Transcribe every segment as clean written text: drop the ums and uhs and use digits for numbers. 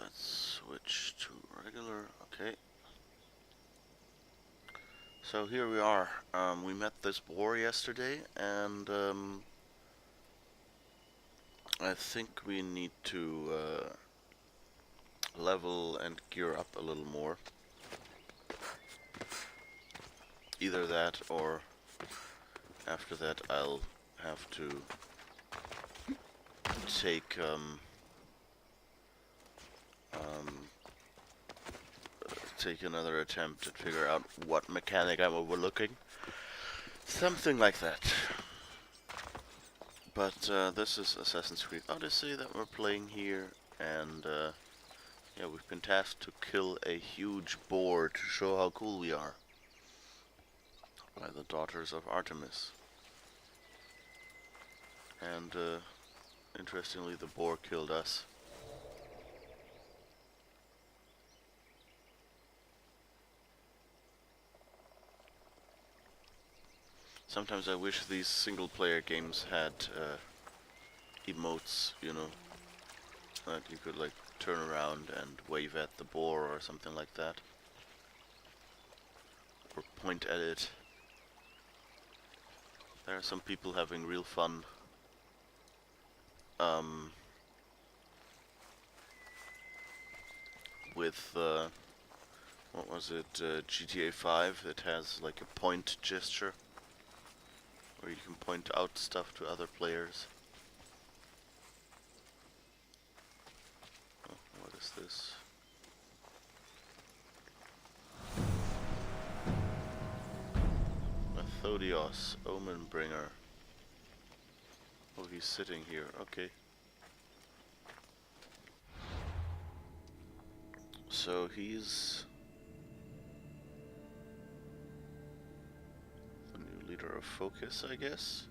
let's switch to regular. Okay. So here we are. We met this boar yesterday, and I think we need to level and gear up a little more. Either that, or after that I'll have to take take another attempt at figure out what mechanic I'm overlooking. Something like that. But this is Assassin's Creed Odyssey that we're playing here, and yeah, we've been tasked to kill a huge boar to show how cool we are by the daughters of Artemis. And interestingly, the boar killed us. Sometimes I wish these single-player games had emotes, you know, that you could like turn around and wave at the boar or something like that, or point at it. There are some people having real fun with what was it, GTA 5 that has like a point gesture where you can point out stuff to other players. Oh, what is this? Methodios, Omen Bringer. Oh, he's sitting here, okay. So he's the new leader of Focus, I guess.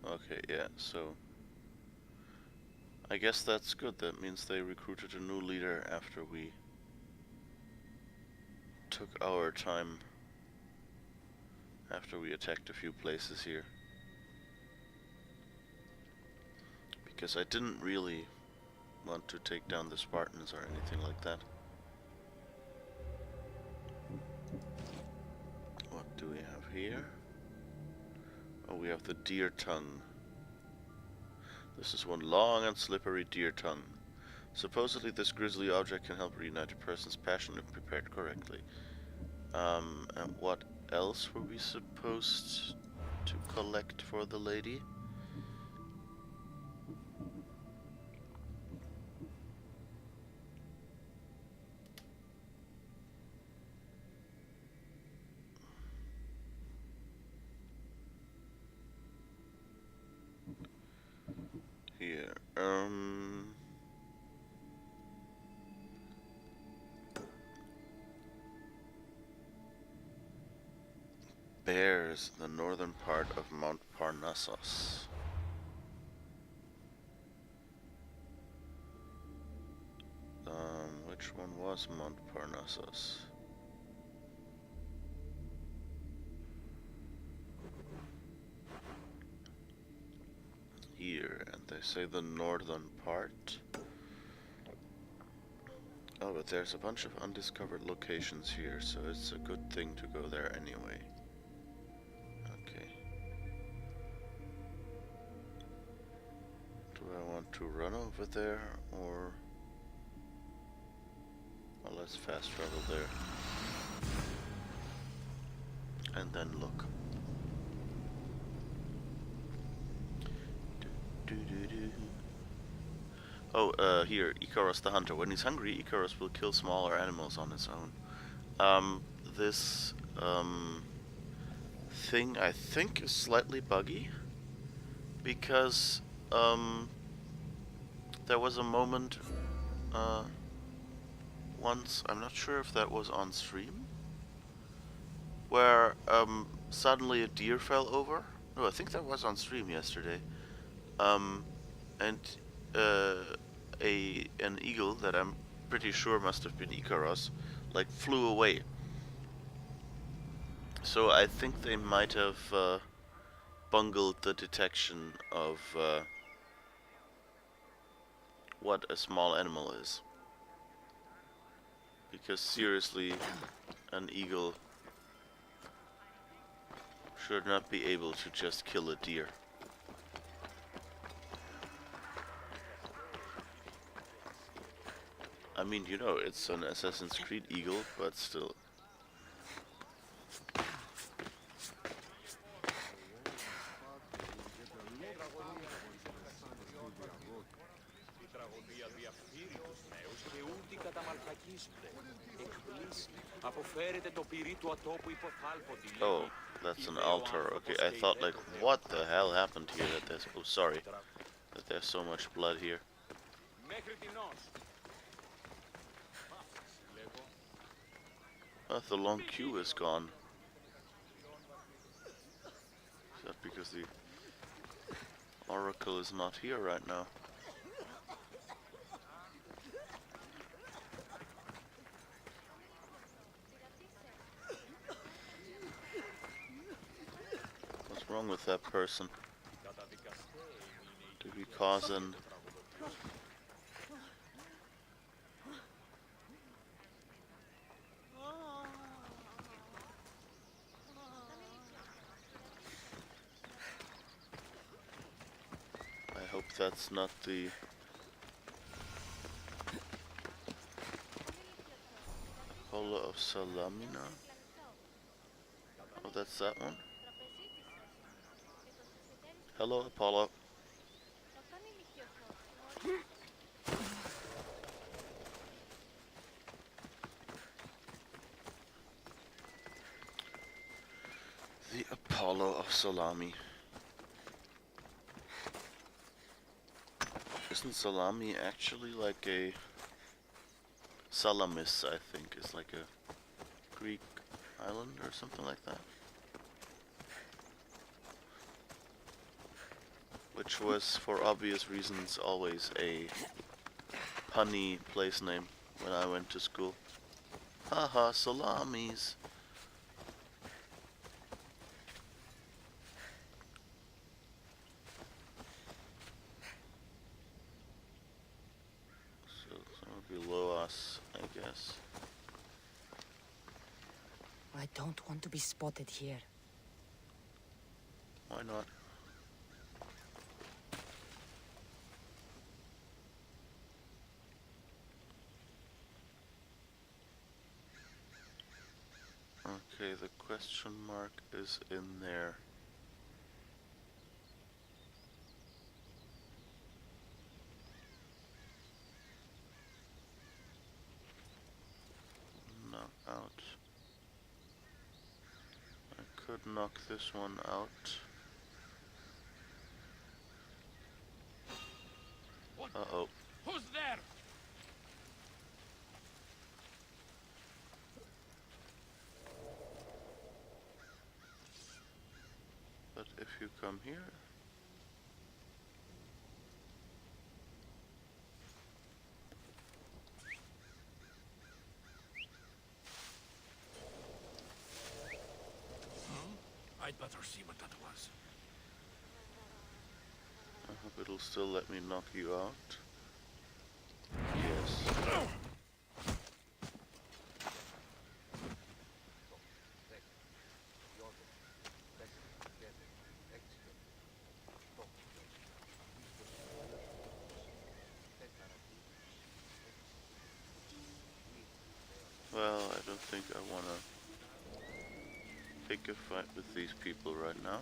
Okay, yeah, so I guess that's good. That means they recruited a new leader after we took our time, after we attacked a few places here. Because I didn't really want to take down the Spartans or anything like that. What do we have here? Oh, we have the deer tongue. This is one long and slippery deer tongue. Supposedly this grisly object can help reunite a person's passion if prepared correctly. And what else were we supposed to collect for the lady? Here, bears, the northern part of Mount Parnassus. Which one was Mount Parnassus? Here, and they say the northern part. Oh, but there's a bunch of undiscovered locations here, so it's a good thing to go there anyway. Okay. Do I want to run over there, or... Well, let's fast travel there. And then look. Oh, here, Icarus the Hunter. When he's hungry, Icarus will kill smaller animals on his own. This thing, I think, is slightly buggy, because there was a moment once, I'm not sure if that was on stream, where suddenly a deer fell over. No, I think that was on stream yesterday. And an eagle that I'm pretty sure must have been Icarus, like, flew away. So I think they might have bungled the detection of what a small animal is. Because seriously, an eagle should not be able to just kill a deer. I mean, you know, it's an Assassin's Creed eagle, but still. Oh, that's an altar. Okay, I thought like, what the hell happened here that there's... Oh, sorry. That there's so much blood here. Oh, the long queue is gone. Is that because the Oracle is not here right now? What's wrong with that person? Did we cause an... I hope that's not the... Apollo of Salamina? Oh, that's that one? Hello, Apollo. The Apollo of Salami. Isn't Salami actually like a... Salamis, I think, is like a Greek island or something like that? Which was, for obvious reasons, always a punny place name when I went to school. Haha, salamis! So, somewhere below us, I guess. I don't want to be spotted here. Why not? Okay, the question mark is in there. Knock out. I could knock this one out. Uh-oh. Who's there? But if you come here... I'd better see what that was. I hope it'll still let me knock you out. Yes. Well, I don't think I want to pick a fight with these people right now.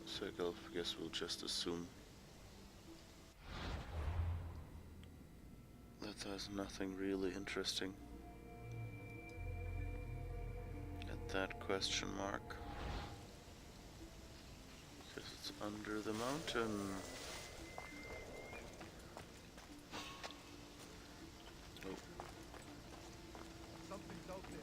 So I guess we'll just assume that there's nothing really interesting at that question mark. Because it's under the mountain. Oh. Something's out there.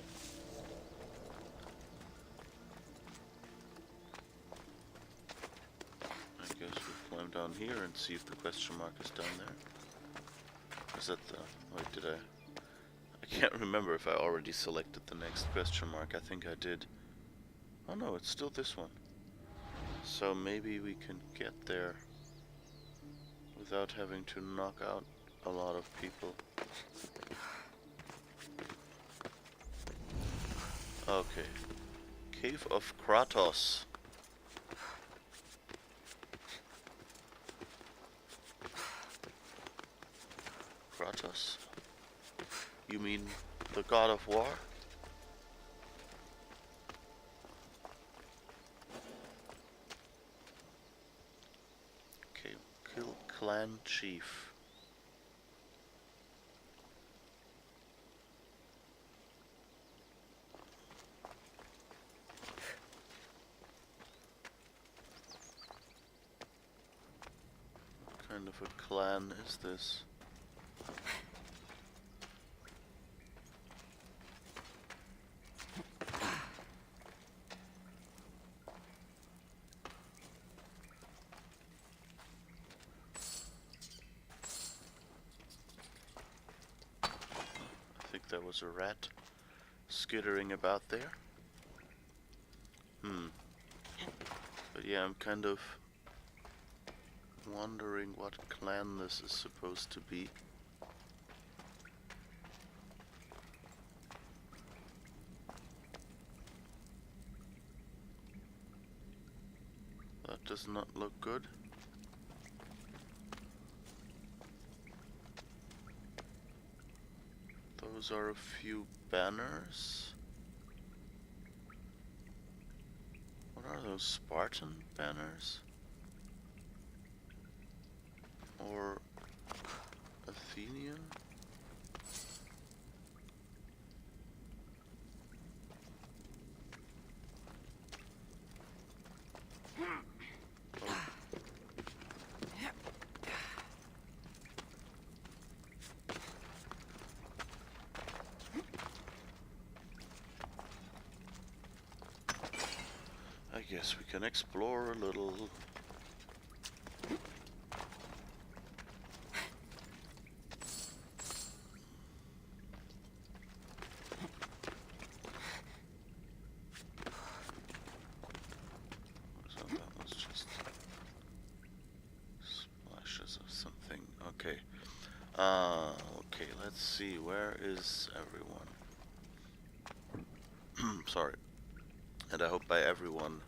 I guess we'll climb down here and see if the question mark is down there. Is that the... Wait, did I... I can't remember if I already selected the next question mark. I think I did. Oh no, it's still this one. So maybe we can get there without having to knock out a lot of people. Okay. Cave of Kratos. Kratos. You mean the god of war? Okay, kill clan chief. What kind of a clan is this? I think there was a rat skittering about there. But yeah, I'm kind of wondering what clan this is supposed to be. That does not look good. Those are a few banners. What are those, Spartan banners? Or Athenian? I guess we can explore a little. So that was just splashes of something. Okay. Okay, let's see. Where is everyone? Sorry. And I hope by everyone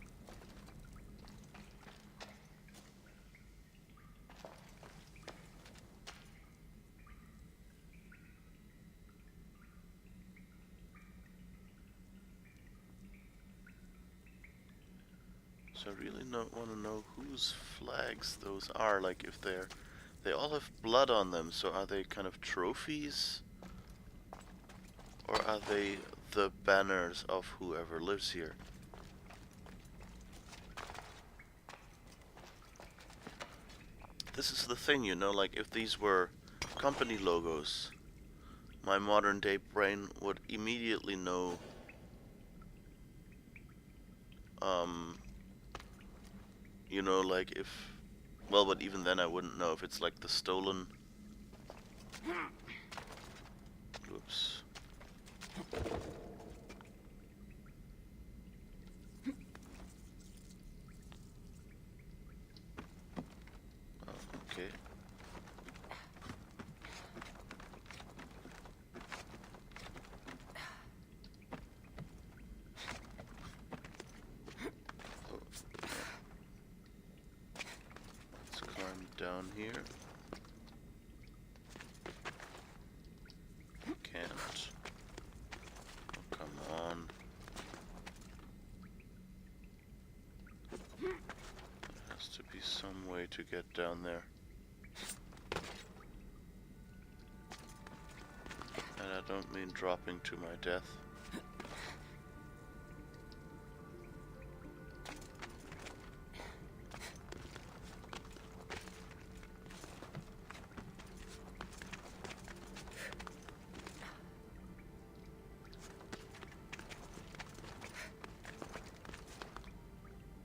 so I really want to know whose flags those are. Like if they all have blood on them, so are they kind of trophies? Or are they the banners of whoever lives here? This is the thing, you know, like if these were company logos, my modern day brain would immediately know you know, like if, well, but even then I wouldn't know if it's like the stolen. Oops. Oh, okay. Oh, yeah. Let's climb down here. Can't. Oh, come on. There has to be some way to get down there. And I don't mean dropping to my death.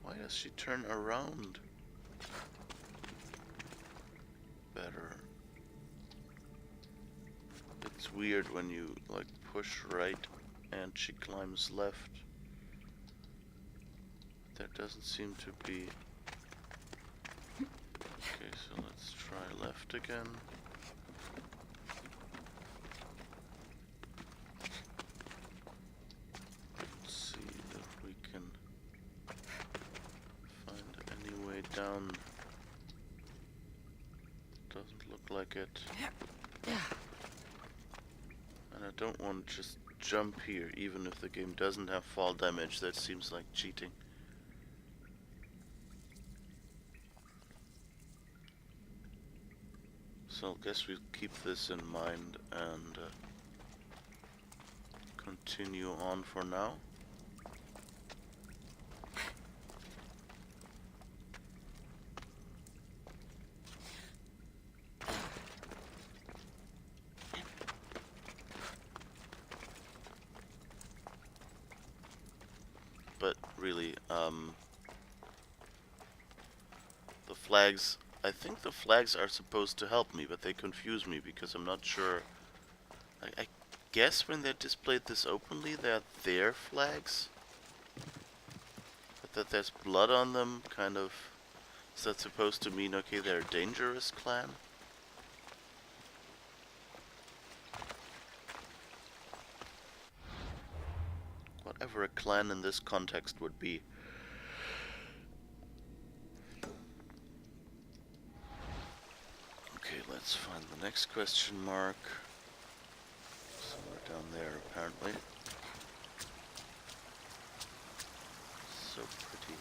Why does she turn around? Better. It's weird when you like push right and she climbs left. There There doesn't seem to be... Okay, so let's try left again. Let's see if we can find any way down. Doesn't look like it. And I don't want to just jump here, even if the game doesn't have fall damage. That seems like cheating. So I guess we'll keep this in mind and continue on for now. But really, the flags, I think the flags are supposed to help me, but they confuse me because I'm not sure. I guess when they're displayed this openly, they're their flags. But that there's blood on them, kind of, is that supposed to mean, okay, they're a dangerous clan? Whatever a clan in this context would be. Okay, let's find the next question mark. Somewhere down there, apparently. So pretty.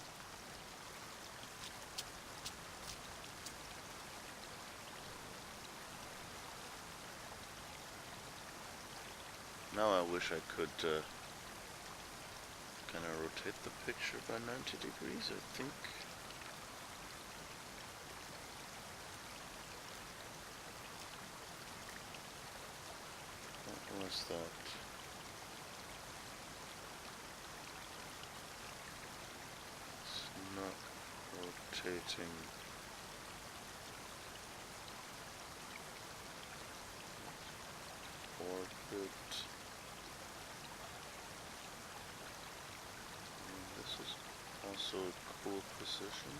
Now I wish I could kind of rotate the picture by 90 degrees, I think. What was that? It's not rotating. Orbit. This is also a cool position.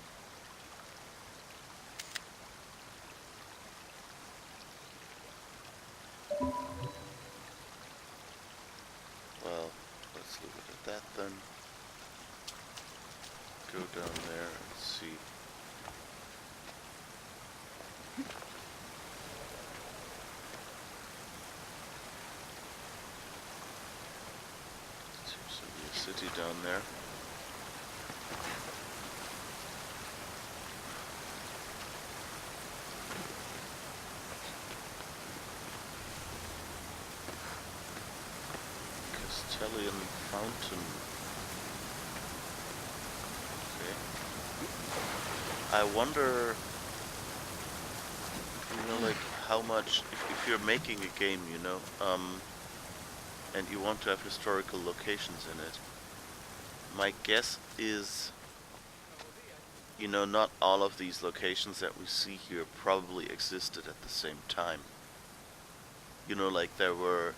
Well, let's leave it at that then. Go down there and see. Seems to be a city down there. Castellian Fountain. Okay. I wonder, you know, like how much, if you're making a game, you know, and you want to have historical locations in it, my guess is, you know, not all of these locations that we see here probably existed at the same time. You know, like there were,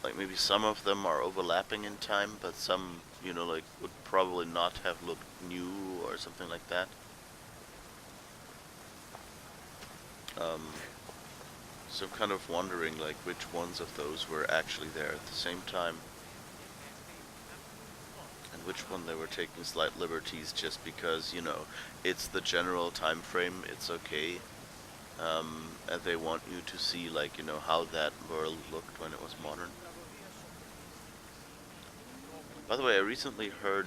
like maybe some of them are overlapping in time, but some, you know, like would probably not have looked new or something like that. So I'm kind of wondering like which ones of those were actually there at the same time, and which one they were taking slight liberties just because, you know, it's the general time frame, it's okay, and they want you to see, like, you know, how that world looked when it was modern. By the way, I recently heard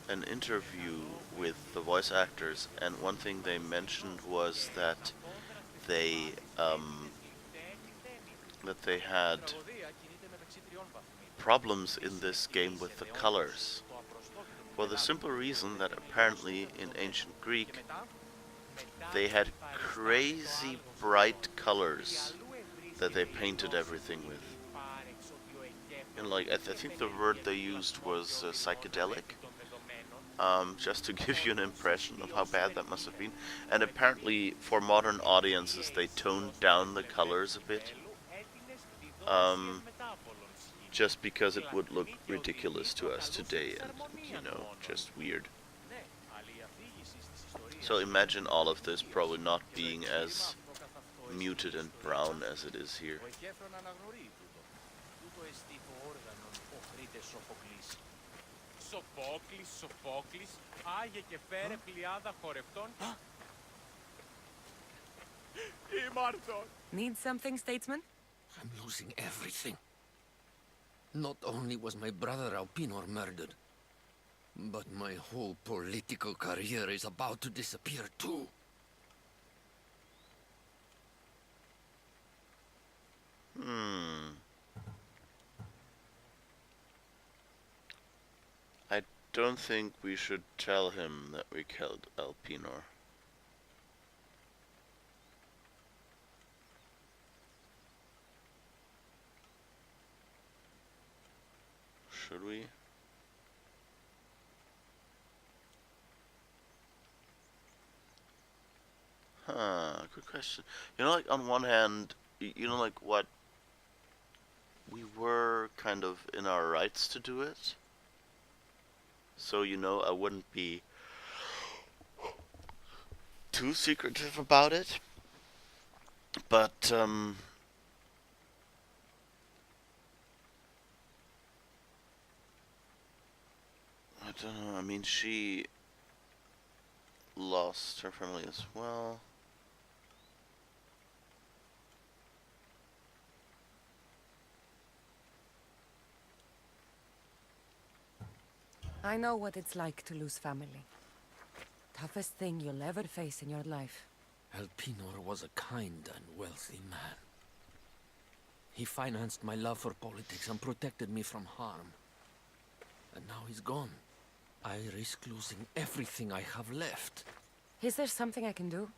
an interview with the voice actors, and one thing they mentioned was that they had problems in this game with the colors, for the simple reason that apparently in ancient Greek they had crazy bright colors that they painted everything with. And like I think the word they used was psychedelic. Just to give you an impression of how bad that must have been. And apparently, for modern audiences, they toned down the colors a bit. just because it would look ridiculous to us today and, you know, just weird. So imagine all of this probably not being as muted and brown as it is here. Σοφόκλης, άγε και φέρε πλειάδα χορευτών. Ήμαρτον! Need something, statesman? I'm losing everything. Not only was my brother Alpinor murdered, but my whole political career is about to disappear too. I don't think we should tell him that we killed Alpinor. Should we? Good question. You know, like, on one hand, you know, like, what? We were kind of in our rights to do it. So, you know, I wouldn't be too secretive about it. But, I don't know, I mean, she lost her family as well. I know what it's like to lose family. Toughest thing you'll ever face in your life. Alpinor was a kind and wealthy man. He financed my love for politics and protected me from harm. And now he's gone. I risk losing everything I have left. Is there something I can do?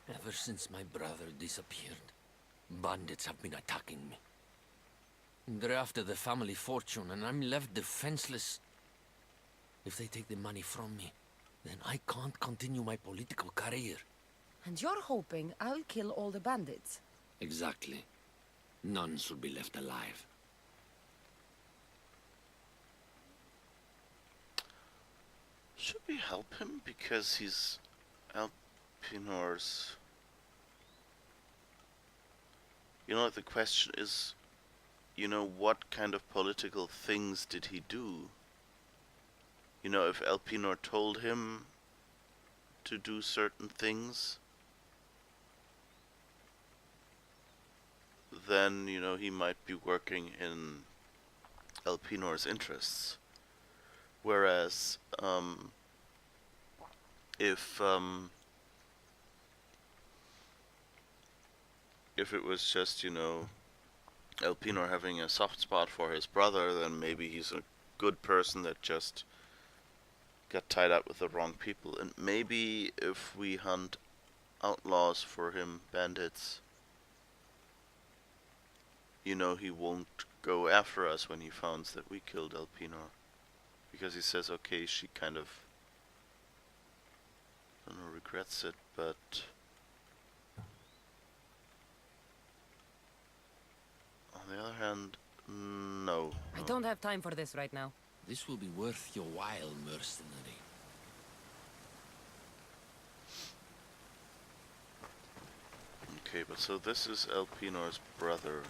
Ever since my brother disappeared, bandits have been attacking me. They're after the family fortune, and I'm left defenseless. If they take the money from me, then I can't continue my political career. And you're hoping I'll kill all the bandits? Exactly. None should be left alive. Should we help him because he's Alpinor's? You know, the question is, you know, what kind of political things did he do? You know, if Alpinor told him to do certain things, then, you know, he might be working in Alpinor's interests. Whereas, if it was just, you know, Alpinor having a soft spot for his brother, then maybe he's a good person that just got tied up with the wrong people. And maybe if we hunt outlaws for him, bandits, you know, he won't go after us when he finds that we killed Alpinor. Because he says, okay, she kind of, I don't know, regrets it, but on the other hand, no. I don't have time for this right now. This will be worth your while, mercenary. Okay, but so this is Alpinor's brother.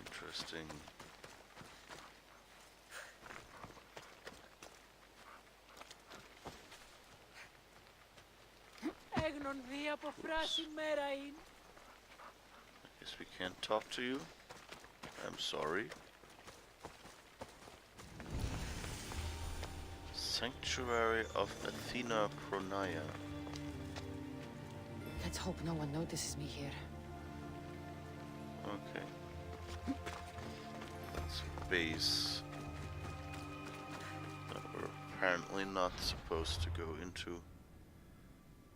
Interesting. Έγνονδη από φράση μέρα είναι. Guess we can't talk to you. I'm sorry. Sanctuary of Athena Pronaia. Let's hope no one notices me here. Okay. That's a base that we're apparently not supposed to go into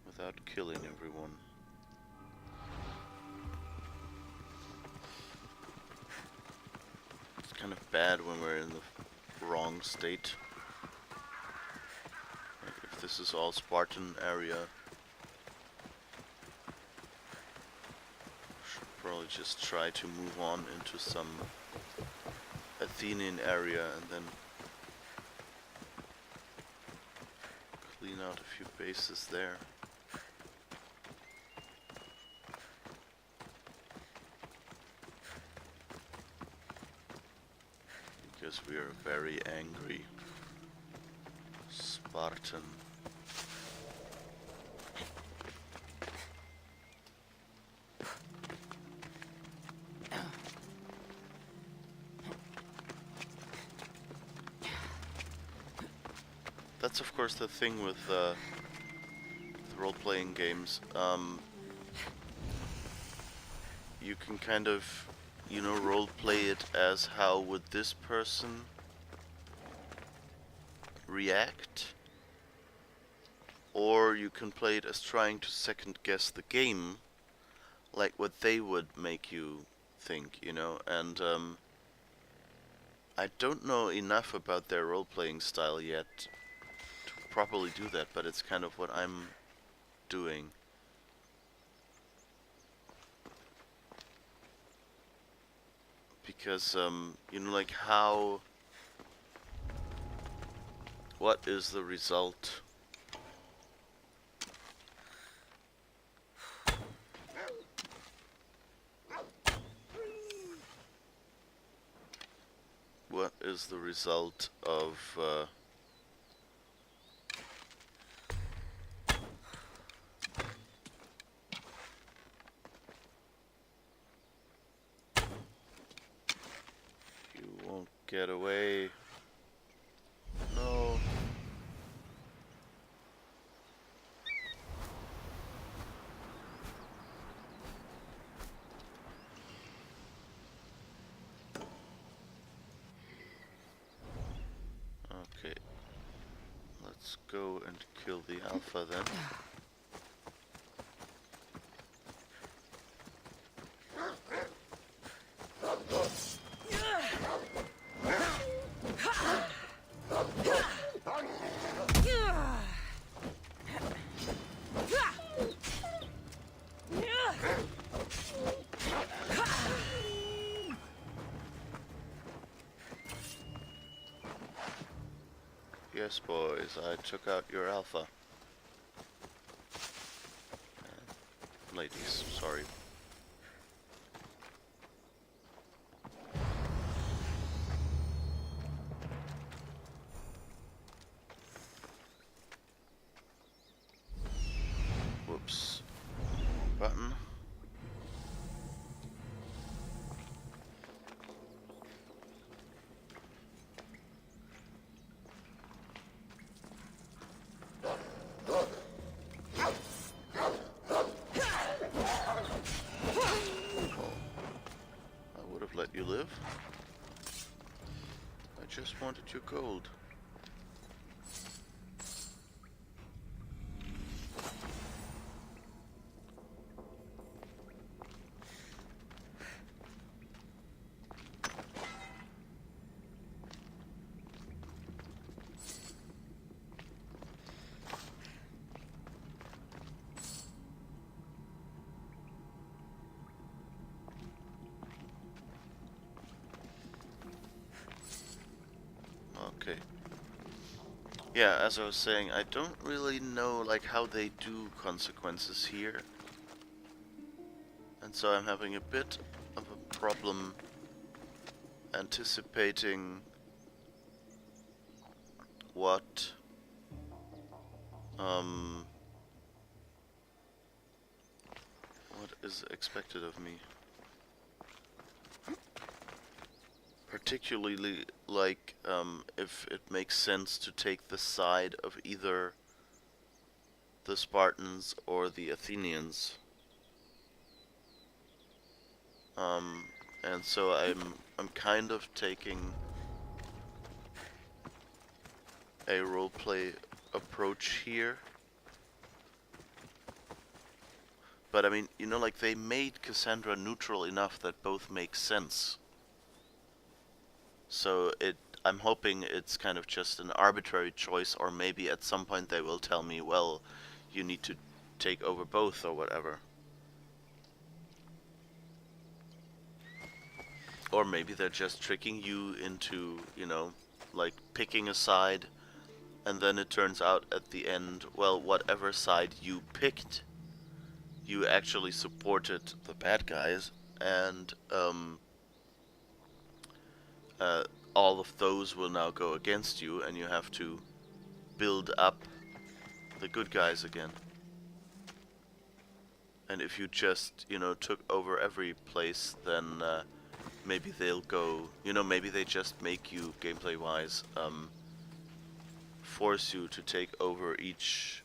without killing everyone. It's kind of bad when we're in the wrong state. Like if this is all Spartan area, probably just try to move on into some Athenian area and then clean out a few bases there. Because we are very angry Spartan. That's of course the thing with role-playing games. You can kind of, you know, role-play it as how would this person react, or you can play it as trying to second-guess the game, like what they would make you think, you know. And I don't know enough about their role-playing style yet to properly do that, but it's kind of what I'm doing. Because, you know, like how... What is the result? What is the result of, You won't get away. No. Okay. Let's go and kill the alpha then. Yes, boys, I took out your alpha. Ladies, sorry. Whoops. Button. Let you live. I just wanted your gold. Okay. Yeah, as I was saying, I don't really know like how they do consequences here. And so I'm having a bit of a problem anticipating what what is expected of me. Particularly, like, if it makes sense to take the side of either the Spartans or the Athenians. And so I'm kind of taking a roleplay approach here. But I mean, you know, like they made Cassandra neutral enough that both make sense. So I'm hoping it's kind of just an arbitrary choice, or maybe at some point they will tell me, well, you need to take over both or whatever. Or maybe they're just tricking you into, you know, like picking a side, and then it turns out at the end, well, whatever side you picked, you actually supported the bad guys, and all of those will now go against you, and you have to build up the good guys again. And if you just, you know, took over every place, then maybe they'll go, you know, maybe they just make you, gameplay-wise, force you to take over each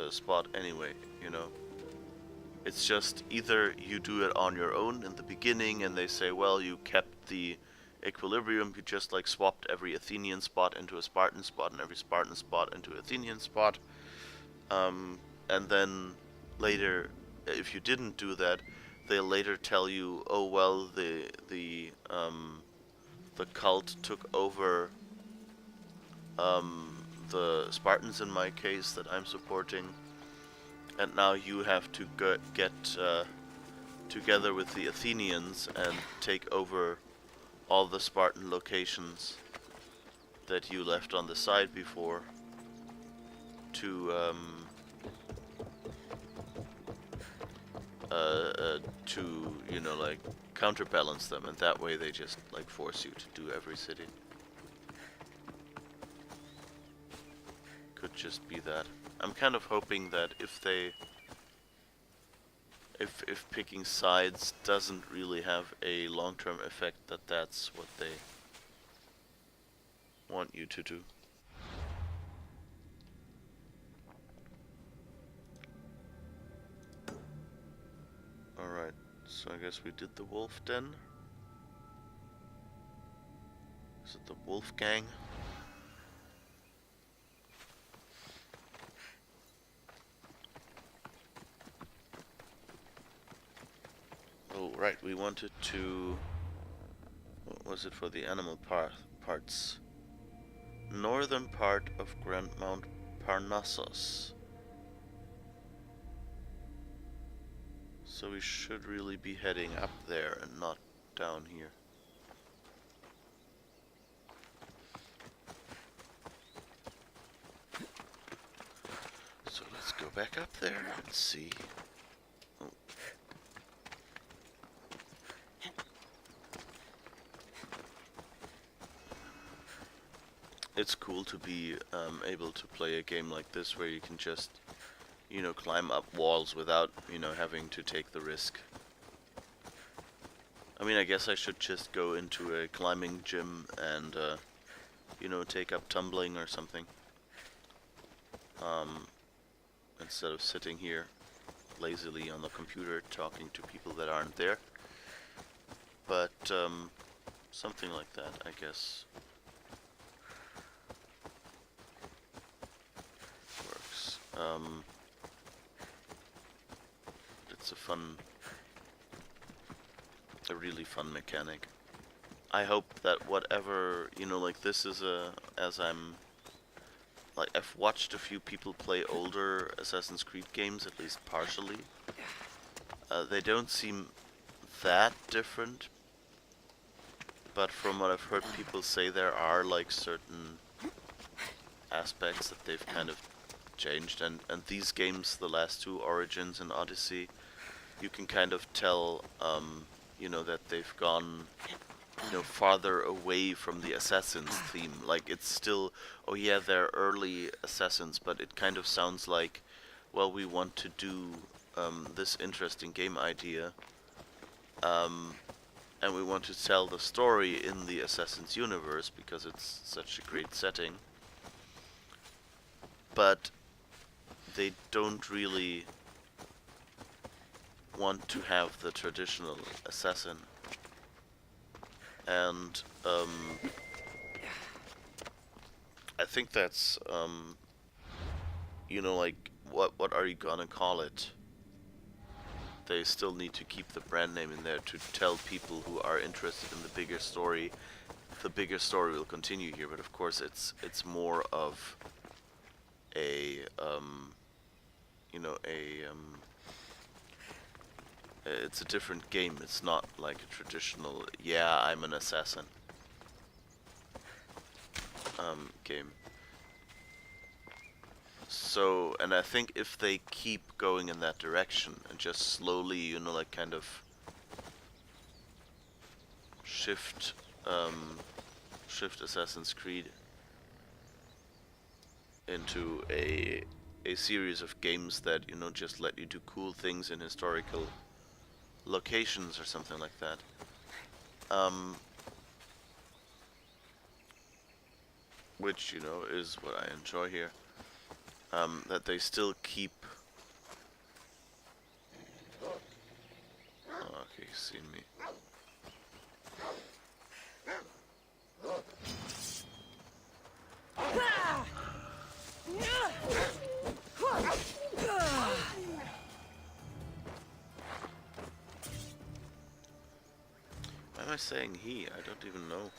spot anyway, you know. It's just either you do it on your own in the beginning and they say, well, you kept the equilibrium, you just like swapped every Athenian spot into a Spartan spot and every Spartan spot into an Athenian spot. And then later, if you didn't do that, they'll later tell you, oh well, the cult took over the Spartans in my case that I'm supporting, and now you have to get together with the Athenians and take over all the Spartan locations that you left on the side before to you know, like counterbalance them, and that way they just like force you to do every city. Could just be that. I'm kind of hoping that if picking sides doesn't really have a long-term effect, that's what they want you to do. Alright, so I guess we did the wolf den. Is it the wolf gang? Oh, right, we wanted to... What was it for the animal parts? Northern part of Grand Mount Parnassus. So we should really be heading up there and not down here. So let's go back up there and see. Oh. It's cool to be able to play a game like this where you can just, you know, climb up walls without, you know, having to take the risk. I mean, I guess I should just go into a climbing gym and, you know, take up tumbling or something. Instead of sitting here lazily on the computer talking to people that aren't there. But, something like that, I guess. Works. It's a really fun mechanic. I hope that whatever, you know, like this is like I've watched a few people play older Assassin's Creed games, at least partially. They don't seem that different, but from what I've heard people say, there are like certain aspects that they've kind of changed, and these games, the last two, Origins and Odyssey, you can kind of tell, you know, that they've gone, you know, farther away from the Assassins theme. Like, it's still, oh yeah, they're early Assassins, but it kind of sounds like, well, we want to do this interesting game idea, and we want to tell the story in the Assassins universe because it's such a great setting. But they don't really want to have the traditional assassin. And I think that's you know, like, what are you gonna call it? They still need to keep the brand name in there to tell people who are interested in the bigger story. The bigger story will continue here, but of course it's more of a you know, It's a different game. It's not like a traditional, yeah, I'm an assassin game. So, and I think if they keep going in that direction and just slowly, you know, like kind of shift Assassin's Creed into a series of games that, you know, just let you do cool things in historical locations or something like that. Which, you know, is what I enjoy here. That they still keep... Oh, okay, he's seen me. Why am I saying he? I don't even know.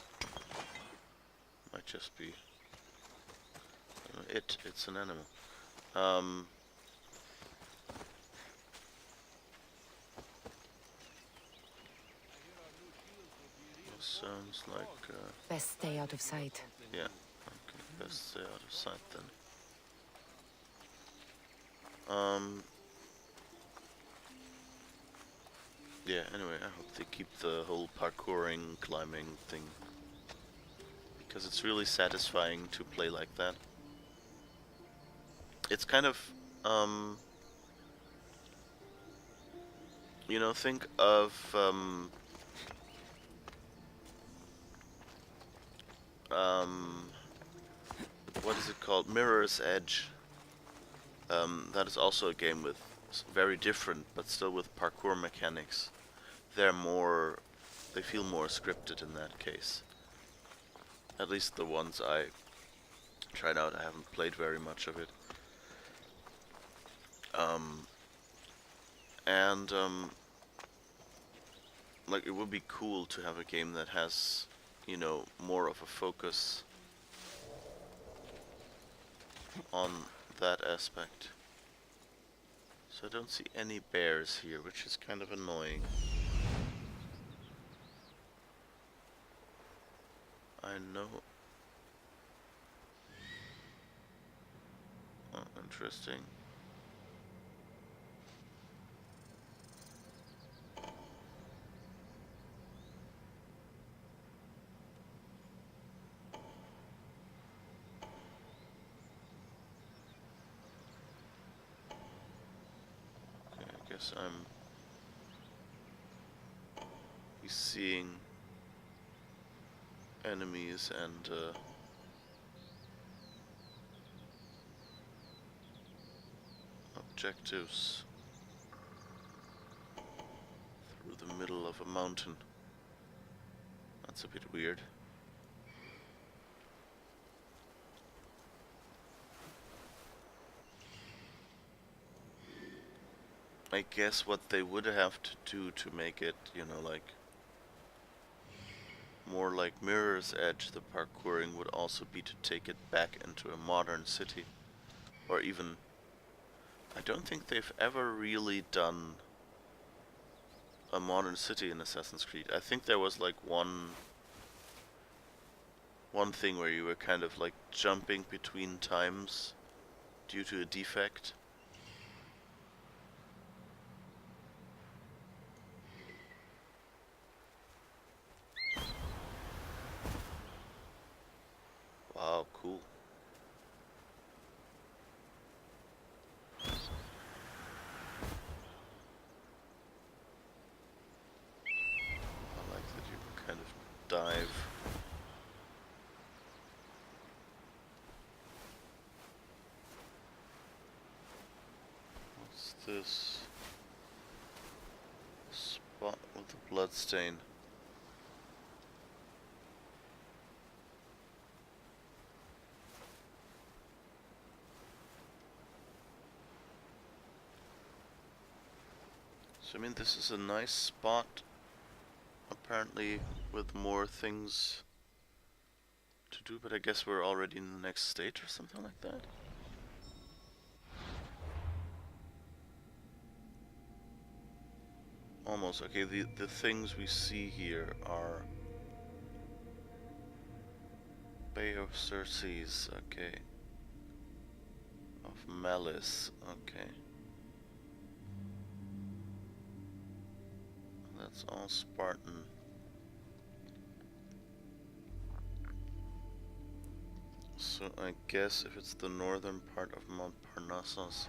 Might just be... It's an animal. Sounds like... Best stay out of sight. yeah, okay, best stay out of sight then. Yeah, anyway, I hope they keep the whole parkouring, climbing thing. Because it's really satisfying to play like that. It's kind of, you know, think of, what is it called? Mirror's Edge. That is also a game with very different, but still with parkour mechanics. They feel more scripted in that case. At least the ones I tried out, I haven't played very much of it. Like, it would be cool to have a game that has, you know, more of a focus on that aspect. So I don't see any bears here, which is kind of annoying. I know. Oh, interesting. Okay, I guess he's seeing enemies and objectives through the middle of a mountain. That's a bit weird. I guess what they would have to do to make it, you know, like more like Mirror's Edge, the parkouring would also be to take it back into a modern city. Or even, I don't think they've ever really done a modern city in Assassin's Creed. I think there was like one thing where you were kind of like jumping between times due to a defect. Wow, cool. I like that you can kind of dive. What's this? Spot with a blood stain. So I mean, this is a nice spot, apparently with more things to do, but I guess we're already in the next stage or something like that. Almost. Okay, the things we see here are Bay of Circes, okay. Of Malice, okay. That's all Spartan. So I guess if it's the northern part of Mount Parnassus,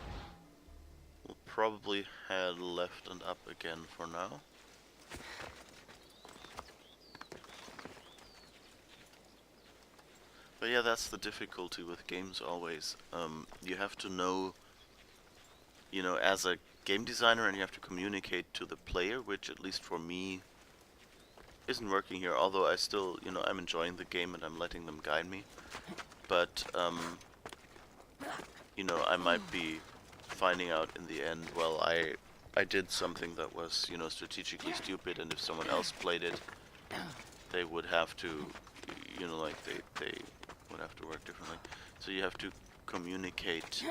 we'll probably head left and up again for now. But yeah, that's the difficulty with games always. You have to know, you know, as a game designer, and you have to communicate to the player, which at least for me isn't working here, although I still, you know, I'm enjoying the game and I'm letting them guide me. But, you know, I might be finding out in the end, well, I did something that was, you know, strategically stupid, and if someone else played it, they would have to, you know, like, they would have to work differently. So you have to communicate,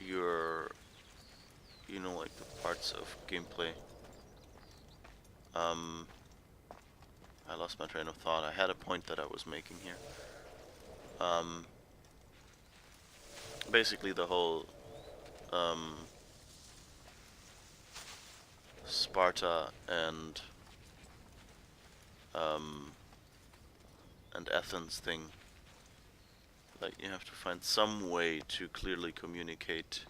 your, you know, like, the parts of gameplay. I lost my train of thought. I had a point that I was making here. Basically the whole, Sparta and Athens thing. Like, you have to find some way to clearly communicate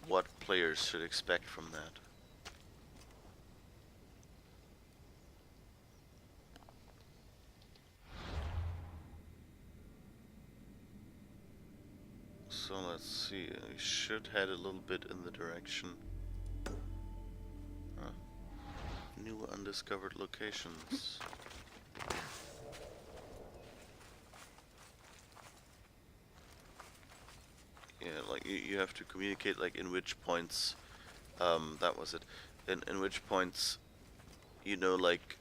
what players should expect from that. So let's see, we should head a little bit in the direction. New undiscovered locations. Yeah, like you have to communicate, like, in which points, that was it, in which points, you know, like,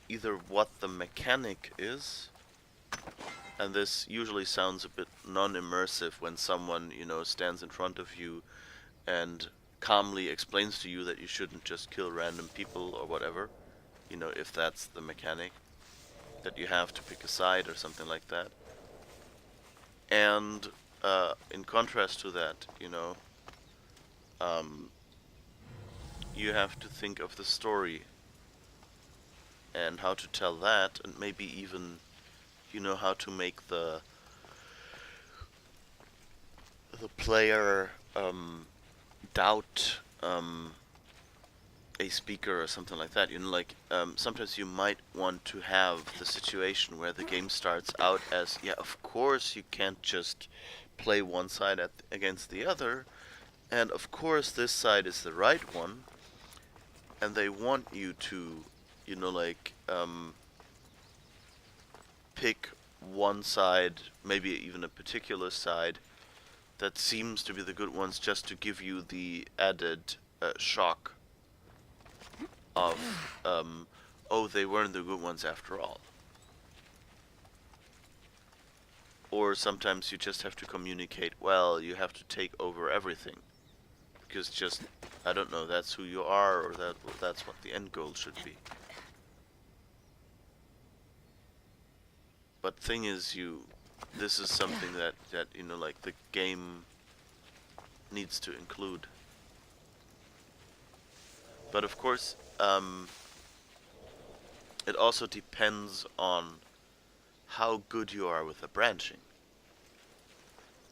either what the mechanic is, and this usually sounds a bit non-immersive when someone, you know, stands in front of you and calmly explains to you that you shouldn't just kill random people or whatever, you know, if that's the mechanic, that you have to pick a side or something like that. And in contrast to that, you know, you have to think of the story and how to tell that, and maybe even, you know, how to make the player doubt a speaker or something like that. You know, like, sometimes you might want to have the situation where the game starts out as, yeah, of course you can't just play one side against the other, and of course this side is the right one, and they want you to, you know, like, pick one side, maybe even a particular side that seems to be the good ones, just to give you the added shock of, oh, they weren't the good ones after all. Or sometimes you just have to communicate, well, you have to take over everything, because just, I don't know, that's who you are, or that's what the end goal should be. But thing is, this is something that you know, like, the game needs to include. But of course, it also depends on how good you are with the branching.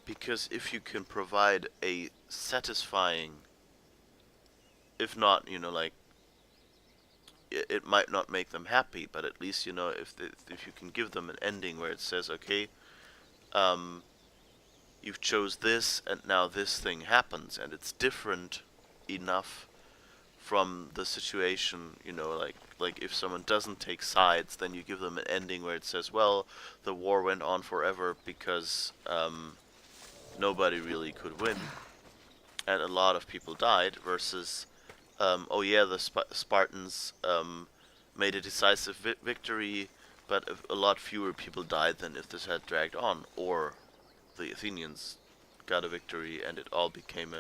Because if you can provide a satisfying, if not, you know, like, it might not make them happy, but at least, you know, if you can give them an ending where it says, okay, you've chose this, and now this thing happens, and it's different enough from the situation, you know, like if someone doesn't take sides, then you give them an ending where it says, well, the war went on forever because nobody really could win, and a lot of people died, versus, oh yeah, the Spartans made a decisive victory, but a lot fewer people died than if this had dragged on, or the Athenians got a victory, and it all became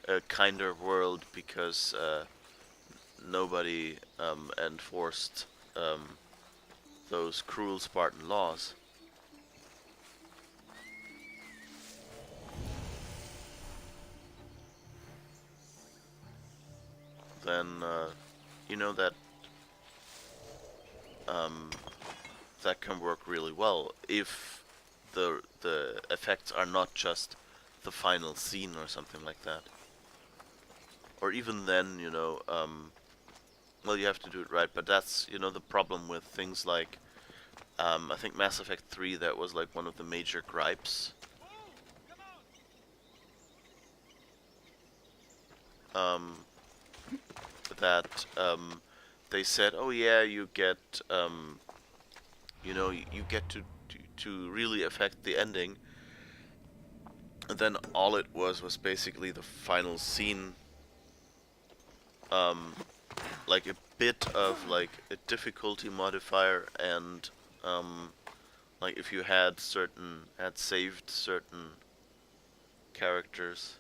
a kinder world because nobody enforced those cruel Spartan laws. Then you know that that can work really well if the effects are not just the final scene or something like that. Or even then, you know, well, you have to do it right, but that's, you know, the problem with things like, I think Mass Effect 3, that was like one of the major gripes. That they said, oh yeah, you get, you know, you get to really affect the ending, and then all it was basically the final scene, like a bit of like a difficulty modifier, and like if you had saved certain characters,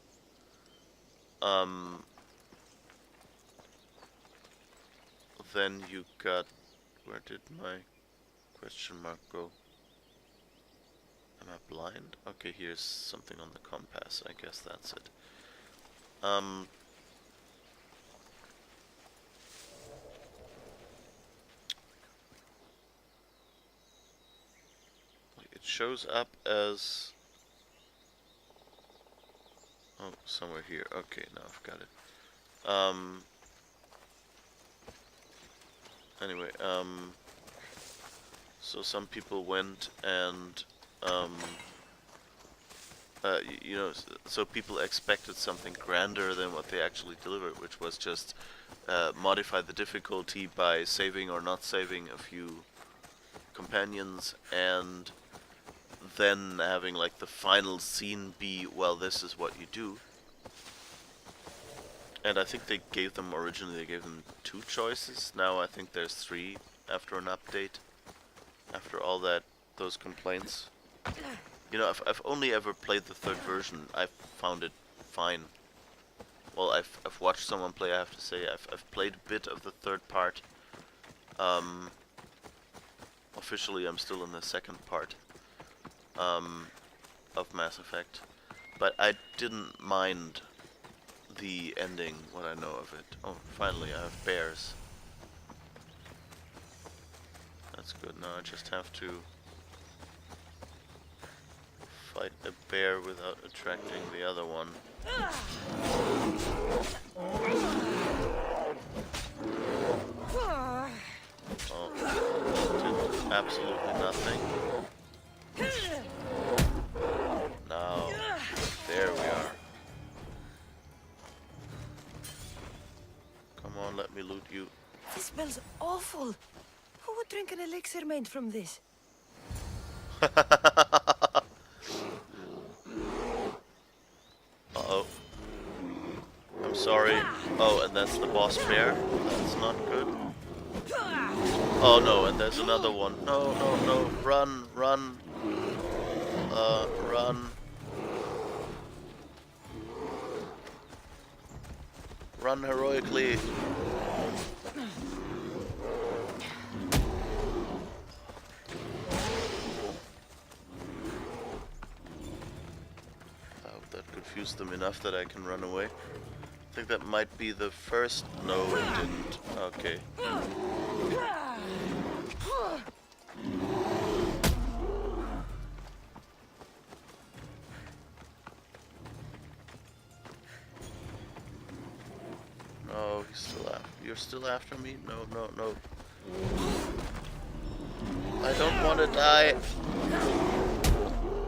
then you got, where did my question mark go? Am I blind? Okay, here's something on the compass. I guess that's it. It shows up as, oh, somewhere here. Okay, now I've got it. Anyway, so some people went and, you know, so people expected something grander than what they actually delivered, which was just modify the difficulty by saving or not saving a few companions, and then having like the final scene be, well, this is what you do. And I think they gave them, originally they gave them 2 choices. Now I think there's 3 after an update. After all those complaints. You know, I've only ever played the 3rd version. I've found it fine. Well, I've watched someone play, I have to say. I've played a bit of the 3rd part. Officially I'm still in the 2nd part of Mass Effect. But I didn't mind the ending, what I know of it. Oh, finally I have bears. That's good. Now I just have to fight a bear without attracting the other one. Oh, did absolutely nothing. Now, there we are. Come on, let me loot you. This smells awful. Who would drink an elixir made from this? Uh-oh. I'm sorry. Oh, and that's the boss bear? That's not good. Oh no, and there's another one. No, no, no. Run, run. Run. Run heroically. I hope that confused them enough that I can run away. I think that might be the first. No, it didn't. Okay. No, he's still after. You're still after me? No, no, no. I don't want to die.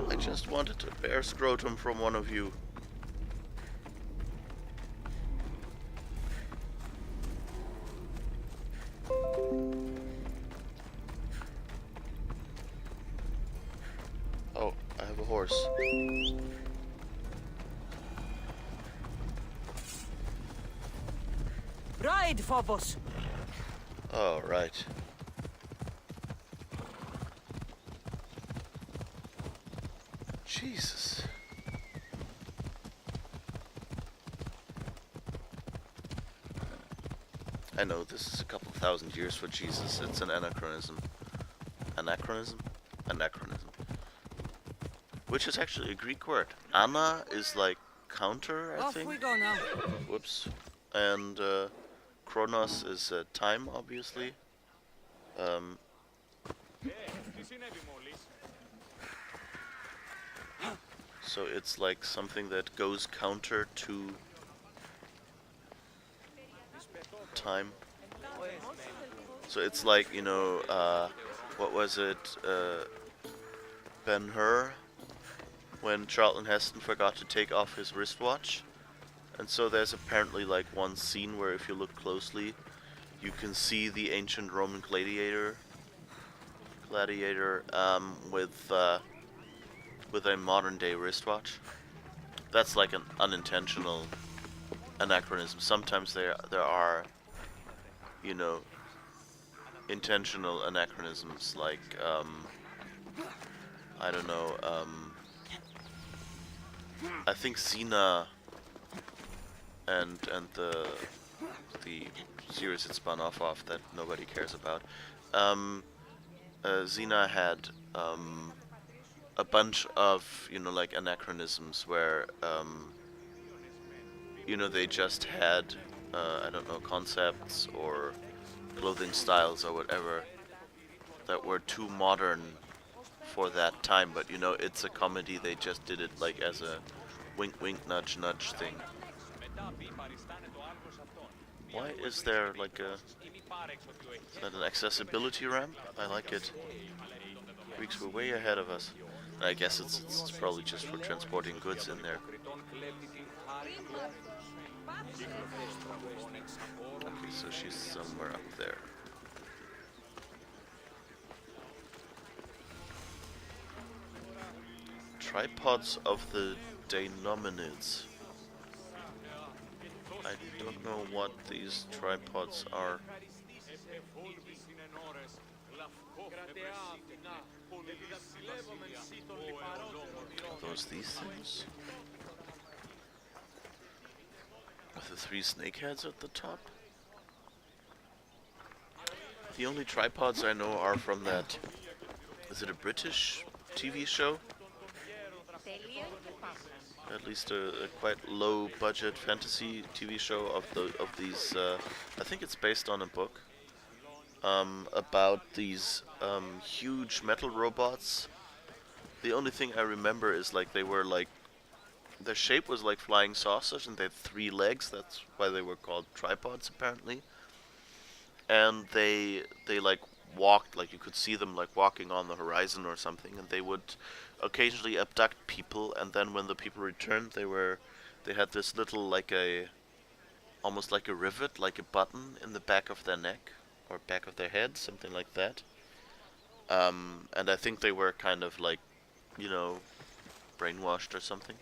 I just wanted a bear scrotum from one of you. Oh, I have a horse. Ride, Phobos! Oh, right. Jesus. I know this is a couple thousand years for Jesus. It's an anachronism. Anachronism? Anachronism. Which is actually a Greek word. Ana is like counter, I Off think. we go now. Whoops. And chronos is time, obviously. So it's like something that goes counter to time. So it's like, you know, what was it, Ben-Hur, when Charlton Heston forgot to take off his wristwatch. And so there's apparently like one scene where if you look closely, you can see the ancient Roman gladiator with a modern day wristwatch. That's like an unintentional anachronism. Sometimes there are, you know, intentional anachronisms, like I don't know, I think Xena and the series it spun off of that nobody cares about, Xena had a bunch of, you know, like anachronisms where you know, they just had I don't know, concepts or clothing styles or whatever that were too modern for that time, but you know, it's a comedy, they just did it like as a wink wink nudge nudge thing. Why is there like a... is that an accessibility ramp? I like it. Greeks were way ahead of us. I guess it's probably just for transporting goods in there. Okay, so she's somewhere up there. Tripods of the Deinominids. I don't know what these tripods are. Are those these things? With the 3 snake heads at the top? The only tripods I know are from that... is it a British TV show? At least a quite low budget fantasy TV show of these, I think it's based on a book, about these huge metal robots. The only thing I remember is like they were like, their shape was like flying saucers and they had 3 legs, that's why they were called tripods apparently. And they like walked, like you could see them like walking on the horizon or something, and they would occasionally abduct people, and then when the people returned, they had this little, like a, almost like a rivet, like a button in the back of their neck or back of their head, something like that. And I think they were kind of like, you know, brainwashed or something.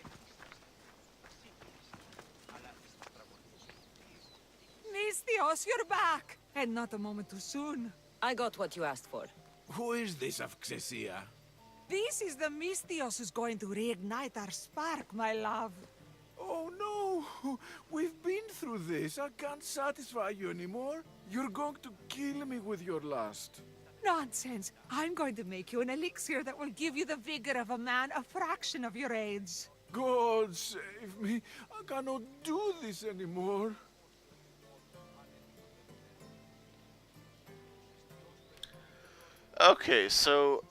Misthios, you're back! And not a moment too soon. I got what you asked for. Who is this Avxesia? This is the Misthios who's going to reignite our spark, my love. Oh no! We've been through this. I can't satisfy you anymore. You're going to kill me with your lust. Nonsense. I'm going to make you an elixir that will give you the vigor of a man a fraction of your age. God save me. I cannot do this anymore. Okay, so,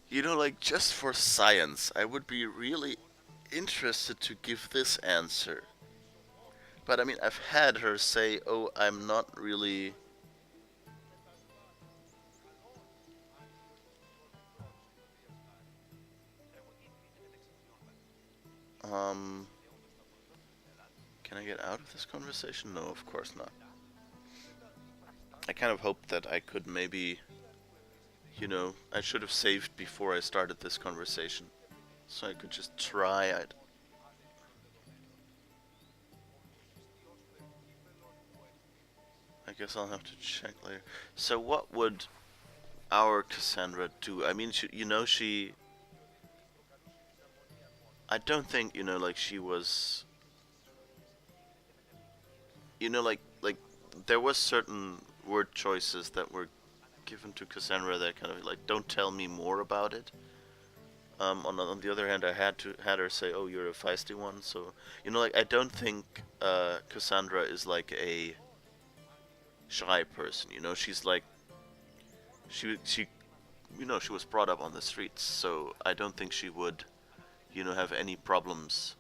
you know, like, just for science, I would be really interested to give this answer. But, I mean, I've had her say, oh, I'm not really... Can I get out of this conversation? No, of course not. I kind of hoped that I could maybe, you know, I should have saved before I started this conversation. So I could just try it. I guess I'll have to check later. So what would our Cassandra do? I mean, she... I don't think, like she was... like, there was certain word choices that were given to Cassandra that kind of like, don't tell me more about it. On the other hand, I had her say, "Oh, you're a feisty one." So, like I don't think Cassandra is like a shy person. She's like she she was brought up on the streets, so I don't think she would have any problems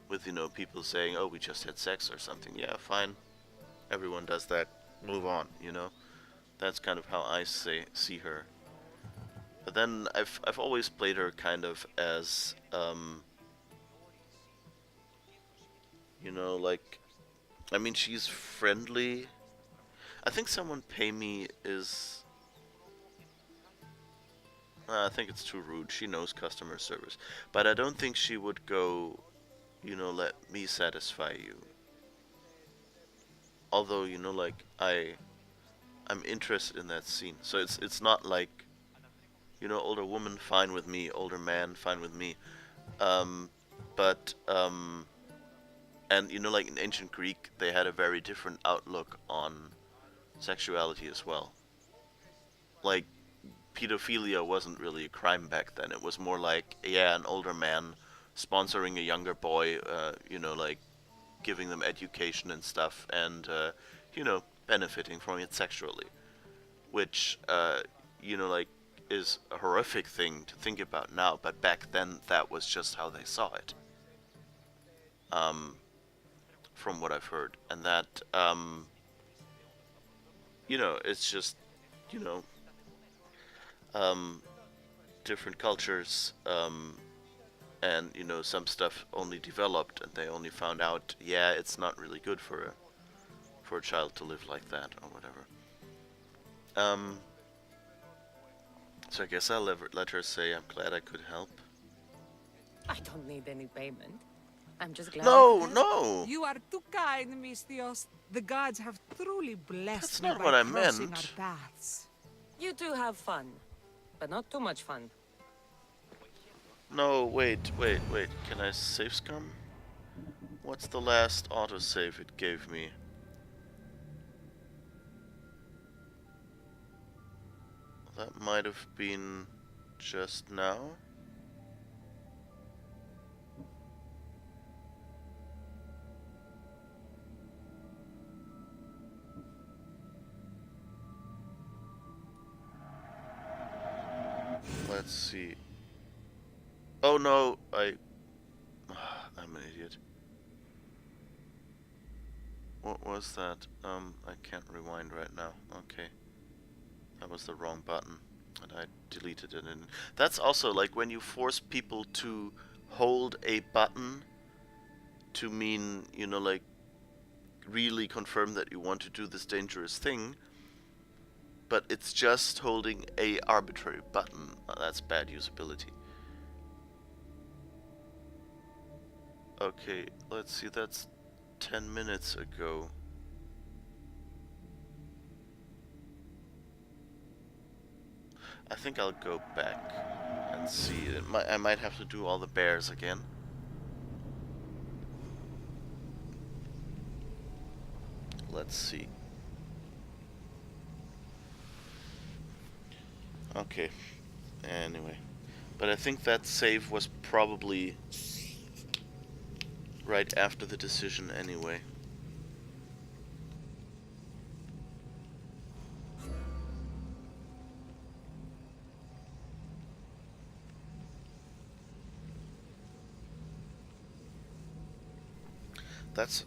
with people saying, "Oh, we just had sex" or something. Yeah, fine. Everyone does that. Move on. That's kind of how I see her. But then I've always played her kind of as like, I mean, she's friendly. I think someone pay me is I think it's too rude. She knows customer service, but I don't think she would go, let me satisfy you. Although, like I'm interested in that scene. So it's not like, older woman fine with me, older man fine with me. But and like in ancient Greek, they had a very different outlook on sexuality as well. Like pedophilia wasn't really a crime back then. It was more like, yeah, an older man sponsoring a younger boy, like giving them education and stuff, and benefiting from it sexually, which like is a horrific thing to think about now, but back then that was just how they saw it. From what I've heard, and that it's just you know different cultures, and some stuff only developed, and they only found out, yeah, it's not really good for a child to live like that or whatever. So I guess I'll let her say, I'm glad I could help. I don't need any payment. I'm just glad. No, no! You are too kind, Mistios. The gods have truly blessed That's me not by what I crossing meant. our paths. You two have fun, but not too much fun. No, wait. Can I save scum? What's the last autosave it gave me? That might have been just now. Let's see. Oh no, I'm an idiot. What was that? I can't rewind right now. Okay. That was the wrong button, and I deleted it. And that's also like when you force people to hold a button to mean, like really confirm that you want to do this dangerous thing, but it's just holding a arbitrary button. That's bad usability. Okay, let's see, that's 10 minutes ago. I think I'll go back and see. I might have to do all the bears again. Let's see. Okay. Anyway. But I think that save was probably right after the decision anyway. That's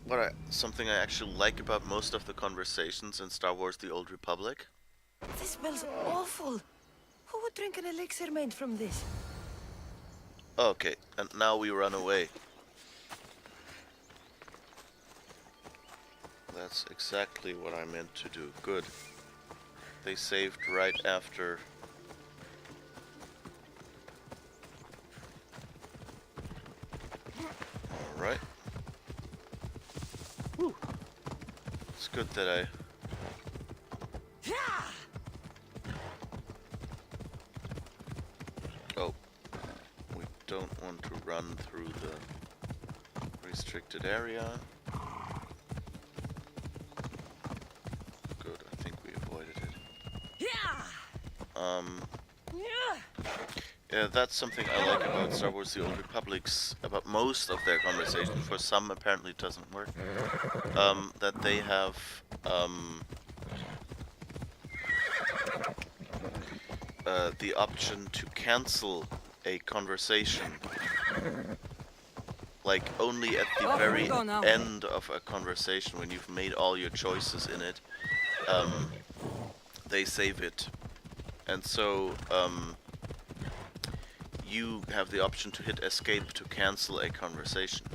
something I actually like about most of the conversations in Star Wars: The Old Republic. This smells awful. Who would drink an elixir made from this? Okay, and now we run away. That's exactly what I meant to do. Good. They saved right after Alright. It's good that I... Oh. We don't want to run through the restricted area. Good, I think we avoided it. Yeah, that's something I like about Star Wars The Old Republic's, about most of their conversations. For some, apparently it doesn't work. That they have, the option to cancel a conversation. Like, only at the very end of a conversation, when you've made all your choices in it, they save it. And so, you have the option to hit escape to cancel a conversation.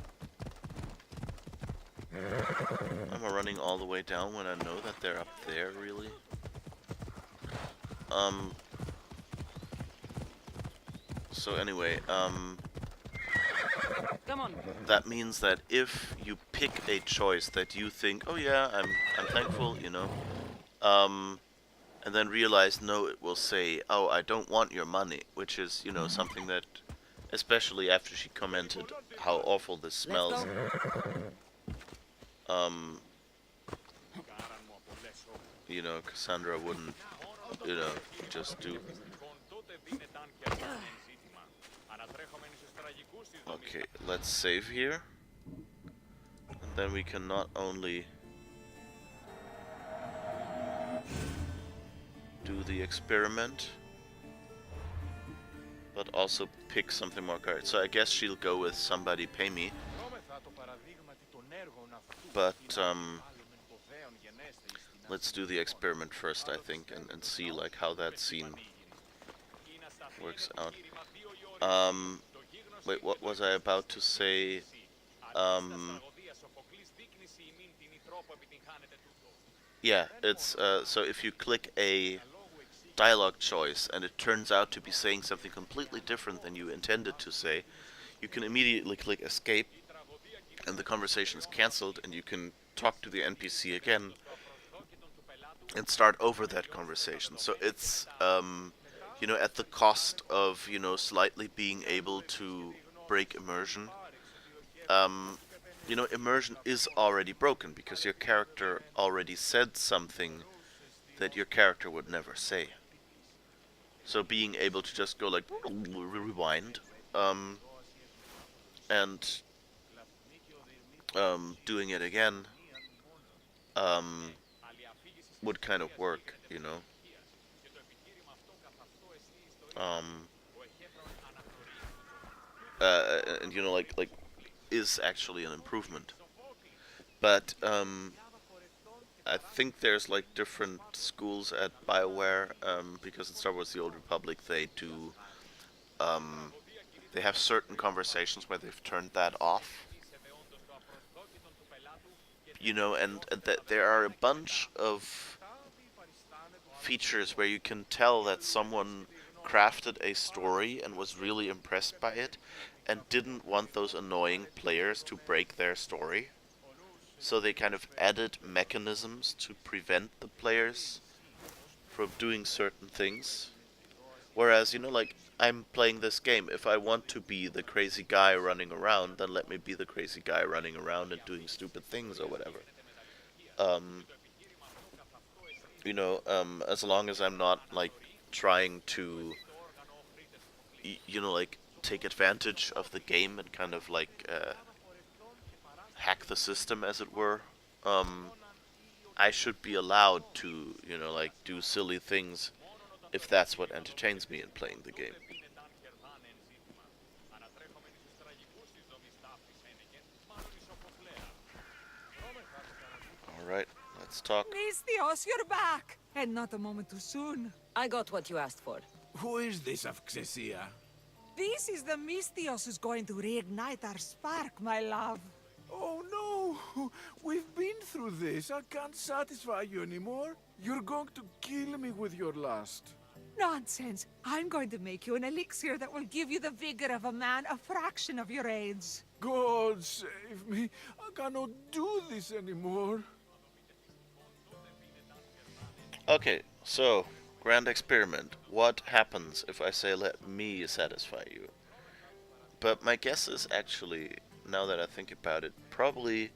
Am I running all the way down when I know that they're up there, really? So anyway, Come on. that means that if you pick a choice that you think, oh yeah, I'm thankful, you know, and then realize, no, it will say, oh, I don't want your money, which is, you know, something that, especially after she commented how awful this smells, you know, Cassandra wouldn't, you know, just do. Okay, let's save here, and then we can not only do the experiment, but also pick something more correct. So I guess she'll go with somebody pay me. But let's do the experiment first, I think, and see like how that scene works out. Wait, what was I about to say? Yeah, it's so if you click a dialogue choice and it turns out to be saying something completely different than you intended to say, you can immediately click escape and the conversation is cancelled, and you can talk to the NPC again and start over that conversation. So it's you know, at the cost of, you know, slightly being able to break immersion. You know, immersion is already broken because your character already said something that your character would never say. So being able to just go like rewind, and doing it again, would kind of work, you know. And you know, like is actually an improvement. But I think there's like different schools at BioWare, because in Star Wars: The Old Republic they do, they have certain conversations where they've turned that off. You know, and that there are a bunch of features where you can tell that someone crafted a story and was really impressed by it and didn't want those annoying players to break their story. So they kind of added mechanisms to prevent the players from doing certain things. Whereas, you know, like, I'm playing this game. If I want to be the crazy guy running around, then let me be the crazy guy running around and doing stupid things or whatever. You know, as long as I'm not, like, trying to, you know, like, take advantage of the game and kind of, like, hack the system, as it were, I should be allowed to, you know, like, do silly things if that's what entertains me in playing the game. Alright, let's talk. Misthios, you're back! And not a moment too soon. I got what you asked for. Who is this Avxesia? This is the Misthios who's going to reignite our spark, my love. Oh no! We've been through this. I can't satisfy you anymore. You're going to kill me with your lust. Nonsense. I'm going to make you an elixir that will give you the vigor of a man a fraction of your age. God save me. I cannot do this anymore. Okay, so, grand experiment. What happens if I say let me satisfy you? But my guess is actually, now that I think about it, probably,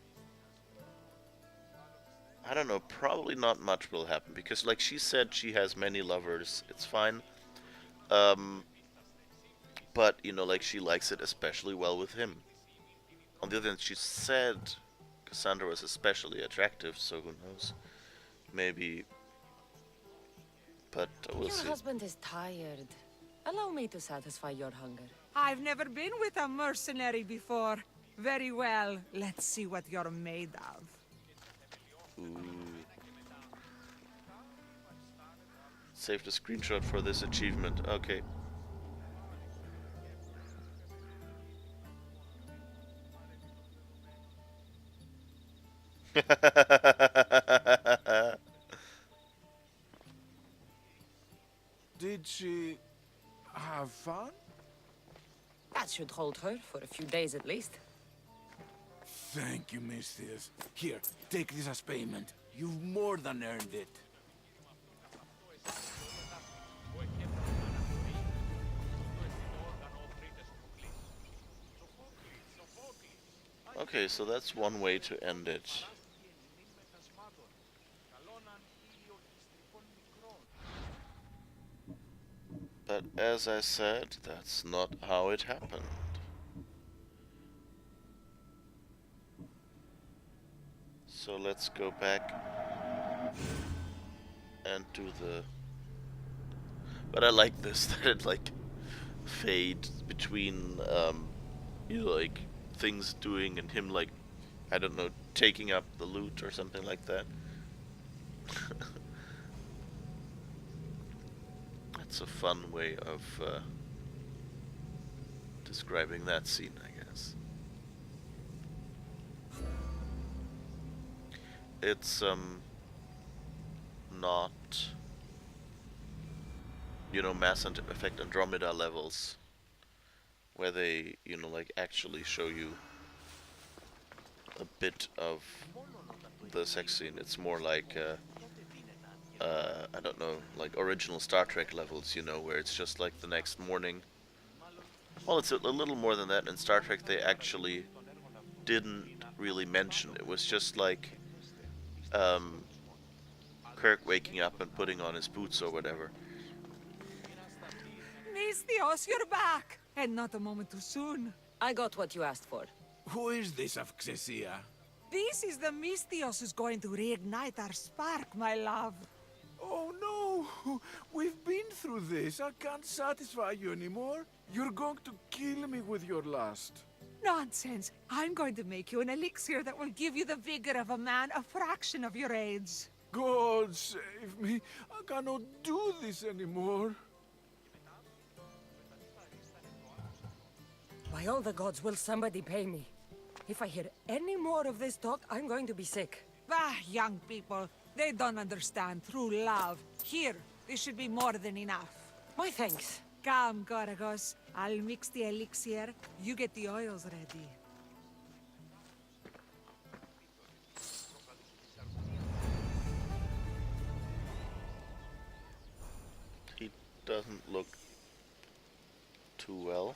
I don't know, probably not much will happen. Because like she said, she has many lovers, it's fine. But, you know, like she likes it especially well with him. On the other hand, she said Cassandra was especially attractive, so who knows? Maybe, but we'll Your see. husband is tired. Allow me to satisfy your hunger. I've never been with a mercenary before. Very well. Let's see what you're made of. Ooh. Saved a screenshot for this achievement. Okay. Did she have fun? That should hold her for a few days at least. Thank you, Mistress. Here, take this as payment. You've more than earned it. Okay, so that's one way to end it. But as I said, that's not how it happened. So let's go back and do the... But I like this, that it like fades between, you know, like things doing and him like, I don't know, taking up the loot or something like that. That's a fun way of describing that scene, I guess. It's not, you know, Mass Effect Andromeda levels where they, you know, like actually show you a bit of the sex scene. It's more like I don't know, like original Star Trek levels, you know, where it's just like the next morning. Well, it's a little more than that. In Star Trek, they actually didn't really mention. It was just like Kirk waking up and putting on his boots or whatever. Mistios, you're back! And not a moment too soon. I got what you asked for. Who is this of Xesia? This is the Mistios who's going to reignite our spark, my love. Oh no! We've been through this. I can't satisfy you anymore. You're going to kill me with your lust. Nonsense. I'm going to make you an elixir that will give you the vigor of a man a fraction of your age. God save me. I cannot do this anymore. By all the gods, will somebody pay me? If I hear any more of this talk, I'm going to be sick. Ah, young people. They don't understand true love. Here, this should be more than enough. My thanks. Come, Gorgos. I'll mix the elixir. You get the oils ready. He doesn't look too well.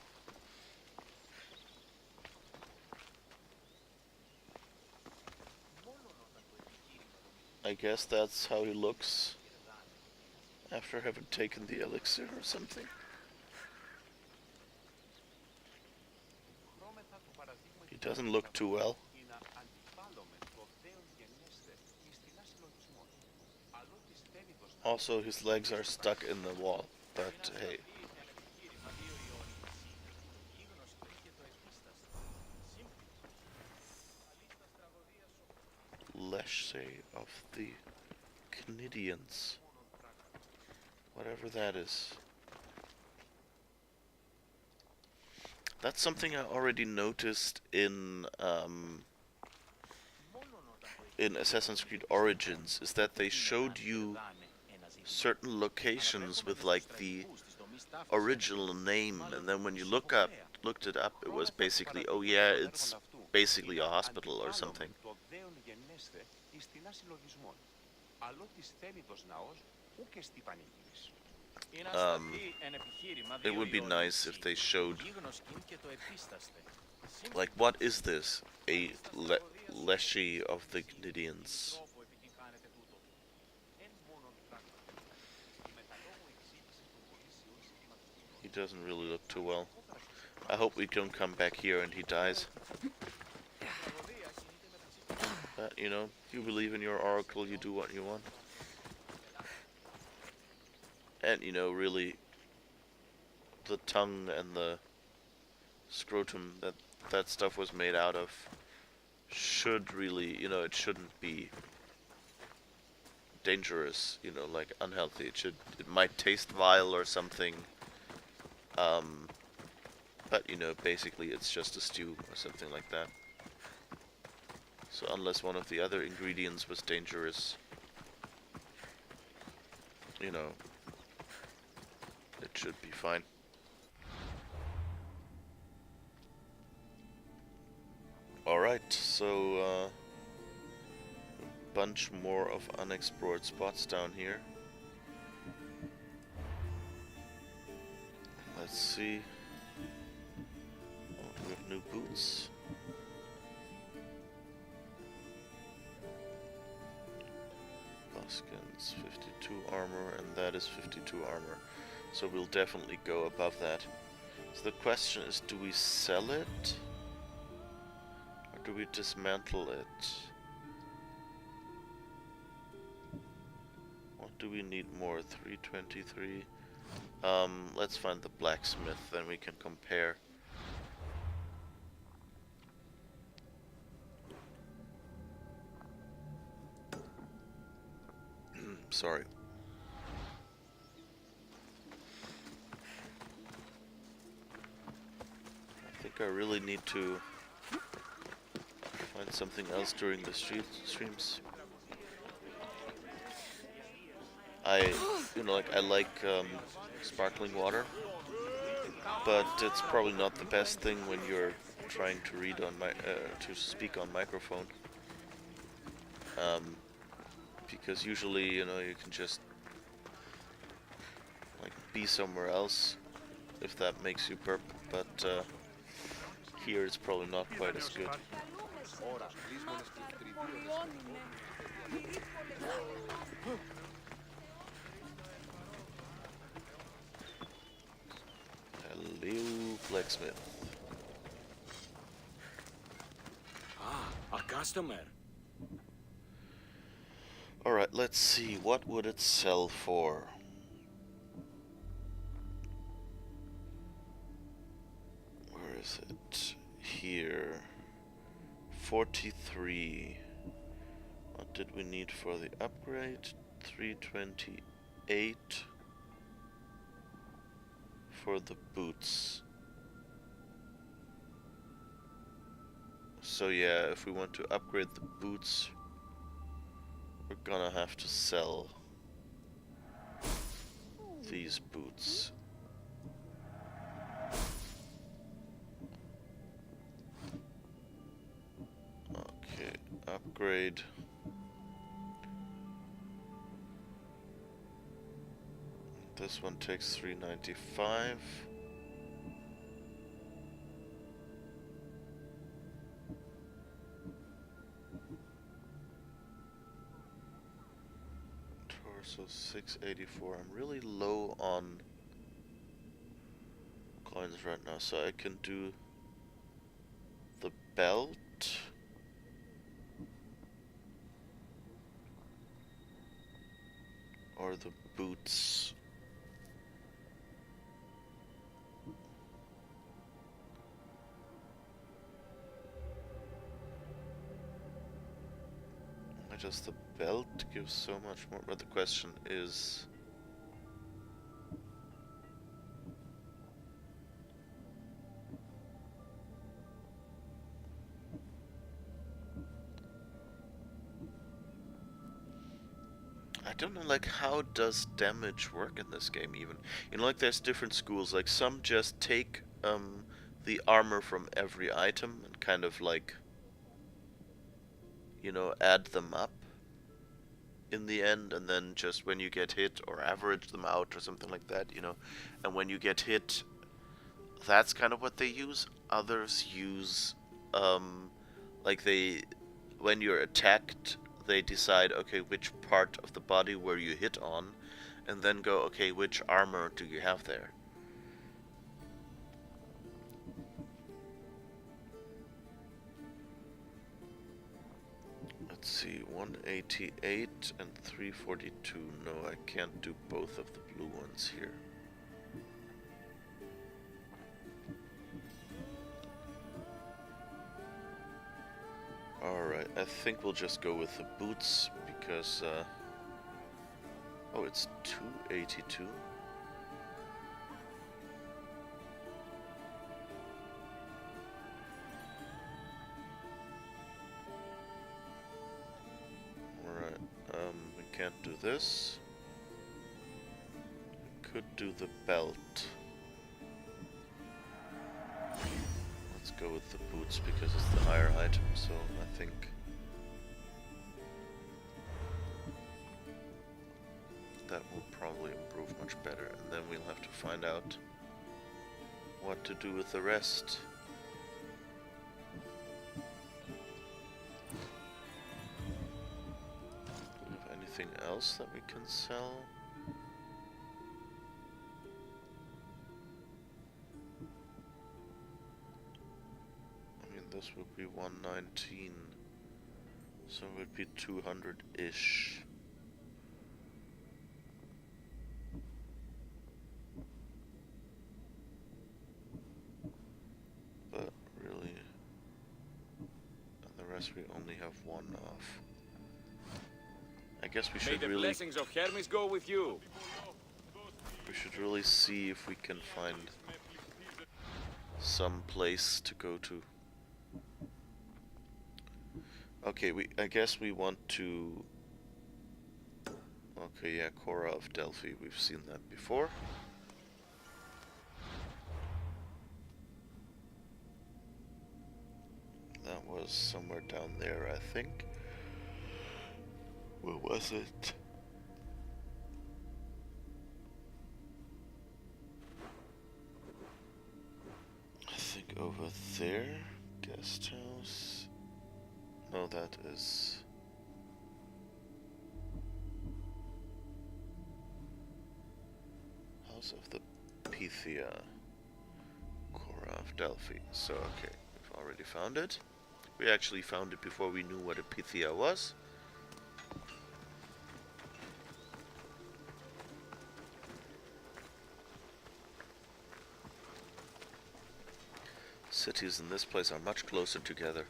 I guess that's how he looks after having taken the elixir or something. He doesn't look too well. Also, his legs are stuck in the wall, but hey. Leshe of the Cnidians. Whatever that is. That's something I already noticed in Assassin's Creed Origins, is that they showed you certain locations with like the original name, and then when you looked it up, it was basically, oh yeah, it's basically a hospital or something. It would be nice if they showed, like, what is this? A Leshy of the Gnidians. He doesn't really look too well. I hope we don't come back here and he dies. But, you know, you believe in your oracle, you do what you want. And, you know, really, the tongue and the scrotum that stuff was made out of should really, you know, it shouldn't be dangerous, you know, like unhealthy. It might taste vile or something. But, you know, basically it's just a stew or something like that. So unless one of the other ingredients was dangerous, you know, it should be fine. Alright, so a bunch more of unexplored spots down here. Let's see. Oh, we have new boots. Buskins, 52 armor, and that is 52 armor. So we'll definitely go above that. So the question is, do we sell it? Or do we dismantle it? What do we need more? 323. Let's find the blacksmith, then we can compare. Sorry. I think I really need to find something else during the streams. You know, like, I like sparkling water, but it's probably not the best thing when you're trying to read on to speak on microphone. Because usually, you know, you can just like be somewhere else if that makes you burp, but here it's probably not quite as good. Hello, blacksmith. Ah, a customer. Alright, let's see, what would it sell for? Where is it? Here. 43. What did we need for the upgrade? 328 for the boots. So yeah, if we want to upgrade the boots, we're gonna have to sell these boots. Okay, upgrade. This one takes 395. So 684. I'm really low on coins right now, so I can do the belt or the boots. Just the belt gives so much more, but the question is, I don't know, like, how does damage work in this game even? You know, like, there's different schools. Like, some just take the armor from every item and kind of like, you know, add them up in the end, and then just when you get hit, or average them out or something like that, you know. And when you get hit, that's kind of what they use. Others use, like, when you're attacked, they decide, okay, which part of the body were you hit on, and then go, okay, which armor do you have there? Let's see, 188 and 342. No, I can't do both of the blue ones here. Alright, I think we'll just go with the boots, because, oh, it's 282. Alright, we can't do this. We could do the belt. Let's go with the boots because it's the higher item, so I think that will probably improve much better, and then we'll have to find out what to do with the rest. Do we have anything else that we can sell? This would be 119, so it would be 200-ish. But really, and the rest we only have one off. I guess we should May the really blessings of Hermes go with you. see if we can find some place to go to. Okay, I guess we want to... Okay, yeah, Cora of Delphi, we've seen that before. That was somewhere down there, I think. Where was it? I think over there? Guest house? No, that is... House of the Pythia. Cora of Delphi. So, okay, we've already found it. We actually found it before we knew what a Pythia was. Cities in this place are much closer together.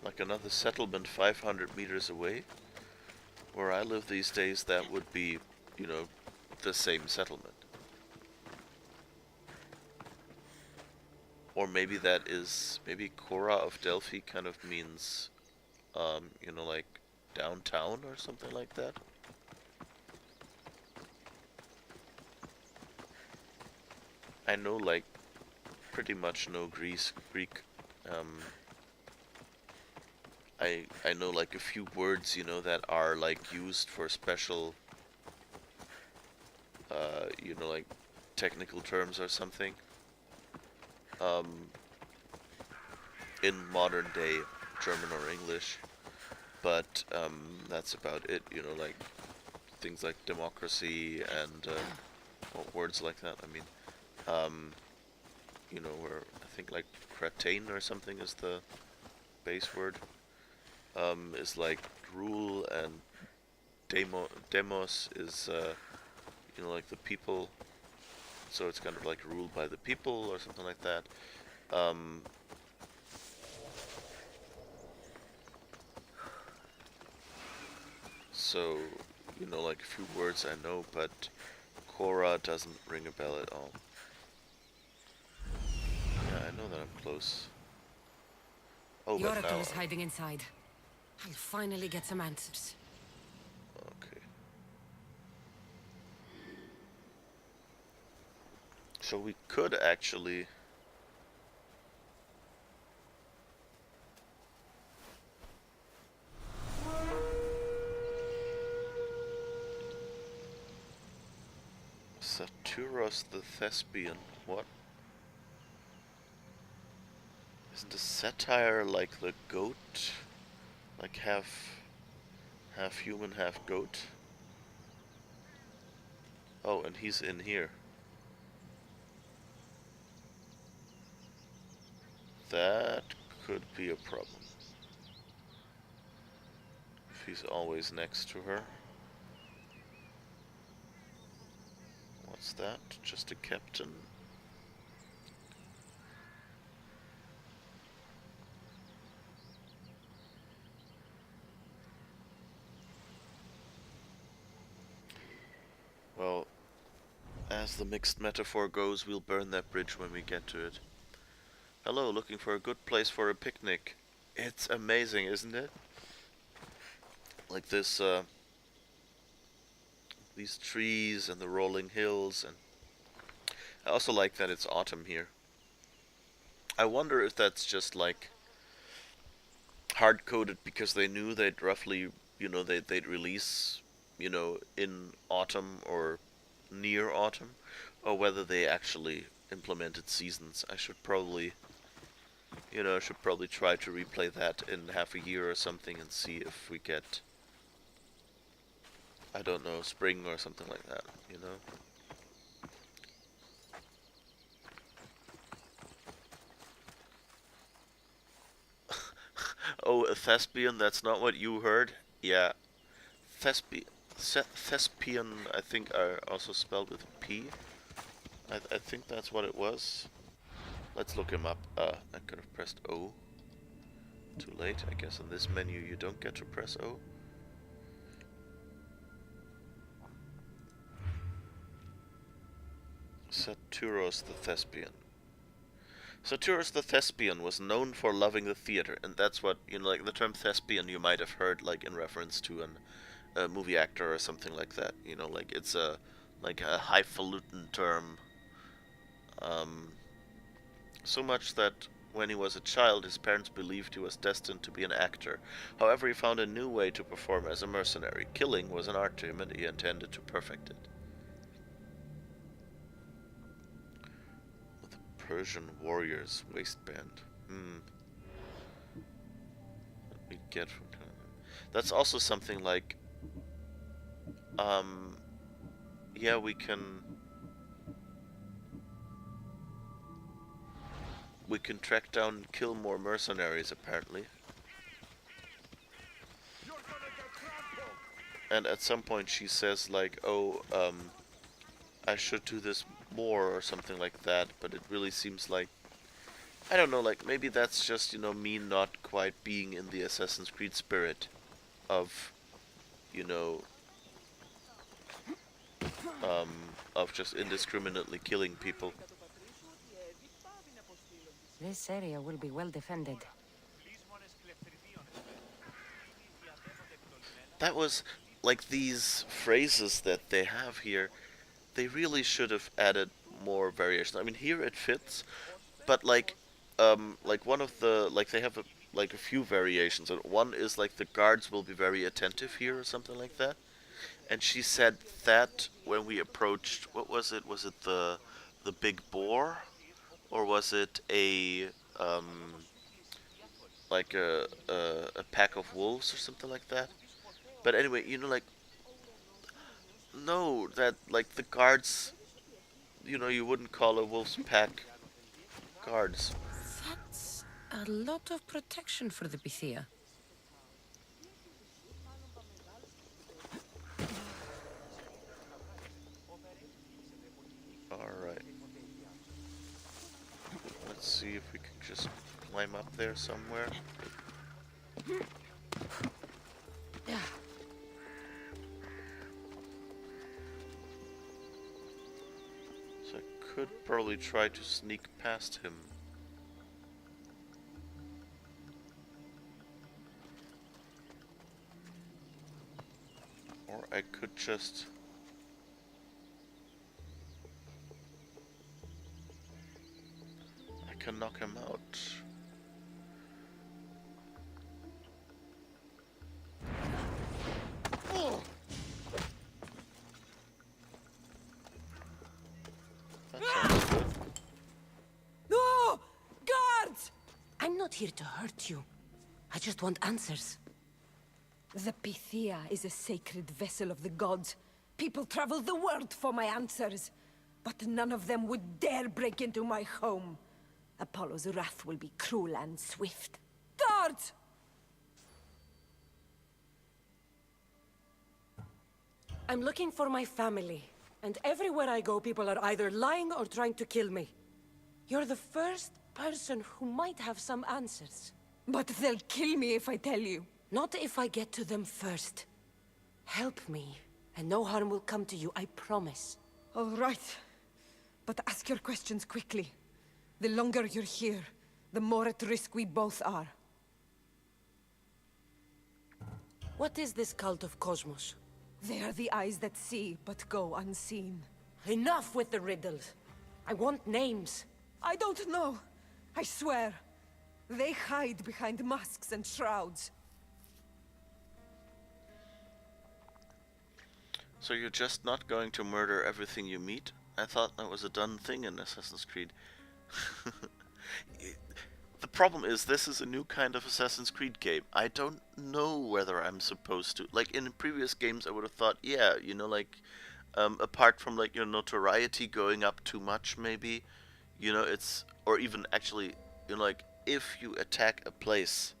Like another settlement 500 meters away. Where I live these days, that would be, you know, the same settlement. Or maybe that is, maybe Cora of Delphi kind of means, you know, like downtown or something like that. I know, like, pretty much know Greek. I know like a few words, you know, that are like used for special, you know, like technical terms or something. In modern day German or English, but that's about it. You know, like things like democracy and words like that. I mean, you know, where I think like cretin or something is the base word. Is like rule, and demos is you know, like the people, so it's kind of like ruled by the people or something like that. So, you know, like a few words I know, but Cora doesn't ring a bell at all. Yeah, I know that I'm close. Oh, The but now Oracle is hiding inside. I'll finally get some answers. Okay. So we could actually... Satyros the Thespian. What? Isn't a satyr like the goat? Like half human, half goat? Oh, and he's in here. That could be a problem. If he's always next to her. What's that? Just a captain. Well, as the mixed metaphor goes, we'll burn that bridge when we get to it. Hello, looking for a good place for a picnic. It's amazing, isn't it? Like this, these trees and the rolling hills, and I also like that it's autumn here. I wonder if that's just like hard-coded because they knew they'd roughly, they'd release, in autumn or near autumn, or whether they actually implemented seasons. I should probably try to replay that in half a year or something and see if we get, I don't know, spring or something like that, Oh, a thespian, that's not what you heard? Yeah. Thespian, I think, are also spelled with P. I think that's what it was. Let's look him up. I could have pressed O. Too late. I guess in this menu you don't get to press O. Satyros the Thespian. Satyros the Thespian was known for loving the theater, and that's what, like the term thespian you might have heard like in reference to a movie actor or something like that. Like it's a highfalutin term. So much that when he was a child, his parents believed he was destined to be an actor. However, he found a new way to perform as a mercenary. Killing was an art to him, and he intended to perfect it. With a Persian warrior's waistband. Let me get from... That's also something like... yeah, we can track down and kill more mercenaries, apparently. And at some point she says, like, oh, I should do this more, or something like that, but it really seems like, I don't know, like, maybe that's just, me not quite being in the Assassin's Creed spirit of, of just indiscriminately killing people. This area will be well defended. That was, like, these phrases that they have here, they really should have added more variation. I mean, here it fits, but like one of the, like, they have a few variations, and one is like the guards will be very attentive here or something like that. And she said that when we approached, what was it? Was it the big boar, or was it a like a pack of wolves or something like that? But anyway, like, no, that, like, the guards, you wouldn't call a wolf's pack guards. That's a lot of protection for the Pythia. Alright. Let's see if we can just climb up there somewhere. Yeah. So I could probably try to sneak past him. Or I could just... I can knock him out. That sounds good. No! Guards! I'm not here to hurt you. I just want answers. The Pythia is a sacred vessel of the gods. People travel the world for my answers. But none of them would dare break into my home. Apollo's wrath will be cruel and swift. Guards! I'm looking for my family. And everywhere I go, people are either lying or trying to kill me. You're the first person who might have some answers. But they'll kill me if I tell you. Not if I get to them first. Help me, and no harm will come to you, I promise. All right. But ask your questions quickly. The longer you're here, the more at risk we both are. What is this cult of Cosmos? They are the eyes that see, but go unseen. Enough with the riddles. I want names. I don't know. I swear. They hide behind masks and shrouds. So you're just not going to murder everything you meet? I thought that was a done thing in Assassin's Creed. The problem is, this is a new kind of Assassin's Creed game. I don't know whether I'm supposed to. Like, in previous games I would have thought, yeah, you know, like, apart from, like, your notoriety going up too much, maybe, you know, it's, or even actually, you know, like, if you attack a place,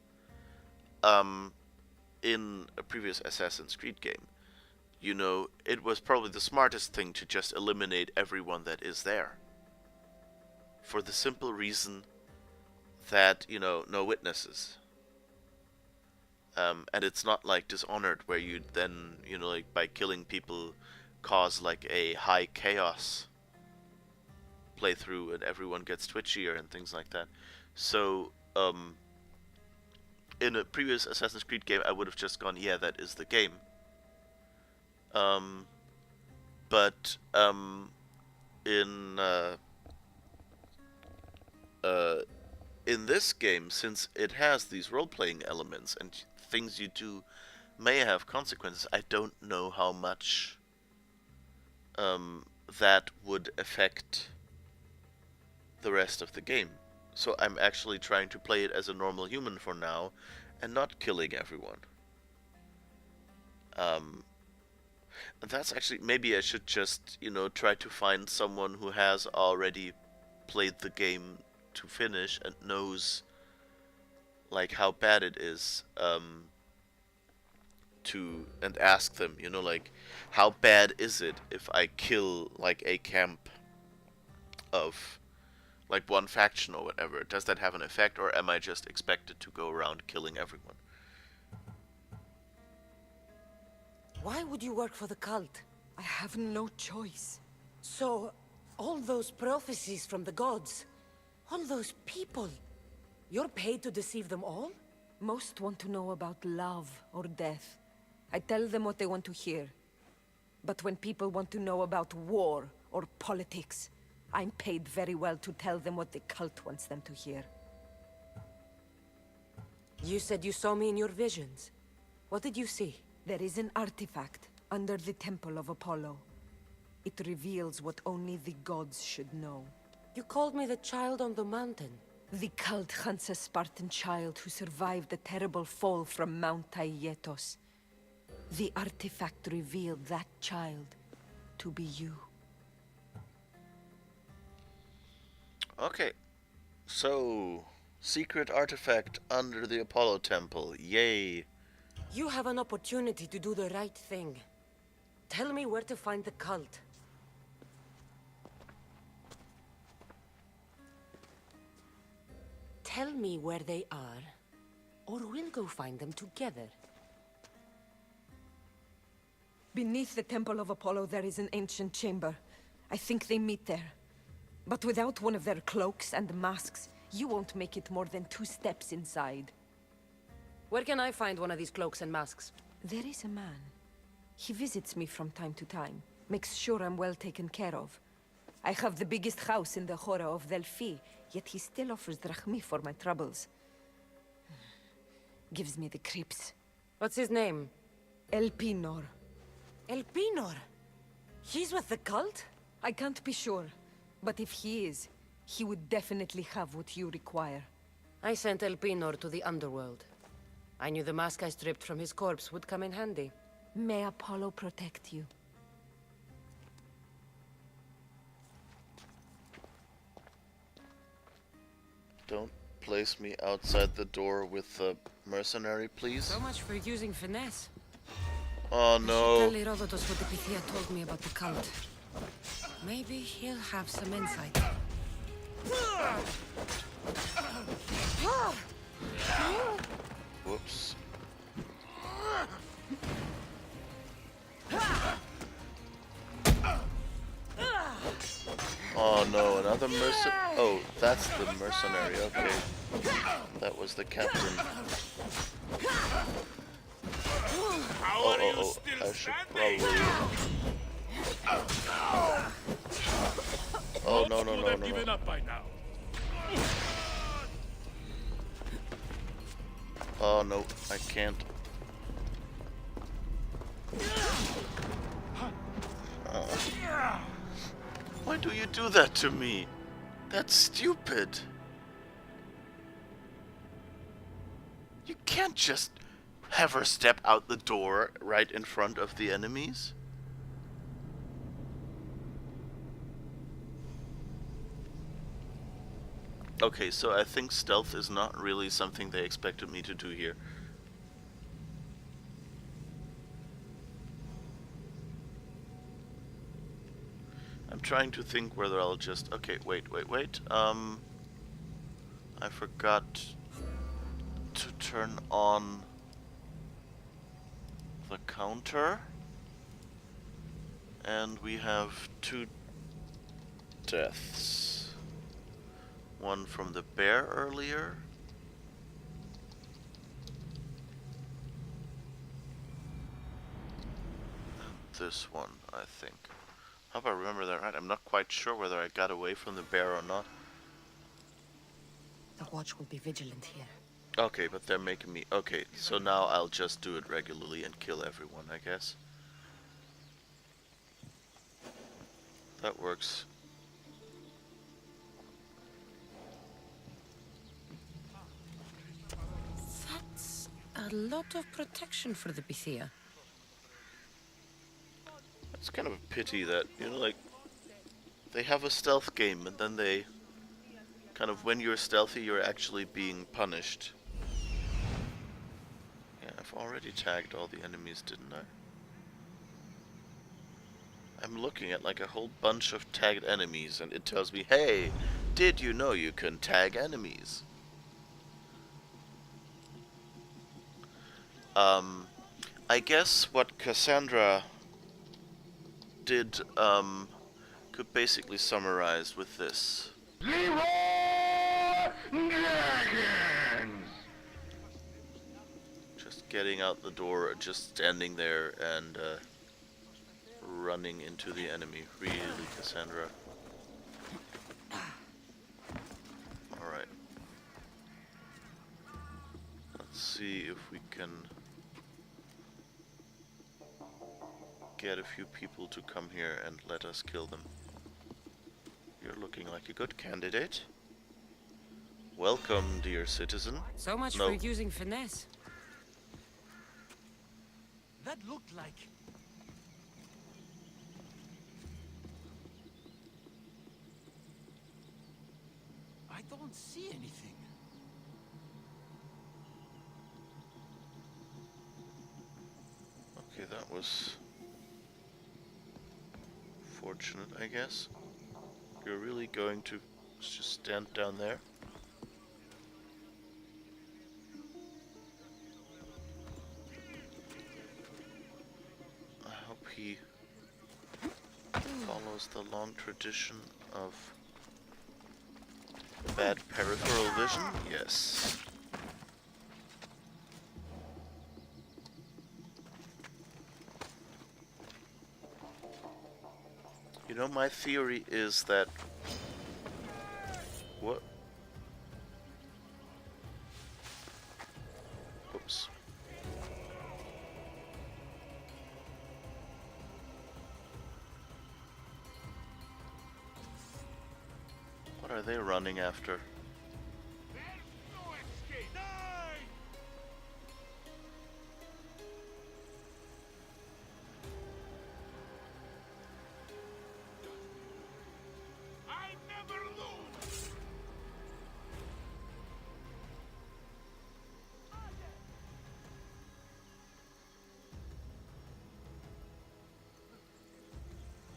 in a previous Assassin's Creed game, you know, it was probably the smartest thing to just eliminate everyone that is there. For the simple reason that, you know, no witnesses. And it's not like Dishonored, where you then, you know, like, by killing people, cause, like, a high chaos playthrough and everyone gets twitchier and things like that. So, in a previous Assassin's Creed game, I would have just gone, yeah, that is the game. But in this game, since it has these role-playing elements and things you do may have consequences, I don't know how much that would affect the rest of the game. So I'm actually trying to play it as a normal human for now, and not killing everyone. And that's actually, maybe I should just, you know, try to find someone who has already played the game to finish and knows, like, how bad it is, and ask them, you know, like, how bad is it if I kill, like, a camp of, like, one faction or whatever? Does that have an effect, or am I just expected to go around killing everyone? Why would you work for the cult? I have no choice. So, all those prophecies from the gods, all those people, you're paid to deceive them all? Most want to know about love or death. I tell them what they want to hear. But when people want to know about war or politics, I'm paid very well to tell them what the cult wants them to hear. You said you saw me in your visions. What did you see? There is an artifact under the Temple of Apollo. It reveals what only the gods should know. You called me the child on the mountain. The cult hunts a Spartan child who survived the terrible fall from Mount Aietos. The artifact revealed that child to be you. Okay, so secret artifact under the Apollo Temple, yay! You have an opportunity to do the right thing. Tell me where to find the cult. Tell me where they are, or we'll go find them together. Beneath the Temple of Apollo there is an ancient chamber. I think they meet there. But without one of their cloaks and masks, you won't make it more than 2 steps inside. Where can I find one of these cloaks and masks? There is a man. He visits me from time to time, makes sure I'm well taken care of. I have the biggest house in the Hora of Delphi, yet he still offers drachmi for my troubles. Gives me the creeps. What's his name? Elpinor. Elpinor? He's with the cult? I can't be sure, but if he is, he would definitely have what you require. I sent Elpinor to the underworld. I knew the mask I stripped from his corpse would come in handy. May Apollo protect you. Don't place me outside the door with the mercenary, please. So much for using finesse. Oh no. Tell Herodotus what the Pythia told me about the cult. Maybe he'll have some insight. Whoops. Oh no, another Oh, that's the mercenary, okay. That was the captain. Oh, I should probably... Oh, no. Given up by now. Oh, no, I can't. Why do you do that to me? That's stupid. You can't just have her step out the door right in front of the enemies. Okay, so I think stealth is not really something they expected me to do here. I'm trying to think whether I'll just... Okay, wait. I forgot to turn on the counter. And we have 2 deaths. One from the bear earlier. And this one, I think. Hope I remember that right. I'm not quite sure whether I got away from the bear or not. The watch will be vigilant here. Okay, but they're making me... Okay, so now I'll just do it regularly and kill everyone, I guess. That works. That's a lot of protection for the Pythia. It's kind of a pity that, you know, like, they have a stealth game and then they kind of, when you're stealthy, you're actually being punished. Yeah, I've already tagged all the enemies, didn't I? I'm looking at like a whole bunch of tagged enemies and it tells me, hey, did you know you can tag enemies? I guess what Cassandra did could basically summarize with this. Just getting out the door, just standing there and running into the enemy. Really, Cassandra. Alright. Let's see if we can get a few people to come here and let us kill them. You're looking like a good candidate. Welcome, dear citizen. So much for using finesse. That looked like... I don't see anything. Okay, that was fortunate, I guess. You're really going to just stand down there? I hope he follows the long tradition of bad peripheral vision. Yes. You know, my theory is that... What? Oops. What are they running after?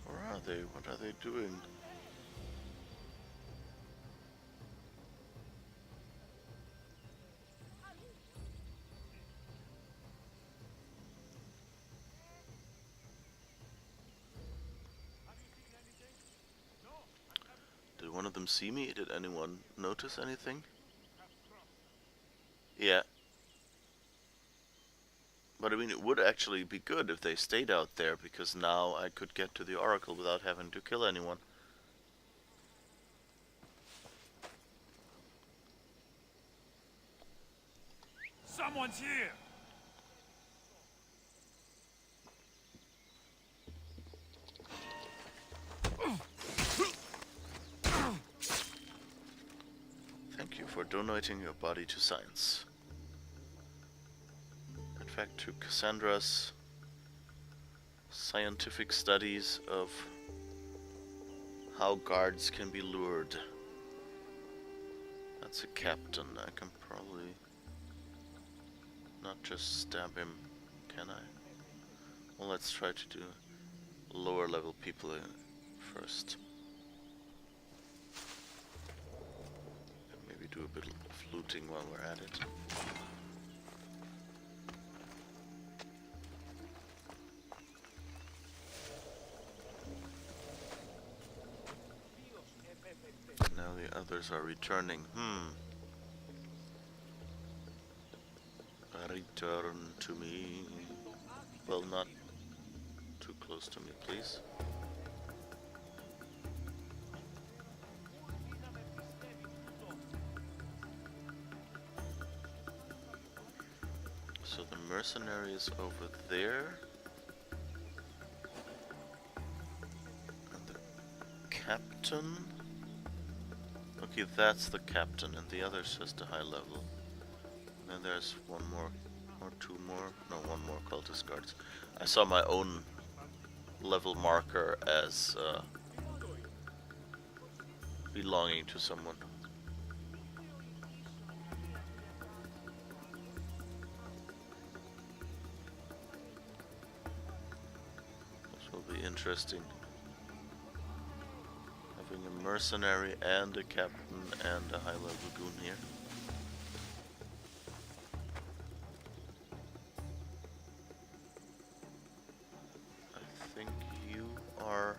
Where are they? What are they doing? Did one of them see me? Did anyone notice anything? Yeah. But I mean, it would actually be good if they stayed out there, because now I could get to the Oracle without having to kill anyone. Someone's here! Thank you for donating your body to science. In fact, to Cassandra's scientific studies of how guards can be lured. That's a captain. I can probably not just stab him, can I? Well, let's try to do lower level people first. And maybe do a bit of looting while we're at it. Now the others are returning. Return to me. Well, not too close to me, please. So the mercenary is over there. And the captain. Okay, that's the captain, and the other's just a high level. And then there's one more, or two more, no, one more cultist guards. I saw my own level marker as belonging to someone. This will be interesting. Having a mercenary and a captain and a high-level goon here. I think you are...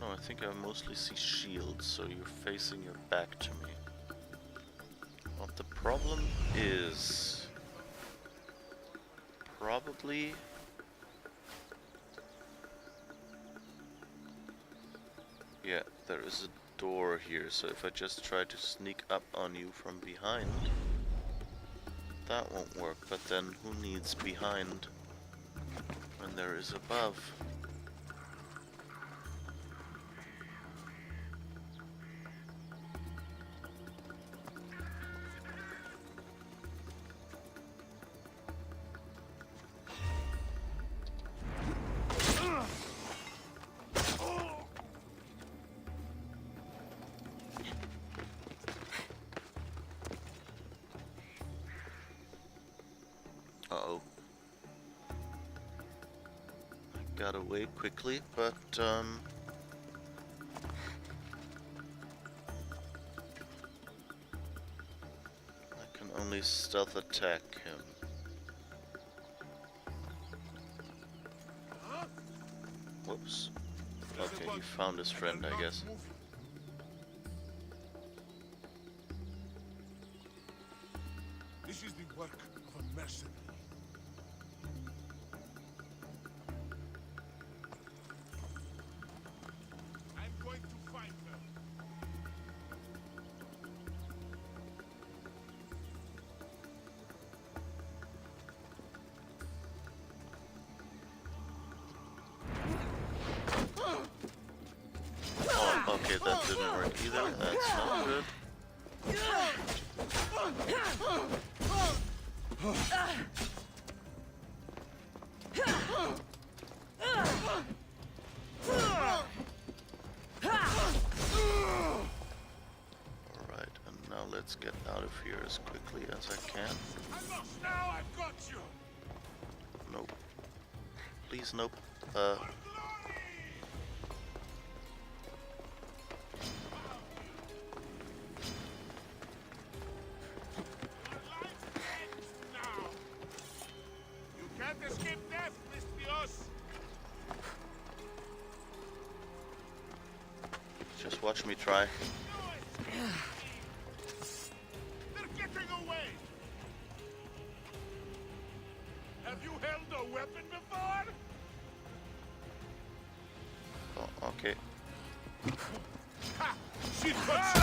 No, I think I mostly see shields, so you're facing your back to me. What the problem is... probably... yeah, there is a door here, so if I just try to sneak up on you from behind, that won't work. But then who needs behind when there is above? Uh-oh. I got away quickly, but I can only stealth attack him. Whoops. Okay, he found his friend, I guess. This is the work of a mercenary. Okay, that didn't work either. That's not good. Alright, and now let's get out of here as quickly as I can. Now I've got you. Nope. Please, nope. Now. You can't escape death, Mistrios. Just watch me try. They're getting away. Have you held a weapon before? Oh, okay. Ha! She touched.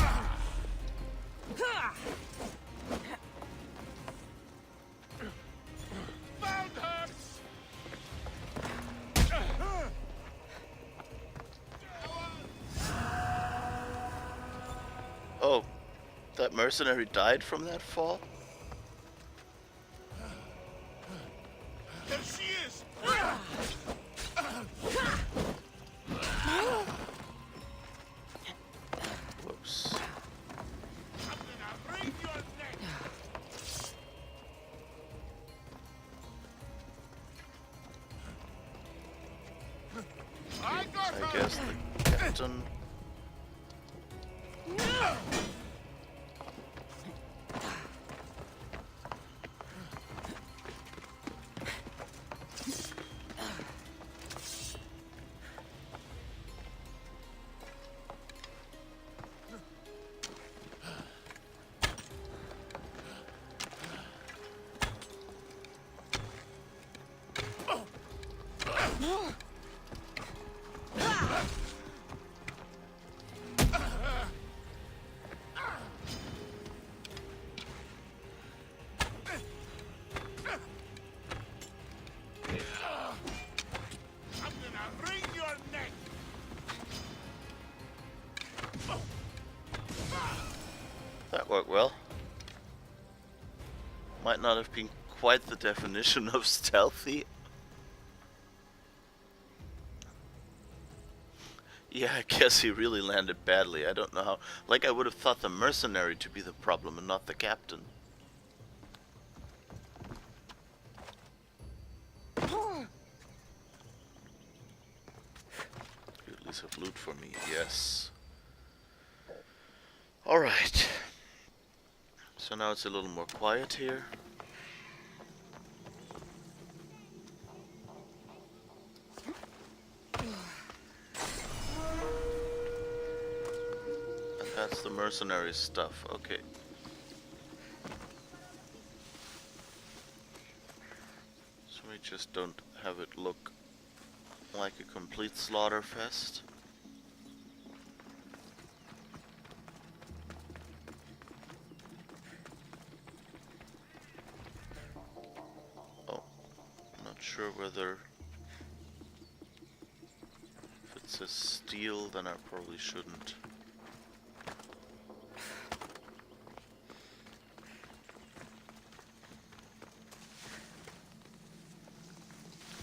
Found her. Oh, that mercenary died from that fall? There she is. Whoops. I'm gonna break your neck. I got I her. guess the captain... I'm gonna wring your neck. That worked well. Might not have been quite the definition of stealthy. Yeah, I guess he really landed badly. I don't know how. Like, I would have thought the mercenary to be the problem and not the captain. You at least have loot for me, yes. Alright. So now it's a little more quiet here. And that's the mercenary stuff, okay. So we just don't have it look like a complete slaughter fest. Oh, I'm not sure whether if it says steel, then I probably shouldn't.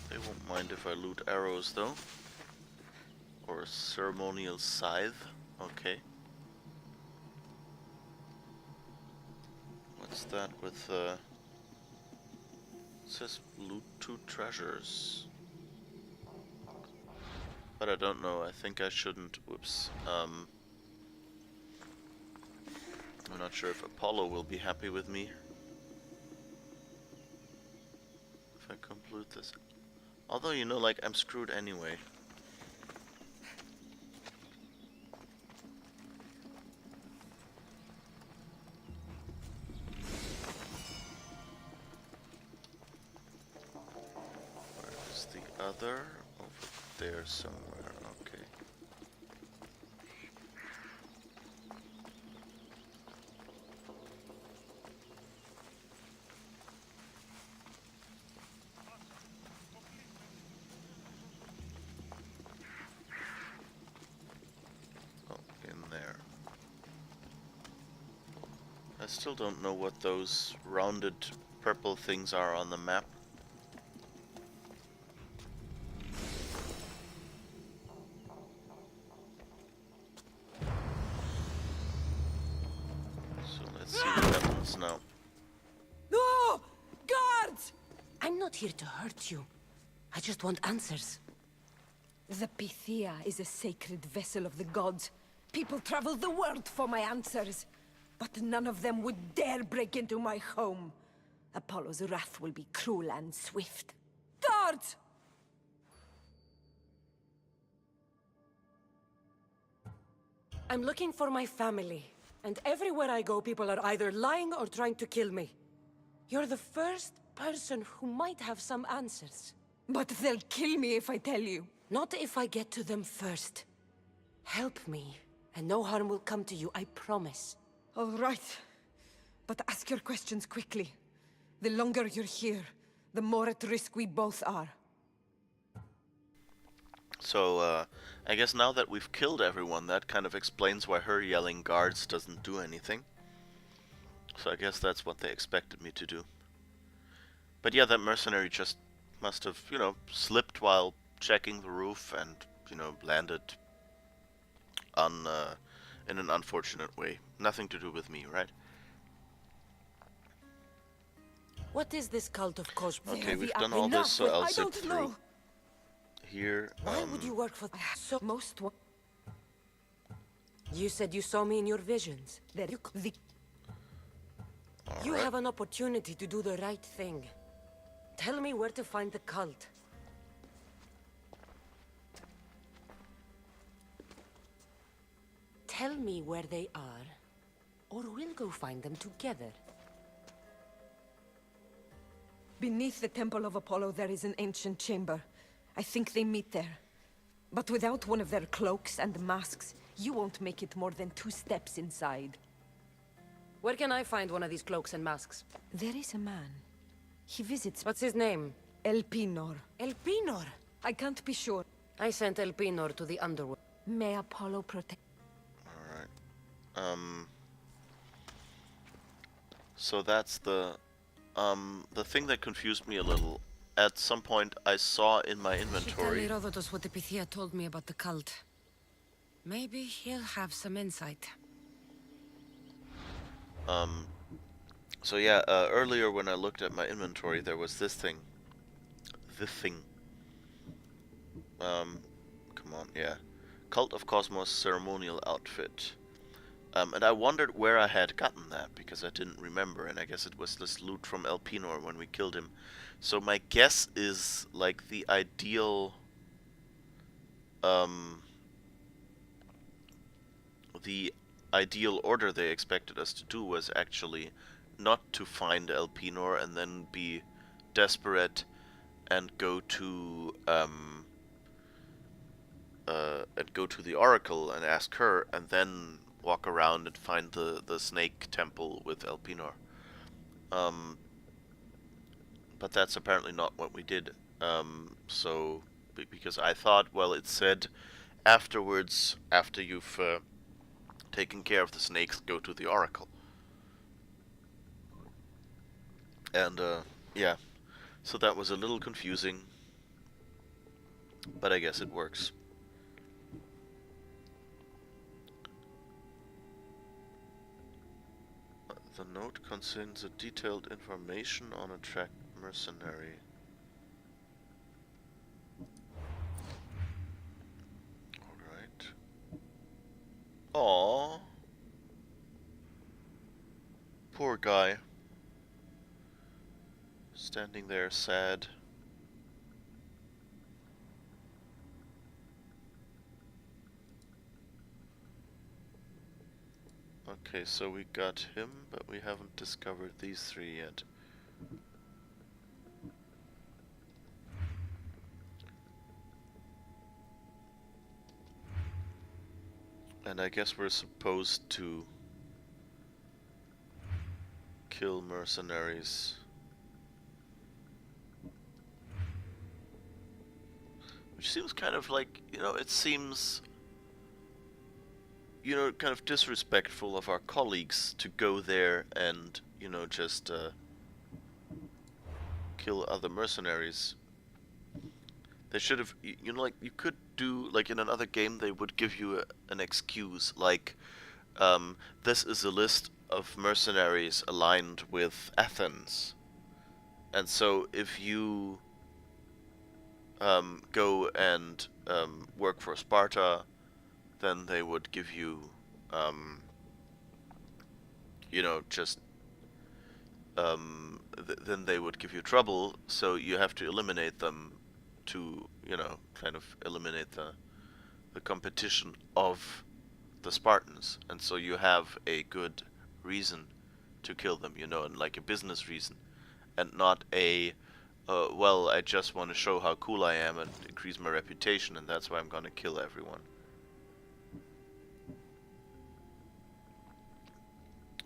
They won't mind if I loot arrows though. Or a ceremonial scythe. Okay. What's that with it says loot 2 treasures. But I don't know, I think I shouldn't. Whoops. I'm not sure if Apollo will be happy with me. If I complete this. Although, you know, like, I'm screwed anyway. Where is the other? Over there somewhere, okay. I still don't know what those rounded purple things are on the map. So let's see what happens now. No! Guards! I'm not here to hurt you. I just want answers. The Pythia is a sacred vessel of the gods. People travel the world for my answers. But none of them would dare break into my home. Apollo's wrath will be cruel and swift. Guards! I'm looking for my family. And everywhere I go, people are either lying or trying to kill me. You're the first person who might have some answers. But they'll kill me if I tell you. Not if I get to them first. Help me, and no harm will come to you, I promise. All right. But ask your questions quickly. The longer you're here, the more at risk we both are. So, I guess now that we've killed everyone, that kind of explains why her yelling guards doesn't do anything. So I guess that's what they expected me to do. But yeah, that mercenary just must have, you know, slipped while checking the roof and, you know, landed on, in an unfortunate way. Nothing to do with me, right? What is this cult of Cosmos? Okay, we've done all this, so I'll zip through here. Why would you work for so most? You said you saw me in your visions. There you have an opportunity to do the right thing. Tell me where to find the cult. Tell me where they are, or we'll go find them together. Beneath the Temple of Apollo, there is an ancient chamber. I think they meet there. But without one of their cloaks and masks, you won't make it more than 2 steps inside. Where can I find one of these cloaks and masks? There is a man. He visits... What's his name? Elpinor. Elpinor? I can't be sure. I sent Elpinor to the underworld. May Apollo protect... Alright. So that's the thing that confused me a little. At some point I saw in my inventory... Herodotus what the Pythia told me about the cult. Maybe he'll have some insight. So yeah, earlier when I looked at my inventory, there was this thing. This thing. Come on, yeah. Cult of Cosmos ceremonial outfit. And I wondered where I had gotten that, because I didn't remember, and I guess it was this loot from Elpinor when we killed him. So my guess is, like, the ideal... the ideal order they expected us to do was actually not to find Elpinor and then be desperate and go to the Oracle and ask her, and then walk around and find the snake temple with Elpinor. But that's apparently not what we did. So because I thought, well, it said afterwards, after you've taken care of the snakes, go to the Oracle. And yeah, so that was a little confusing, but I guess it works. The note contains a detailed information on a tracked mercenary. Alright. Aww. Poor guy. Standing there sad. Okay, so we got him, but we haven't discovered these 3 yet. And I guess we're supposed to kill mercenaries. Which seems kind of like, you know, it seems... kind of disrespectful of our colleagues to go there and, just kill other mercenaries. They should have, like, you could do, like, in another game, they would give you an excuse, like, this is a list of mercenaries aligned with Athens. And so if you go and work for Sparta, then they would give you, just then they would give you trouble, so you have to eliminate them to, kind of eliminate the competition of the Spartans. And so you have a good reason to kill them, and like a business reason, and not a, well, I just want to show how cool I am and increase my reputation, and that's why I'm gonna kill everyone.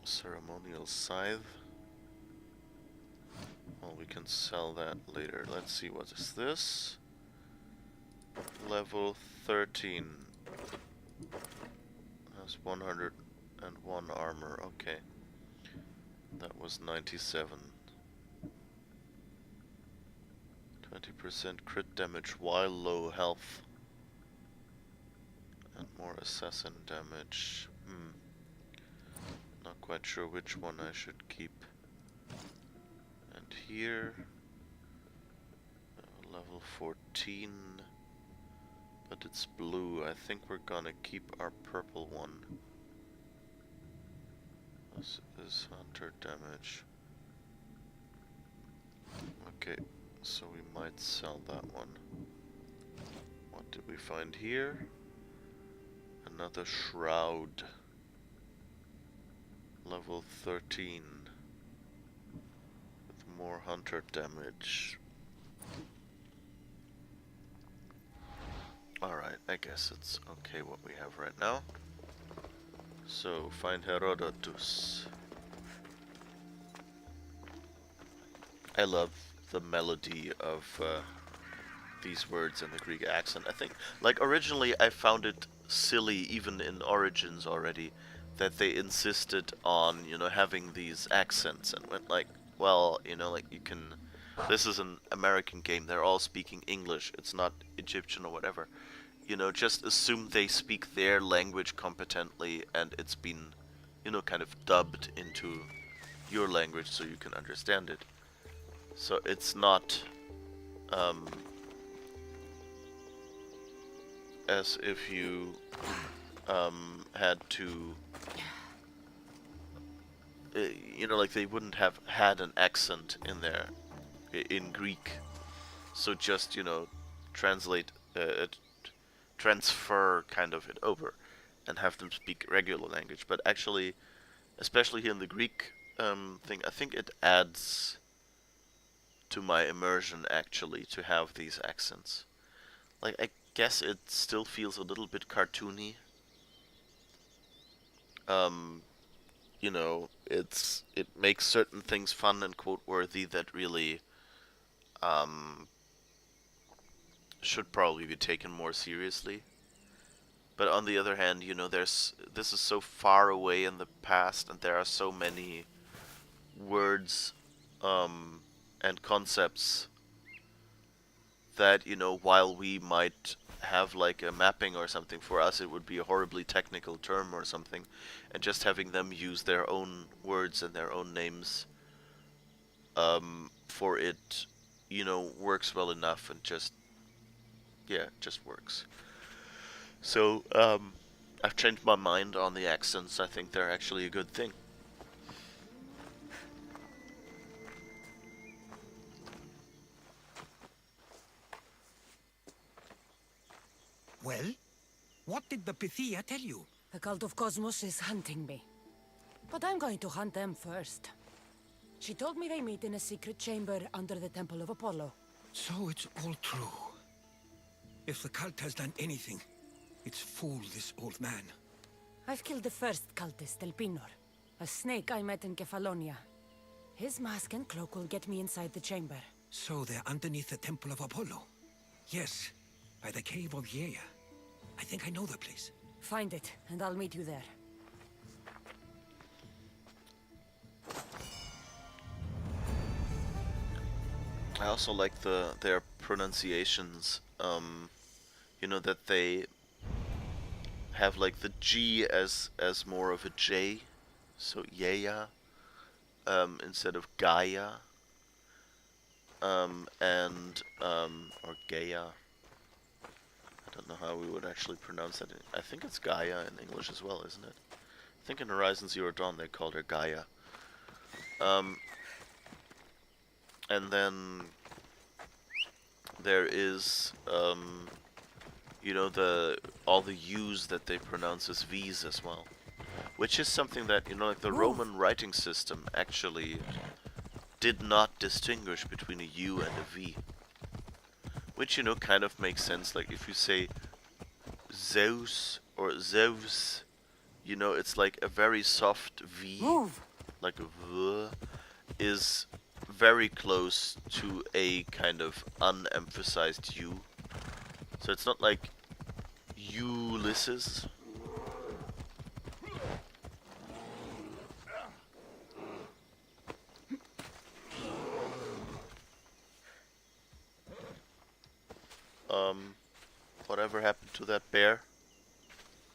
Ceremonial scythe. Well, we can sell that later. Let's see, what is this? Level 13. Has 101 armor, okay. That was 97. 20% crit damage while low health. And more assassin damage. Not quite sure which one I should keep. And here, level 14, but it's blue. I think we're gonna keep our purple one. This is hunter damage. Okay, so we might sell that one. What did we find here? Another shroud. Level 13. With more hunter damage. Alright, I guess it's okay what we have right now. So, find Herodotus. I love the melody of these words in the Greek accent. I think, like, originally I found it silly, even in Origins already, that they insisted on, having these accents, and went like, well, like, you can, this is an American game, they're all speaking English, it's not Egyptian or whatever. Just assume they speak their language competently, and it's been, kind of dubbed into your language so you can understand it. So it's not as if you had to, like they wouldn't have had an accent in there in Greek. So just, translate, transfer kind of it over and have them speak regular language. But actually, especially here in the Greek thing, I think it adds to my immersion actually to have these accents. Like, I guess it still feels a little bit cartoony. It makes certain things fun and quote-worthy that really should probably be taken more seriously. But on the other hand, this is so far away in the past, and there are so many words and concepts that, while we might have like a mapping or something, for us it would be a horribly technical term or something, and just having them use their own words and their own names for it, works well enough, and just works. So I've changed my mind on the accents. I think they're actually a good thing. Well, what did the Pythia tell you? The cult of Cosmos is hunting me. But I'm going to hunt them first. She told me they meet in a secret chamber under the Temple of Apollo. So it's all true. If the cult has done anything, it's fooled this old man. I've killed the first cultist, Elpinor, a snake I met in Kefalonia. His mask and cloak will get me inside the chamber. So they're underneath the Temple of Apollo? Yes, by the cave of Yea. I think I know the place. Find it, and I'll meet you there. I also like their pronunciations. You know that they have like the G as more of a J, so yeah, instead of Gaia, or Gaia. I don't know how we would actually pronounce that. I think it's Gaia in English as well, isn't it? I think in Horizon Zero Dawn they called her Gaia. And then there is, you know, all the U's that they pronounce as V's as well. Which is something that, you know, like the Roman writing system actually did not distinguish between a U and a V. Which, you know, kind of makes sense. Like if you say Zeus or Zeus, you know, it's like a very soft V, like a V, is very close to a kind of unemphasized U. So it's not like Ulysses. Whatever happened to that bear?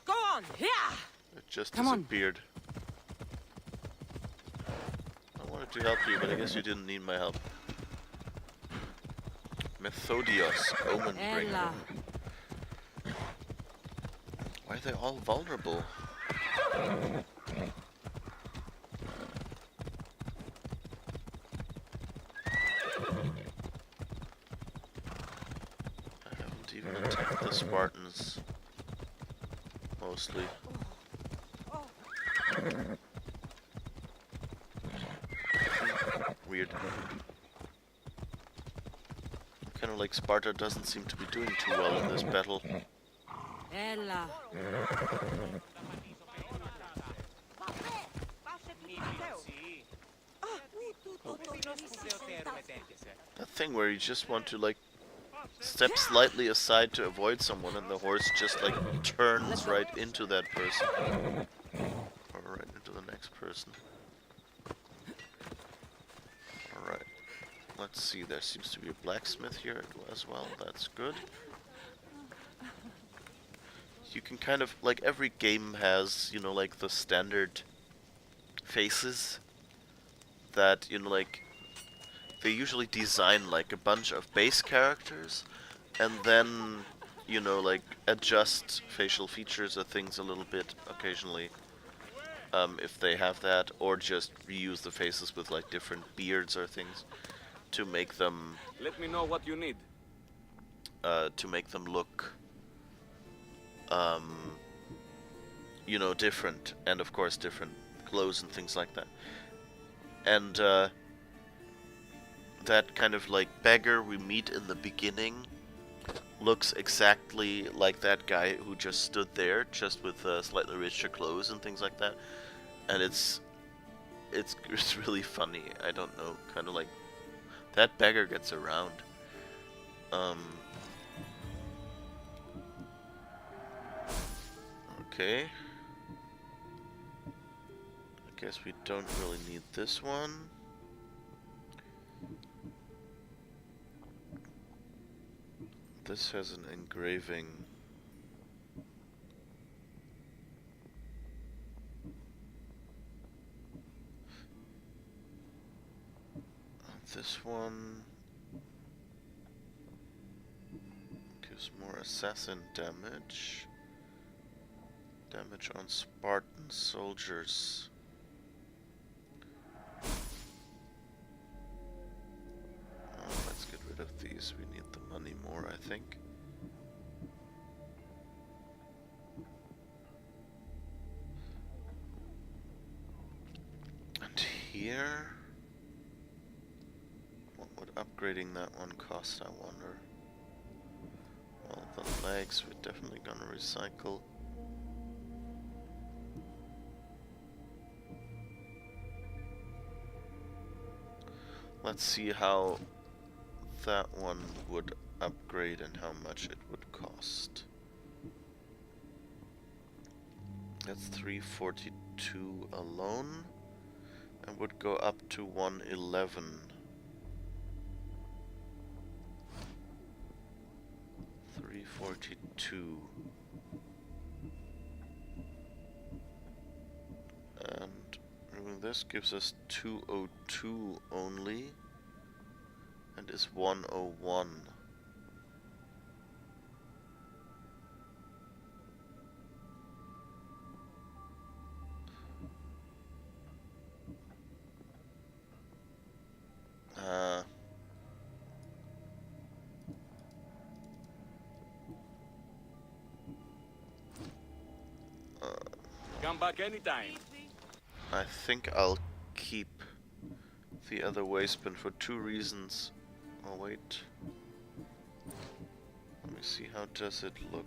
Go on, yeah. It just disappeared. I wanted to help you, but I guess you didn't need my help. Methodios, Omen Bringer. Why are they all vulnerable? I haven't even attacked the Spartans. Mostly. Weird. Kind of like Sparta doesn't seem to be doing too well in this battle. Ella. That thing where you just want to like step slightly aside to avoid someone and the horse just like turns right into that person. Or right into the next person. Alright. Let's see, there seems to be a blacksmith here as well, that's good. You can kind of, like every game has, you know, like the standard faces that, you know, like they usually design like a bunch of base characters and then, you know, like adjust facial features or things a little bit occasionally, if they have that, or just reuse the faces with like different beards or things to make them Let me know what you need. to make them look you know, different, and of course different clothes and things like that. And that kind of like beggar we meet in the beginning looks exactly like that guy who just stood there, just with slightly richer clothes and things like that. And it's really funny. I don't know, kind of like that beggar gets around. Okay. I guess we don't really need this one. This has an engraving. This one gives more assassin damage. Damage on Spartan soldiers. Let's get rid of these. We need the money more, I think. And here, what would upgrading that one cost, I wonder? Well, the legs we're definitely gonna recycle. Let's see how that one would upgrade and how much it would cost. That's 342 alone, and would go up to 111. 342. And removing this gives us 202 only, and is 101. Come back anytime. I think I'll keep the other waistband for two reasons. Oh wait. Let me see, how does it look?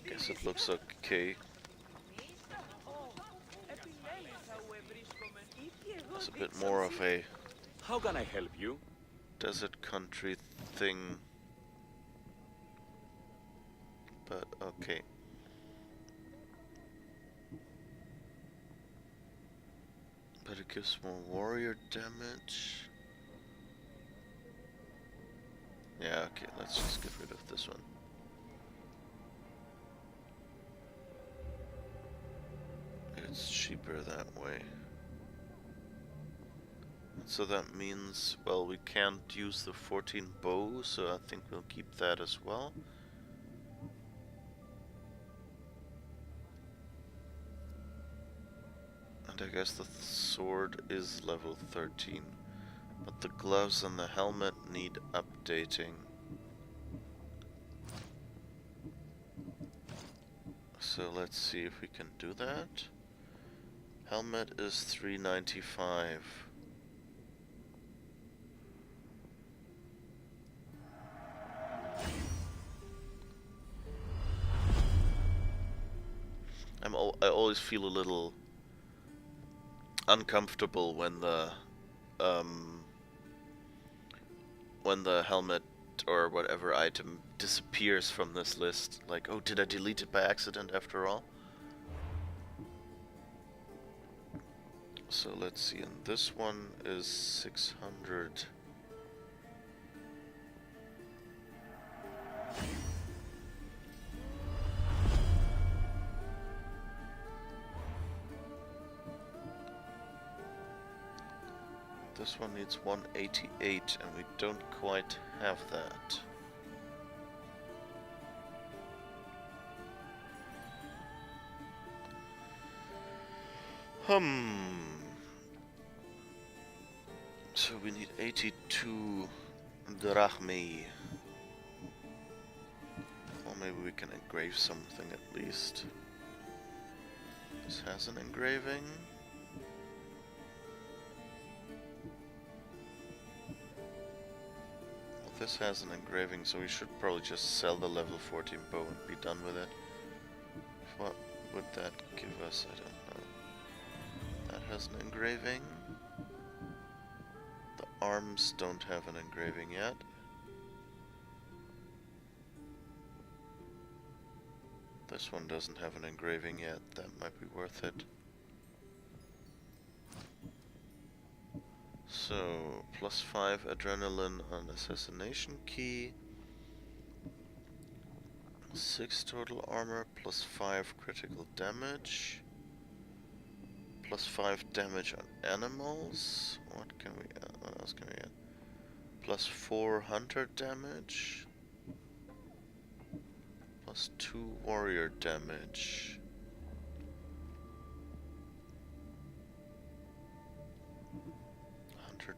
Guess it looks okay. It's a bit more of a How can I help you? desert country thing. But okay. But it gives more warrior damage. Yeah, okay, let's just get rid of this one. It's cheaper that way. So that means, well, we can't use the 14 bow, so I think we'll keep that as well. And I guess the sword is level 13. But the gloves and the helmet need updating. So let's see if we can do that. Helmet is 395. I always feel a little uncomfortable when the helmet or whatever item disappears from this list. Like, oh, did I delete it by accident after all? So let's see, and this one is 600. This one needs 188, and we don't quite have that. So we need 82 drachmae. Or maybe we can engrave something at least. This has an engraving. This has an engraving, so we should probably just sell the level 14 bow and be done with it. What would that give us? I don't know. That has an engraving. The arms don't have an engraving yet. This one doesn't have an engraving yet. That might be worth it. So, +5 adrenaline on assassination key, 6 total armor, +5 critical damage, +5 damage on animals. What else can we add? +4 hunter damage, +2 warrior damage.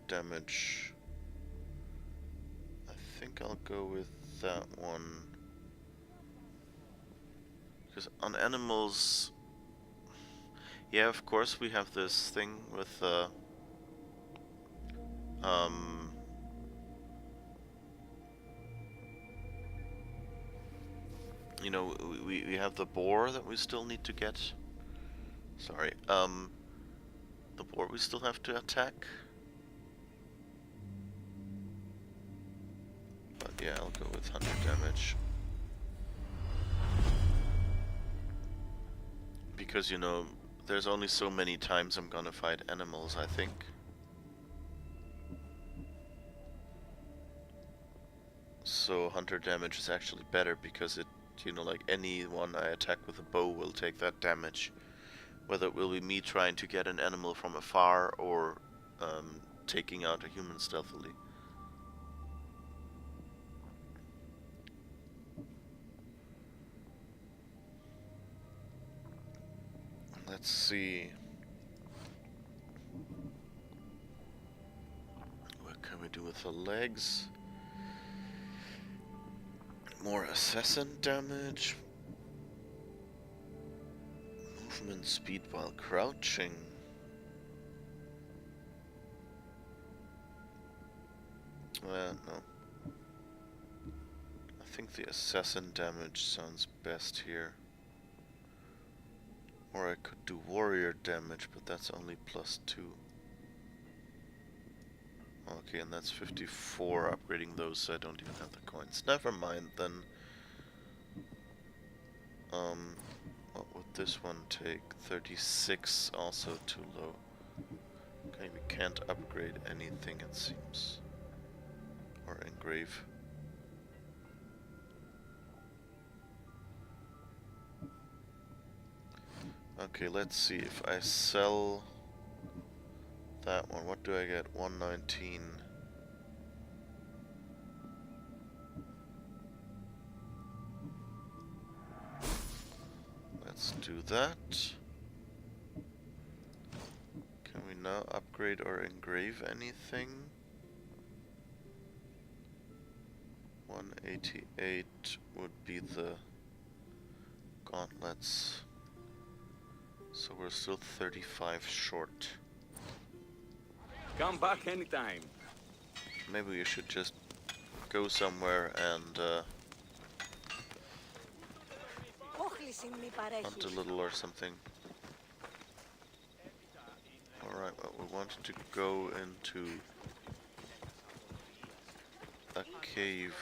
Damage. I think I'll go with that one. Because on animals, yeah, of course we have this thing with you know, we have the boar that we still need to get. Sorry, the boar we still have to attack. Yeah, I'll go with 100 damage. Because, you know, there's only so many times I'm gonna fight animals, I think. So 100 damage is actually better because it, you know, like anyone I attack with a bow will take that damage. Whether it will be me trying to get an animal from afar or taking out a human stealthily. Let's see. What can we do with the legs? More assassin damage. Movement speed while crouching. No. I think the assassin damage sounds best here. Or I could do warrior damage, but that's only +2. Okay, and that's 54. Upgrading those, so I don't even have the coins. Never mind then. What would this one take? 36, also too low. Okay, we can't upgrade anything, it seems. Or engrave. Okay, let's see. If I sell that one, what do I get? 119. Let's do that. Can we now upgrade or engrave anything? 188 would be the gauntlets. So we're still 35 short. Come back anytime. Maybe we should just go somewhere and hunt a little or something. Alright, well, we wanted to go into a cave.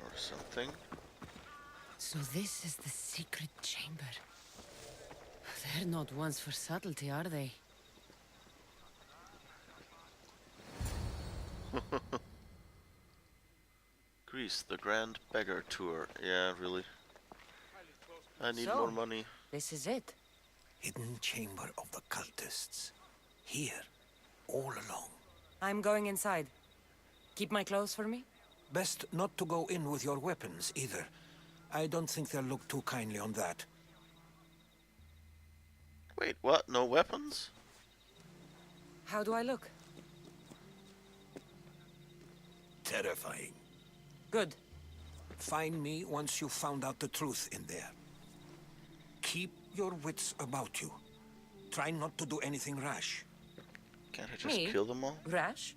Or something. So this is the secret chamber. They're not ones for subtlety, are they? Greece, the Grand Beggar Tour. Yeah, really. I need So, more money. This is it. Hidden chamber of the cultists. Here, all along. I'm going inside. Keep my clothes for me? Best not to go in with your weapons, either. I don't think they'll look too kindly on that. Wait, what? No weapons? How do I look? Terrifying. Good. Find me once you've found out the truth in there. Keep your wits about you. Try not to do anything rash. Can't I just Me? kill them all? Rash?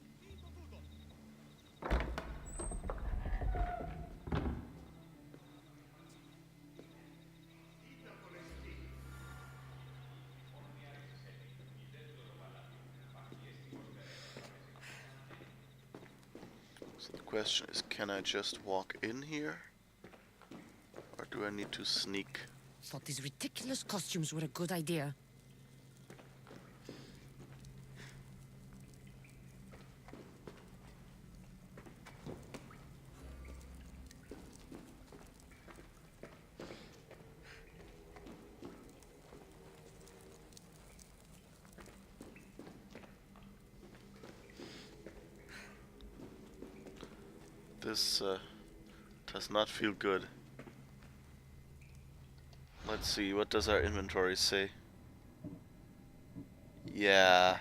So the question is, can I just walk in here? Or do I need to sneak? Thought these ridiculous costumes were a good idea. This does not feel good. Let's see, what does our inventory say? Yeah.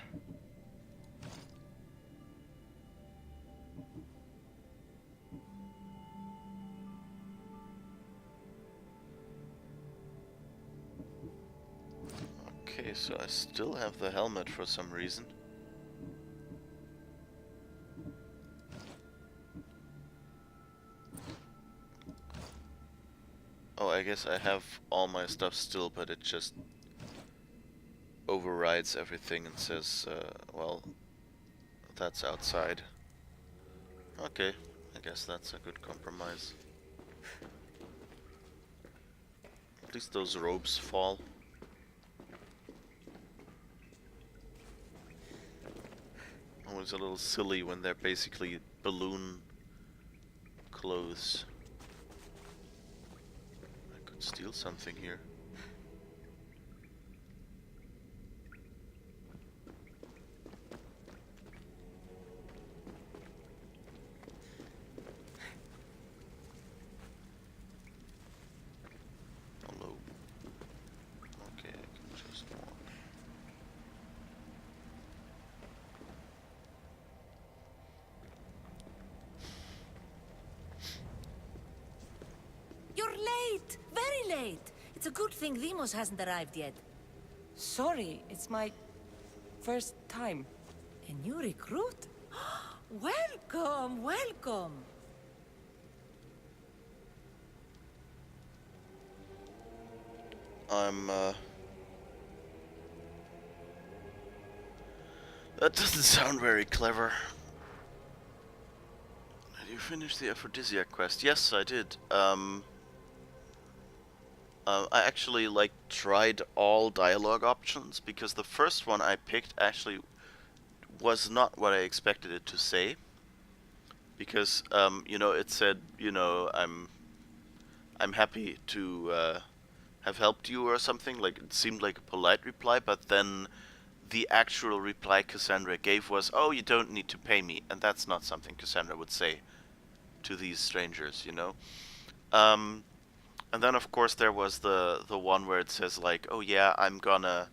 Okay, so I still have the helmet for some reason. I guess I have all my stuff still, but it just overrides everything and says, well, that's outside. Okay, I guess that's a good compromise. At least those robes fall. Always a little silly when they're basically balloon clothes. I could steal something here. Hello. Okay, I can just walk. You're late! Very late! It's a good thing Demos hasn't arrived yet. Sorry, it's my first time. A new recruit? Welcome, welcome! That doesn't sound very clever. Did you finish the aphrodisiac quest? Yes, I did. I actually tried all dialogue options because the first one I picked actually was not what I expected it to say. Because you know, it said, you know, I'm happy to have helped you or something. Like, it seemed like a polite reply, but then the actual reply Cassandra gave was, "Oh, you don't need to pay me," and that's not something Cassandra would say to these strangers, you know. And then of course there was the one where it says like, "Oh yeah, I'm gonna,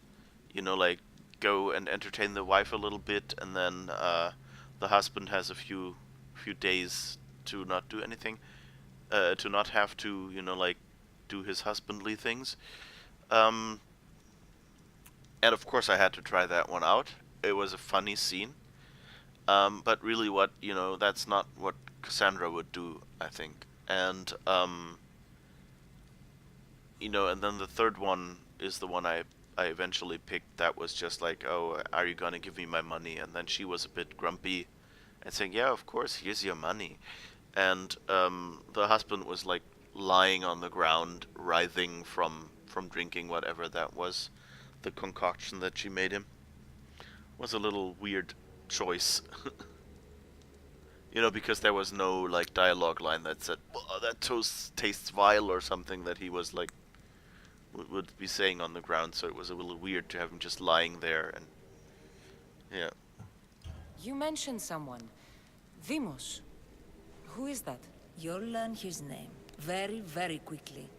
you know, like go and entertain the wife a little bit, and then the husband has a few days to not do anything, to not have to, you know, like do his husbandly things." And of course I had to try that one out. It was a funny scene. But really what, you know, that's not what Cassandra would do, I think. And, you know, and then the third one is the one I eventually picked that was just like, "Oh, are you gonna give me my money?" And then she was a bit grumpy and saying, "Yeah, of course, here's your money." And, the husband was like lying on the ground, writhing from drinking whatever that was. The concoction that she made him was a little weird choice. You know, because there was no like dialogue line that said, "Oh, that toast tastes vile," or something that he was like would be saying on the ground. So it was a little weird to have him just lying there. And yeah. You mentioned someone. Vimos. Who is that? You'll learn his name very, very quickly.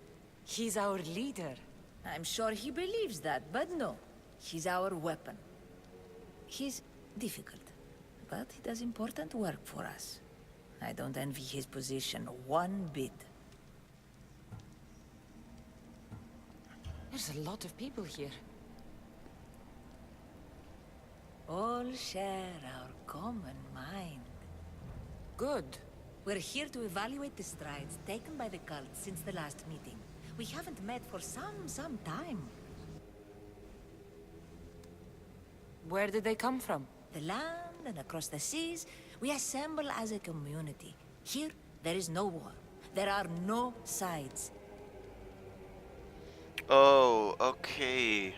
He's our leader. I'm sure he believes that, but no. He's our weapon. He's difficult, but he does important work for us. I don't envy his position one bit. There's a lot of people here. All share our common mind. Good. We're here to evaluate the strides taken by the cult since the last meeting. We haven't met for some time. Where did they come from? The land and across the seas, we assemble as a community. Here, there is no war. There are no sides. Oh, okay.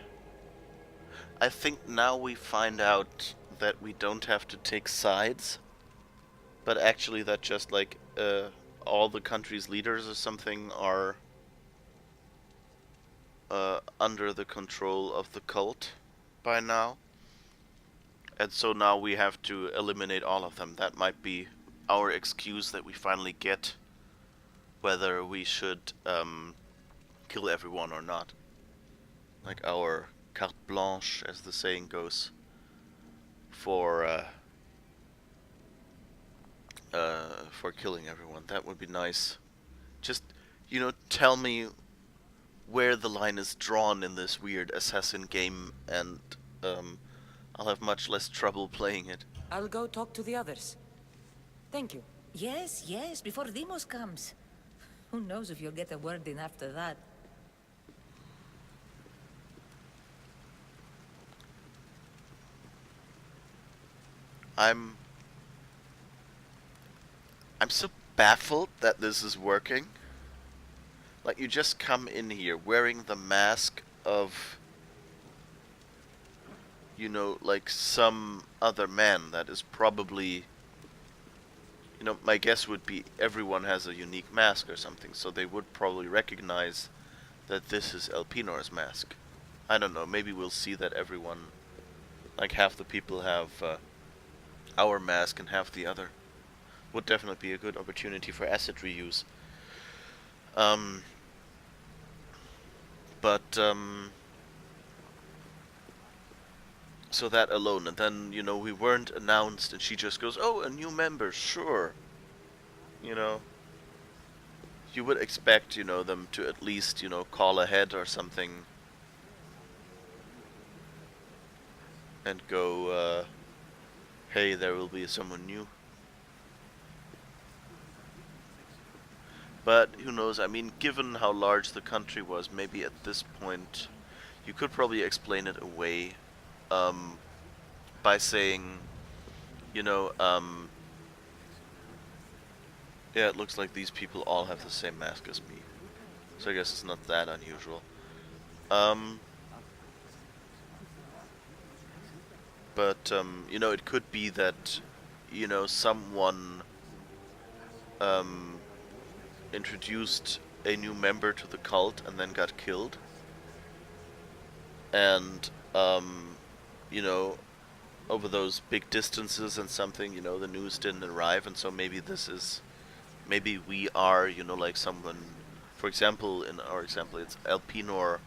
I think now we find out that we don't have to take sides, but actually that just like all the country's leaders or something are under the control of the cult by now. And so now we have to eliminate all of them. That might be our excuse that we finally get whether we should kill everyone or not. Like our carte blanche, as the saying goes, for killing everyone. That would be nice. Just, you know, tell me where the line is drawn in this weird assassin game, and I'll have much less trouble playing it. I'll go talk to the others. Thank you. Yes, yes, before Demos comes. Who knows if you'll get a word in after that? I'm so baffled that this is working. Like, you just come in here wearing the mask of, you know, like some other man that is probably, you know, my guess would be everyone has a unique mask or something, so they would probably recognize that this is Elpinor's mask. I don't know, maybe we'll see that everyone, like half the people have our mask and half the other. Would definitely be a good opportunity for asset reuse. So that alone, and then, you know, we weren't announced, and she just goes, oh, a new member, sure. You know, you would expect, you know, them to at least, you know, call ahead or something. And go, hey, there will be someone new. But who knows, I mean, given how large the country was, maybe at this point you could probably explain it away by saying, you know, yeah, it looks like these people all have the same mask as me. So I guess it's not that unusual. But, you know, it could be that, you know, someone introduced a new member to the cult and then got killed. And, you know, over those big distances and something, you know, the news didn't arrive, and so maybe this is, maybe we are, you know, like someone, for example, in our example, it's Elpinor,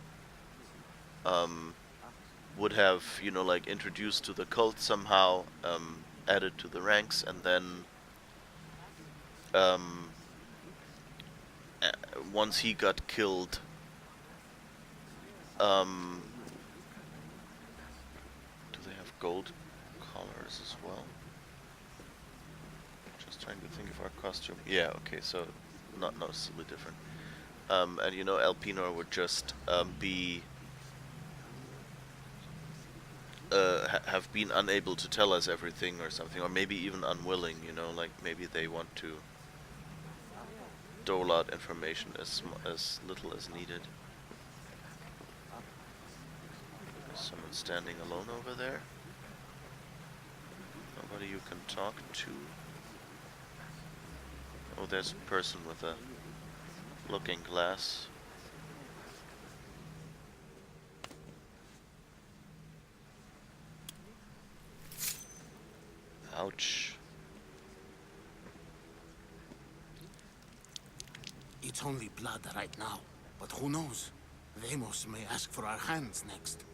would have, you know, like introduced to the cult somehow, added to the ranks, and then, once he got killed, do they have gold collars as well? Just trying to think of our costume. Yeah, okay, so not noticeably different. And you know, Elpinor would just be have been unable to tell us everything or something, or maybe even unwilling. You know, like maybe they want to dole out information as little as needed. There's someone standing alone over there. Nobody you can talk to. Oh, there's a person with a looking glass. Ouch. It's only blood right now, but who knows? Vamos may ask for our hands next.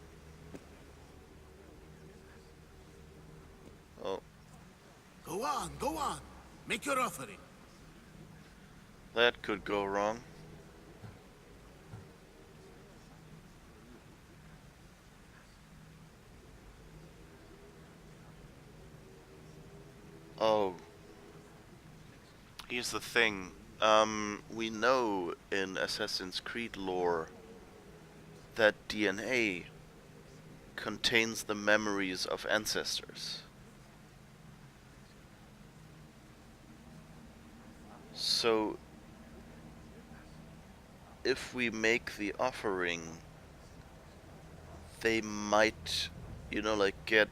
Oh. Go on, go on. Make your offering. That could go wrong. Oh. Here's the thing. We know in Assassin's Creed lore that DNA contains the memories of ancestors. So, if we make the offering, they might, you know, like get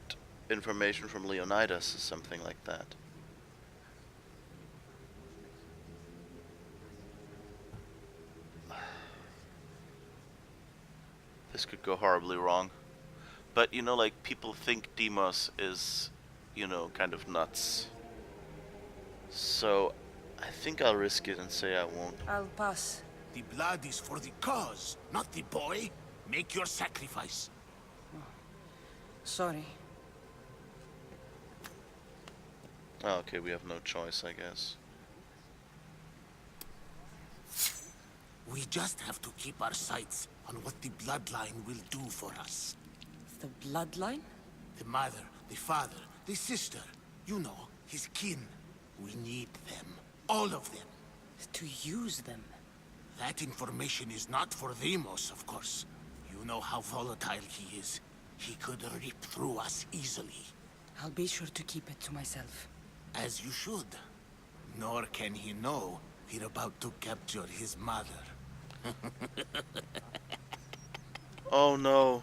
information from Leonidas or something like that. This could go horribly wrong. But, you know, like, people think Deimos is, you know, kind of nuts. So, I think I'll risk it and say I won't. I'll pass. The blood is for the cause, not the boy. Make your sacrifice. Sorry. Oh, okay, we have no choice, I guess. We just have to keep our sights on what the bloodline will do for us. The bloodline? The mother, the father, the sister. You know, his kin. We need them. All of them. To use them? That information is not for Demos, of course. You know how volatile he is. He could rip through us easily. I'll be sure to keep it to myself. As you should. Nor can he know we're about to capture his mother. Oh no.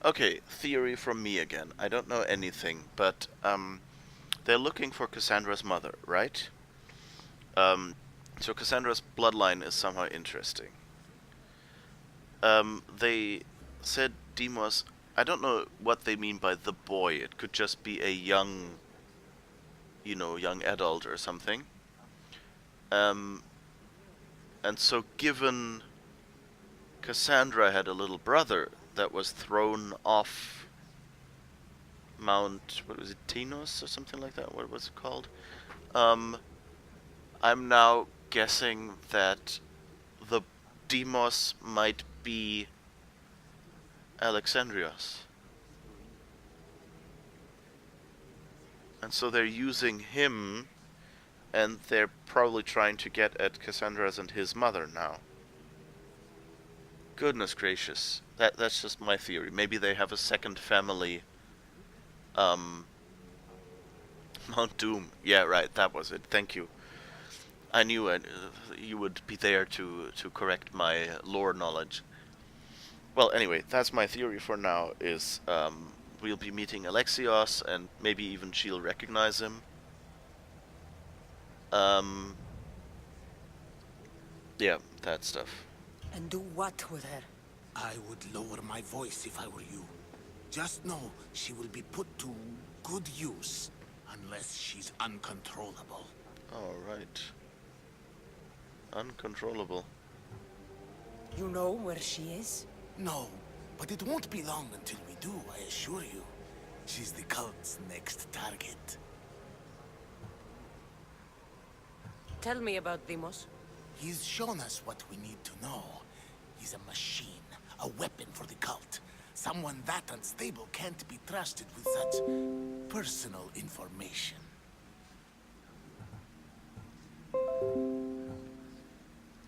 Okay, theory from me again. I don't know anything, but they're looking for Cassandra's mother, right? So Cassandra's bloodline is somehow interesting. They said Demos. I don't know what they mean by the boy. It could just be a young, young adult or something. And so given Cassandra had a little brother that was thrown off Mount, what was it, Tinos or something like that? What was it called? I'm now guessing that the Demos might be Alexandrios. And so they're using him, and they're probably trying to get at Cassandra's and his mother now. Goodness gracious. That's just my theory. Maybe they have a second family. Mount Doom. Yeah, right, that was it. Thank you. I knew you would be there to correct my lore knowledge. Well, anyway, that's my theory for now, is we'll be meeting Alexios, and maybe even she'll recognize him. Yeah, that stuff. And do what with her? I would lower my voice if I were you. Just know she will be put to good use, unless she's uncontrollable. Alright. Uncontrollable. You know where she is? No, but it won't be long until we do, I assure you. She's the cult's next target. Tell me about Demos. He's shown us what we need to know. He's a machine, a weapon for the cult. Someone that unstable can't be trusted with such personal information.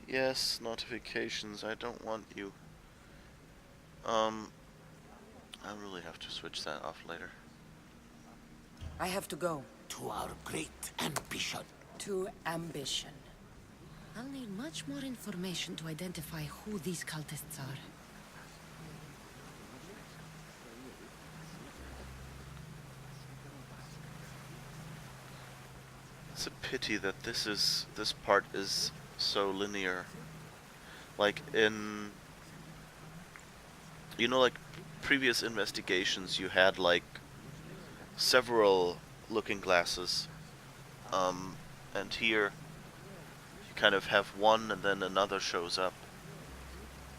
Yes, notifications. I don't want you. I really have to switch that off later. I have to go. To our great ambition. To ambition. I'll need much more information to identify who these cultists are. It's a pity that this part is so linear. Like in, like previous investigations, you had like several looking glasses, and here you kind of have one and then another shows up.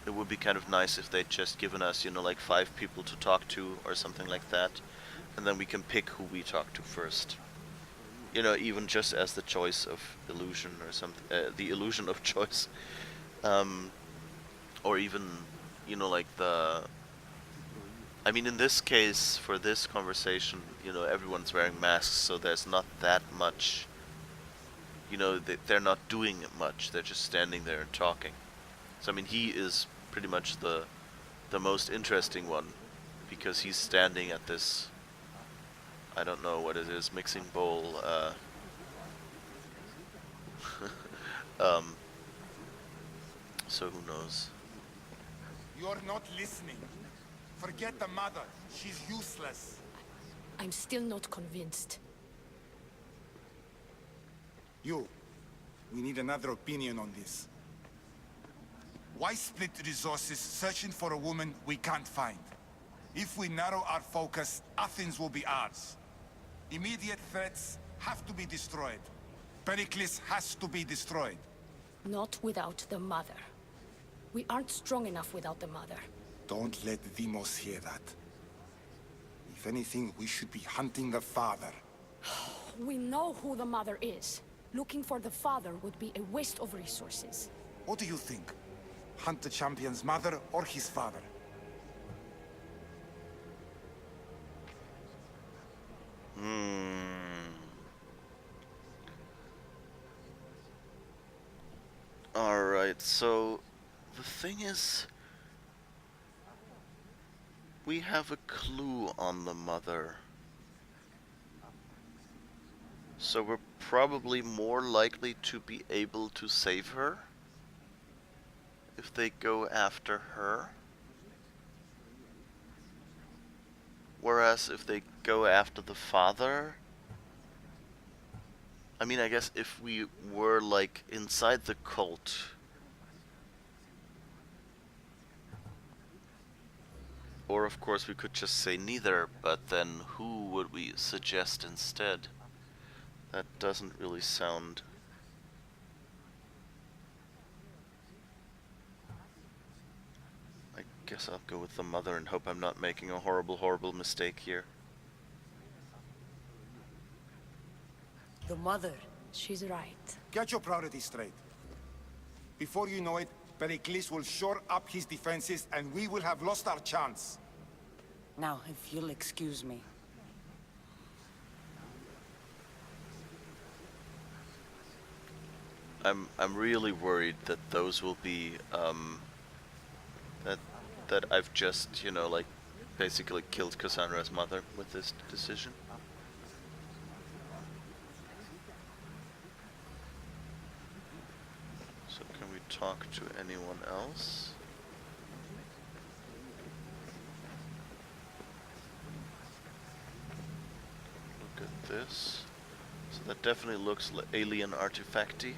It would be kind of nice if they'd just given us, like 5 people to talk to or something like that, and then we can pick who we talk to first. Even just as the choice of illusion or something, the illusion of choice, or even, like I mean, in this case, for this conversation, everyone's wearing masks, so there's not that much, they're not doing much, they're just standing there and talking. So, I mean, he is pretty much the most interesting one, because he's standing at this, I don't know what it is, mixing bowl, so who knows? You're not listening. Forget the mother. She's useless. I'm still not convinced. You. We need another opinion on this. Why split resources searching for a woman we can't find? If we narrow our focus, Athens will be ours. Immediate threats have to be destroyed. Pericles has to be destroyed. Not without the mother. We aren't strong enough without the mother. Don't let Demos hear that. If anything, we should be hunting the father. We know who the mother is. Looking for the father would be a waste of resources. What do you think? Hunt the champion's mother or his father? Alright, so the thing is, we have a clue on the mother. So we're probably more likely to be able to save her if they go after her. Whereas if they go after the father, I mean, I guess if we were like inside the cult, or of course we could just say neither, but then who would we suggest instead? That doesn't really sound... I guess I'll go with the mother and hope I'm not making a horrible mistake here. The mother. She's right. Get your priorities straight. Before you know it, Pericles will shore up his defenses and we will have lost our chance. Now, if you'll excuse me. I'm really worried that those will be that I've just, you know, like basically killed Cassandra's mother with this decision. So can we talk to anyone else? Look at this. So that definitely looks like alien artifacty.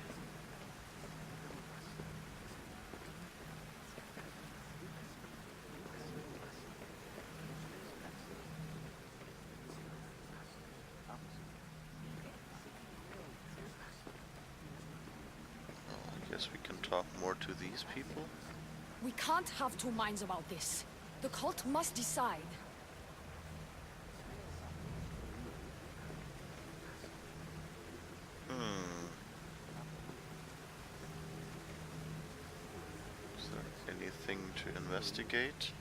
We can talk more to these people. We can't have two minds about this. The cult must decide. Is there anything to investigate?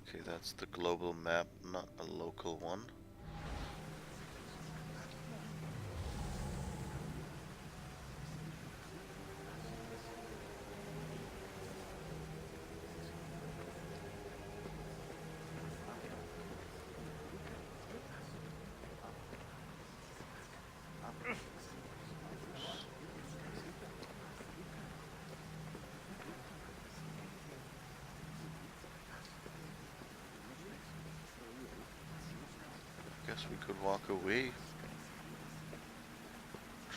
Okay, that's the global map, not a local one. Guess we could walk away.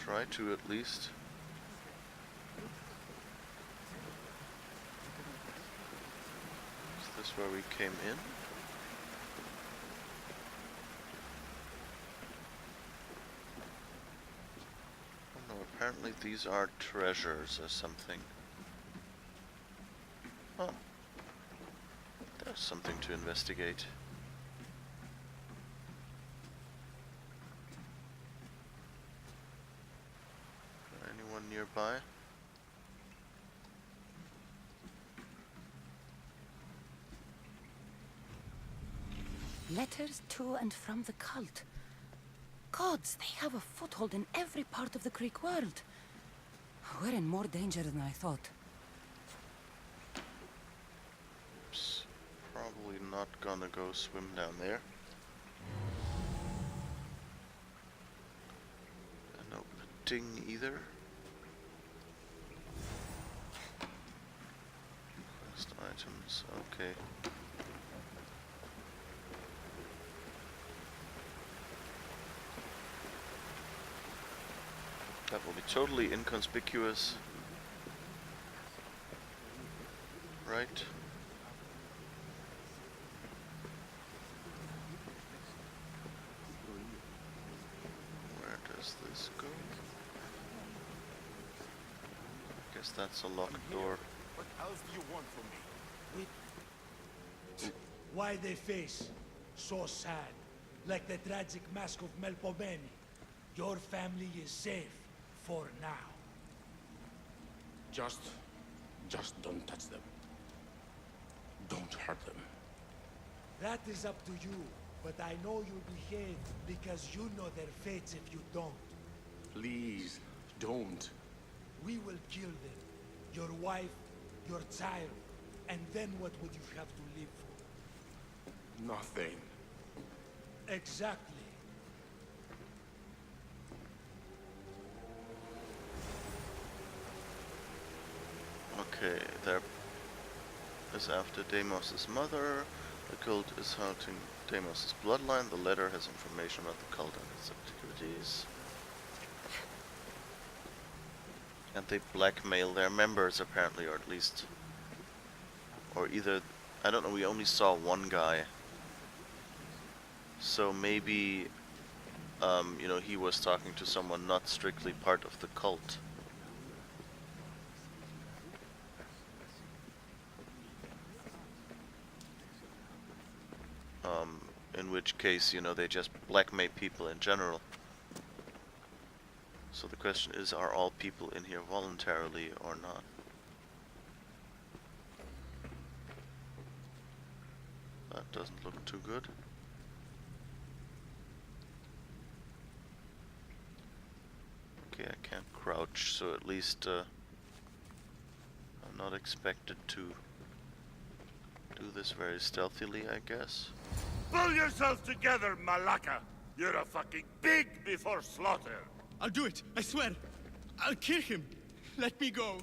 Try to at least. Is this where we came in? Oh no, apparently these are treasures or something. Oh. There's something to investigate. Nearby. Letters to and from the cult. Gods, they have a foothold in every part of the Greek world. We're in more danger than I thought. Oops. Probably not gonna go swim down there. And no ding either. Items, okay. That will be totally inconspicuous. Right? Where does this go? I guess that's a locked door. What else do you want from me? Why they face so sad, like the tragic mask of Melpomene. Your family is safe for now. Just don't touch them. Don't hurt them. That is up to you, but I know you'll behave because you know their fates if you don't. Please, Don't. We will kill them. Your wife, your child. And then what would you have to live for? Nothing. Exactly. Okay, there is after Deimos' mother. The cult is hunting Deimos' bloodline. The letter has information about the cult and its activities. And they blackmail their members apparently, or at least... Or either... I don't know, we only saw one guy. So maybe... you know, he was talking to someone not strictly part of the cult. In which case, you know, they just blackmail people in general. So the question is, are all people in here voluntarily or not? That doesn't look too good. Okay, I can't crouch, so at least I'm not expected to do this very stealthily, I guess. Pull yourself together, Malaka! You're a fucking pig before slaughter! I'll do it, I swear. I'll kill him. Let me go.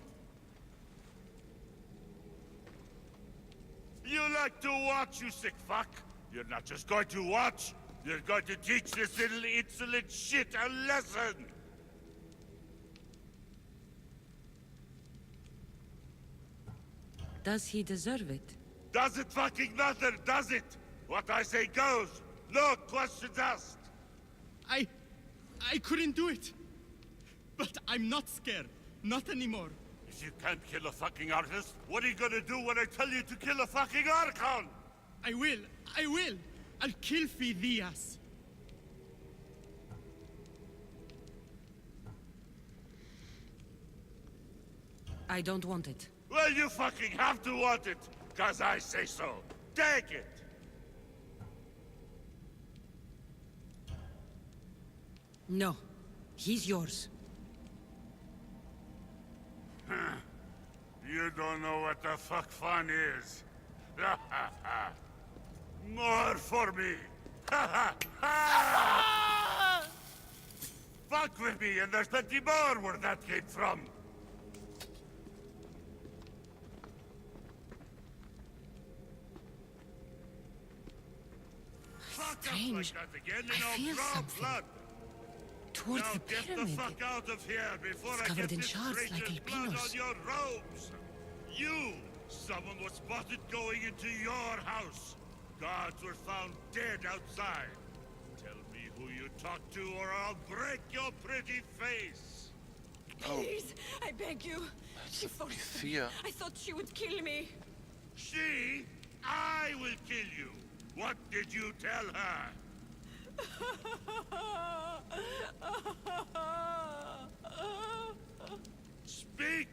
You like to watch, you sick fuck? You're not just going to watch, you're going to teach this little insolent shit a lesson! Does he deserve it? Does it fucking matter, does it? What I say goes, no questions asked! I couldn't do it. But I'm not scared. Not anymore. If you can't kill a fucking artist, what are you gonna do when I tell you to kill a fucking Archon? I will. I'll kill Phidias. I don't want it. Well, you fucking have to want it, 'cause I say so. Take it! No. He's yours. You don't know what the fuck fun is. More for me. Fuck with me, and there's plenty more where that came from. Strange. Like that again, I feel something. Blood. Towards Now the get pyramid. the fuck out of here before It's I covered get in this shards like traitor's blood albinos. on your robes. You! Someone was spotted going into your house. Guards were found dead outside. Tell me who you talked to or I'll break your pretty face. Please, I beg you. She forced me. Thea. I thought she would kill me. She? I will kill you. What did you tell her? Speak!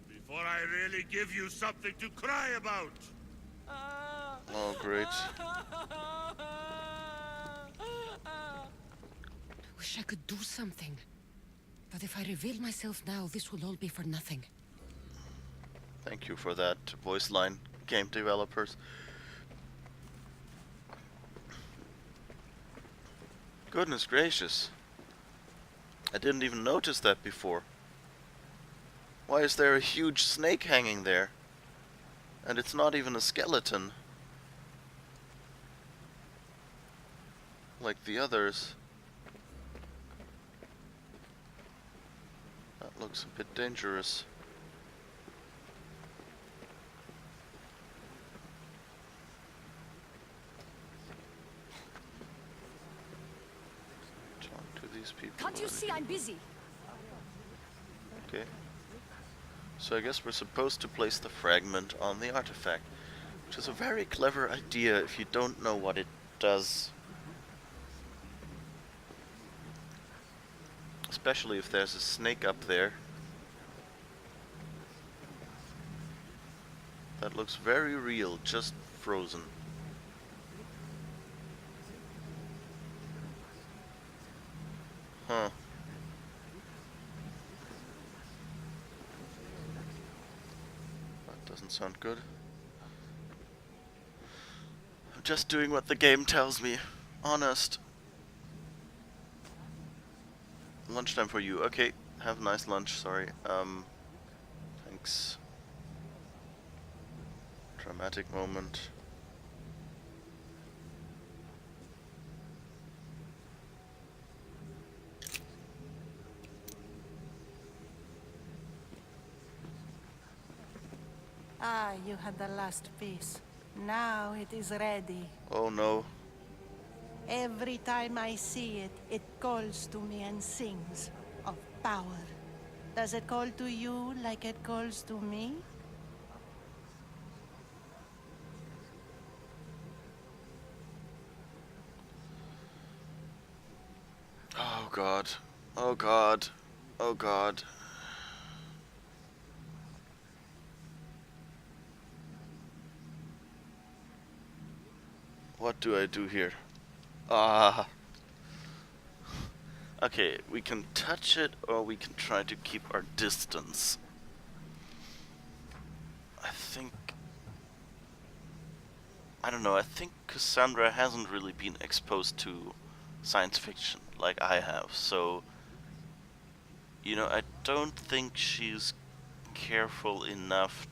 Before I really give you something to cry about! Oh, great. Wish I could do something. But if I reveal myself now, this will all be for nothing. Thank you for that, voice line, game developers. Goodness gracious. I didn't even notice that before. Why is there a huge snake hanging there? And it's not even a skeleton. Like the others. That looks a bit dangerous. Talk to these people. Can't you see I'm busy? Okay. So I guess we're supposed to place the fragment on the artifact, which is a very clever idea if you don't know what it does. Especially if there's a snake up there. That looks very real, just frozen. Huh. Doesn't sound good. I'm just doing what the game tells me. Honest. Lunchtime for you. Okay, have a nice lunch, sorry. Thanks. Dramatic moment. Ah, you had the last piece. Now it is ready. Oh no. Every time I see it, it calls to me and sings of power. Does it call to you like it calls to me? Oh god. Oh god. Oh god. What do I do here? Ah. Okay, we can touch it or we can try to keep our distance. I don't know, I think Cassandra hasn't really been exposed to science fiction like I have, so you know, I don't think she's careful enough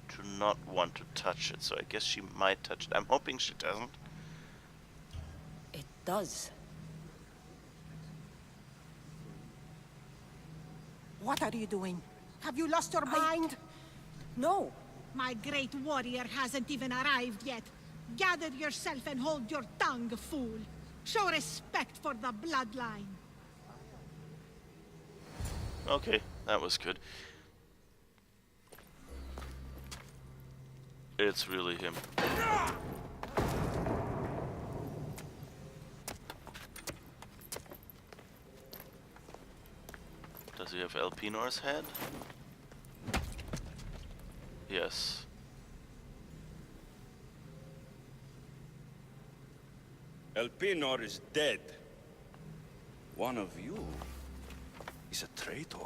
to not want to touch it, so I guess she might touch it. I'm hoping she doesn't. It does. What are you doing? Have you lost your mind? No. My great warrior hasn't even arrived yet. Gather yourself and hold your tongue, fool. Show respect for the bloodline. Okay, that was good. It's really him. Does he have Elpinor's head? Yes. Elpinor is dead. One of you is a traitor.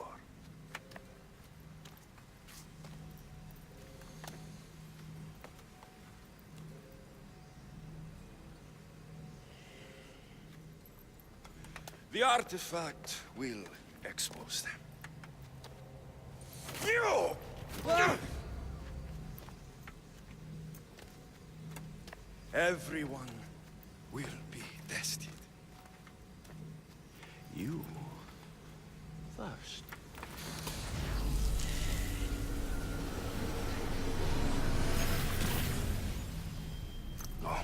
The artifact will expose them. You! Everyone will be tested. You first. Go.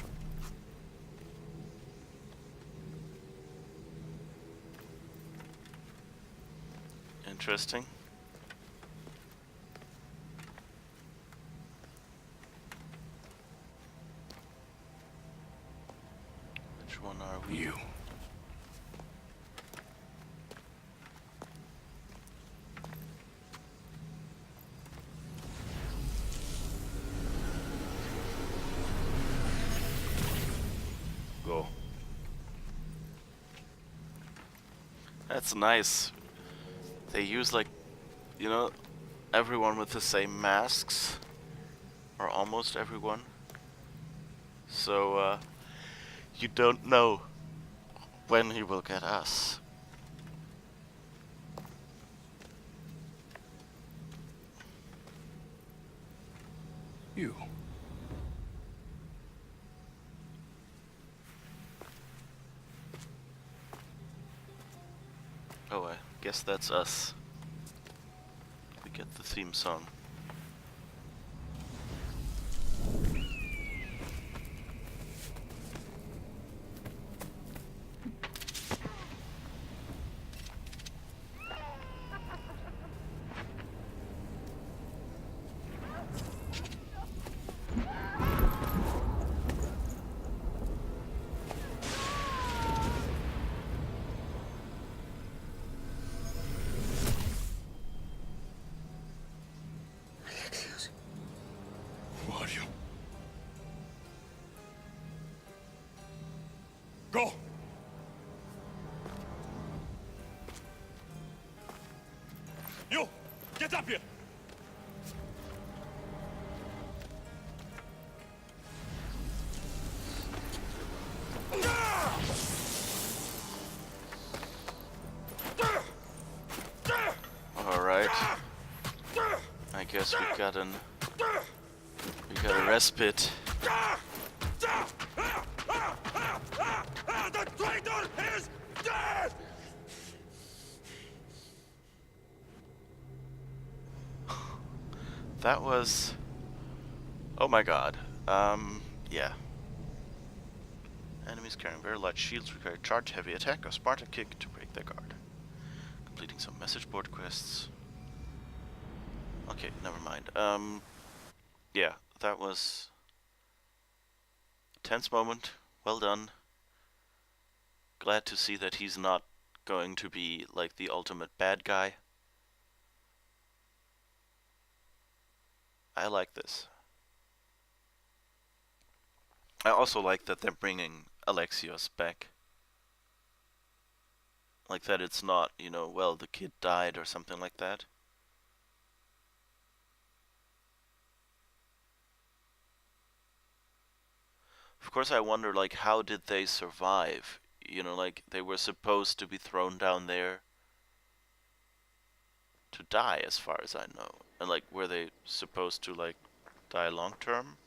Interesting. Which one are we? You. Go. That's nice. They use, like, you know, everyone with the same masks. Or almost everyone. So, you don't know when he will get us. You. Oh, I guess that's us. We get the theme song. Who are you? Go! You! Get up here! guess we got a respite. The traitor is dead! That was... Oh my god. Yeah. Enemies carrying very large shields require charge, heavy attack, or Sparta kick to break their guard. Completing some message board quests. Okay, never mind. Yeah, that was a tense moment. Well done. Glad to see that he's not going to be like the ultimate bad guy. I like this. I also like that they're bringing Alexios back. Like that it's not, you know, well, the kid died or something like that. Of course I wonder, like, how did they survive? You know, like, they were supposed to be thrown down there to die, as far as I know. And, like, were they supposed to, like, die long term?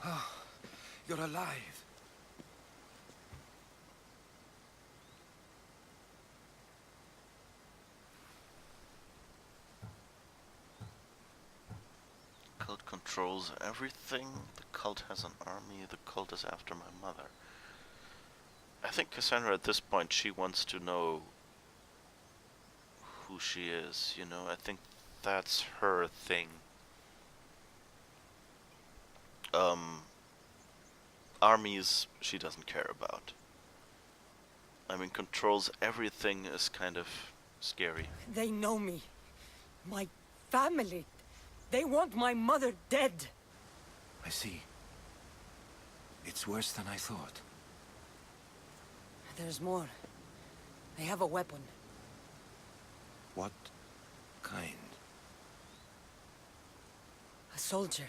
Oh, you're alive. Cult controls everything. The cult has an army. The cult is after my mother. I think Cassandra at this point, she wants to know who she is, you know? I think that's her thing. Armies she doesn't care about. I mean, controls everything is kind of scary. They know me. My family. They want my mother dead. I see. It's worse than I thought. There's more. They have a weapon. What kind? A soldier.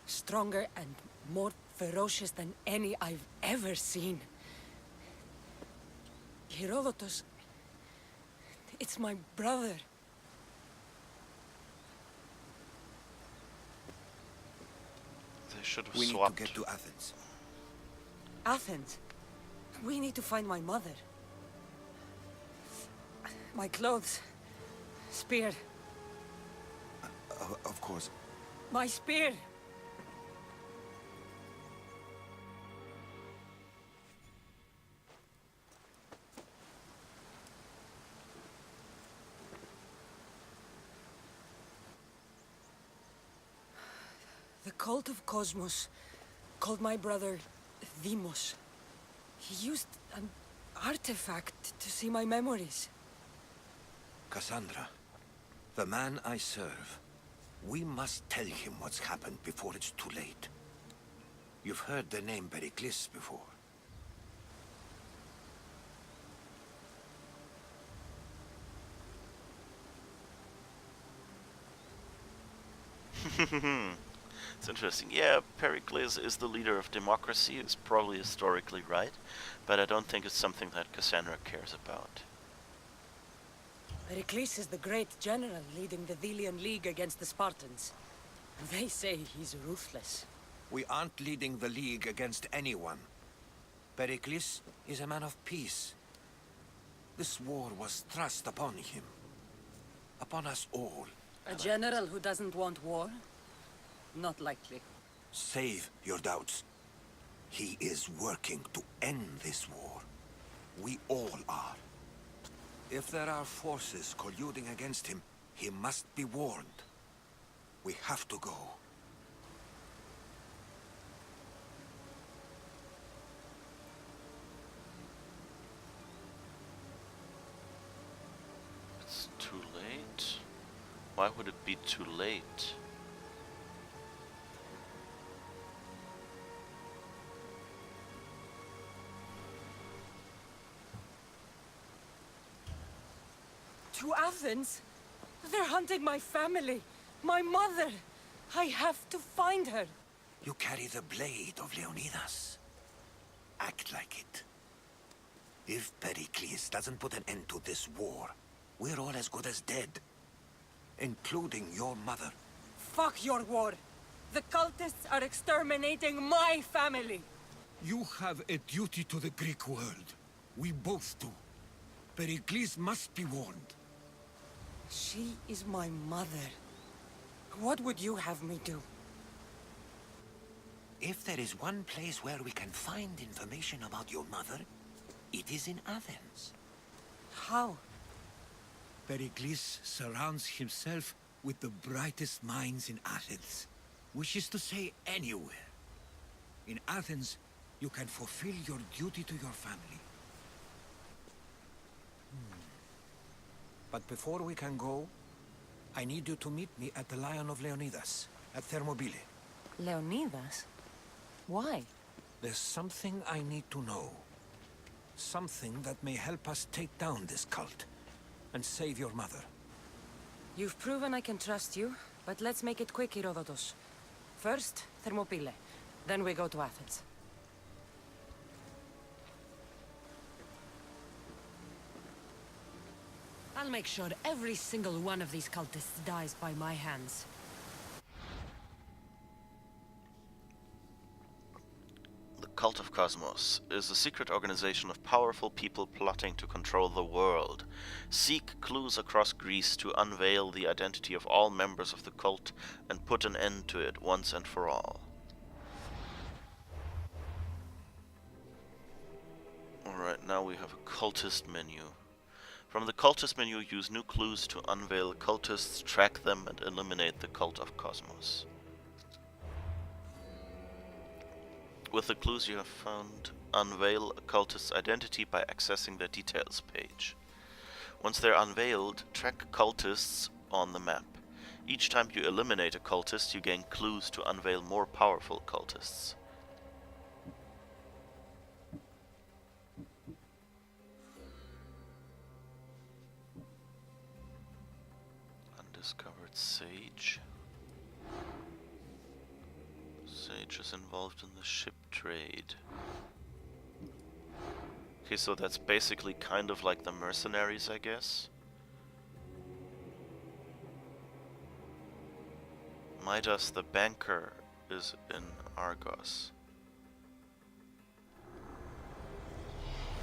Stronger and more ferocious than any I've ever seen. Herodotus... It's my brother. They should have We need swapped. to get to Athens. Athens? We need to find my mother. My clothes. Spear. Of course. My spear! The cult of Cosmos called my brother Deimos. He used an artifact to see my memories. Cassandra, the man I serve, we must tell him what's happened before it's too late. You've heard the name Pericles before. It's interesting. Yeah, Pericles is the leader of democracy, is probably historically right, but I don't think it's something that Cassandra cares about. Pericles is the great general leading the Delian League against the Spartans. They say he's ruthless. We aren't leading the League against anyone. Pericles is a man of peace. This war was thrust upon him. Upon us all. A general who doesn't want war? Not likely. Save your doubts. He is working to end this war. We all are. If there are forces colluding against him, he must be warned. We have to go. It's too late? Why would it be too late? To Athens? They're hunting my family. My mother. I have to find her. You carry the blade of Leonidas. act like it. If Pericles doesn't put an end to this war, we're all as good as dead. Including your mother. Fuck your war! The cultists are exterminating my family! You have a duty to the Greek world. We both do. Pericles must be warned. She is my mother. What would you have me do? If there is one place where we can find information about your mother, it is in Athens. How? Pericles surrounds himself with the brightest minds in Athens. Which is to say, anywhere. In Athens, you can fulfill your duty to your family. But before we can go, I need you to meet me at the Lion of Leonidas, at Thermopylae. Leonidas? Why? There's something I need to know. Something that may help us take down this cult, and save your mother. You've proven I can trust you, but let's make it quick, Herodotus. First, Thermopylae. Then we go to Athens. I'll make sure every single one of these cultists dies by my hands. The Cult of Cosmos is a secret organization of powerful people plotting to control the world. Seek clues across Greece to unveil the identity of all members of the cult and put an end to it once and for all. Alright, now we have a cultist menu. From the cultist menu, use new clues to unveil cultists, track them, and eliminate the Cult of Cosmos. With the clues you have found, unveil a cultist's identity by accessing the details page. Once they're unveiled, track cultists on the map. Each time you eliminate a cultist, you gain clues to unveil more powerful cultists. Undiscovered Sage. Sage is involved in the ship trade. Okay, so that's basically kind of like the mercenaries, I guess. Midas the banker is in Argos.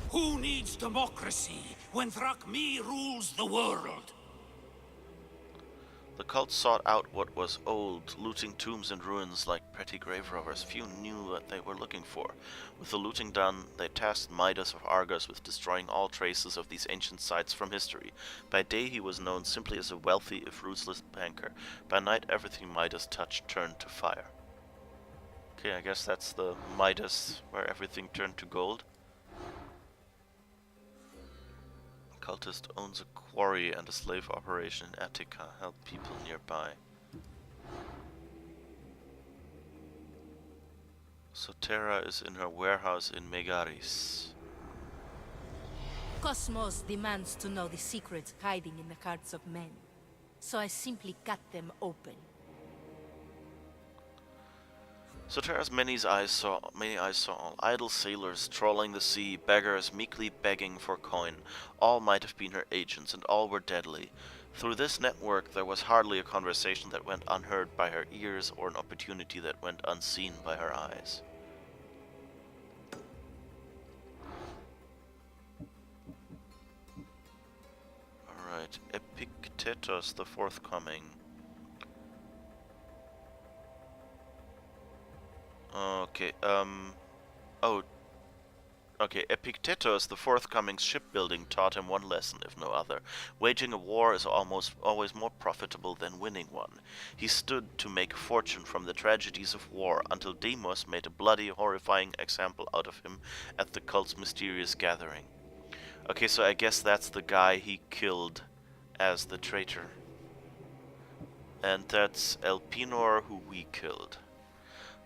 Who needs democracy when Thrakmi rules the world? The cult sought out what was old, looting tombs and ruins like petty grave robbers. Few knew what they were looking for. With the looting done, they tasked Midas of Argos with destroying all traces of these ancient sites from history. By day he was known simply as a wealthy, if ruthless banker. By night everything Midas touched turned to fire. Okay, I guess that's the Midas where everything turned to gold. Cultist owns a quarry and a slave operation in Attica. Help people nearby. Sotera is in her warehouse in Megaris. Cosmos demands to know the secrets hiding in the hearts of men. So I simply cut them open. Sotera's many eyes saw idle sailors trawling the sea, beggars meekly begging for coin. All might have been her agents, and all were deadly. Through this network there was hardly a conversation that went unheard by her ears, or an opportunity that went unseen by her eyes. Alright, Epictetus the forthcoming. Okay, Epictetus, the forthcoming shipbuilding, taught him one lesson, if no other. Waging a war is almost always more profitable than winning one. He stood to make a fortune from the tragedies of war, until Deimos made a bloody, horrifying example out of him at the cult's mysterious gathering. Okay, so I guess that's the guy he killed as the traitor. And that's Elpenor, who we killed.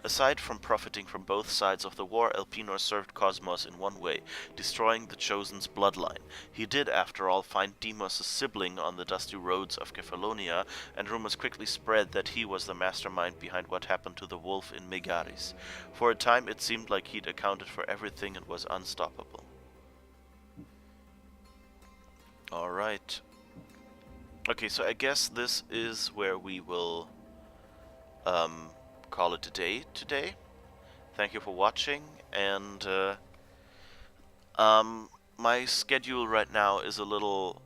Aside from profiting from both sides of the war, Elpenor served Cosmos in one way, destroying the Chosen's bloodline. He did, after all, find Deimos' sibling on the dusty roads of Kefalonia, and rumors quickly spread that he was the mastermind behind what happened to the wolf in Megaris. For a time it seemed like he'd accounted for everything and was unstoppable. Alright. Okay, so I guess this is where we will call it a day today. Thank you for watching, and my schedule right now is a little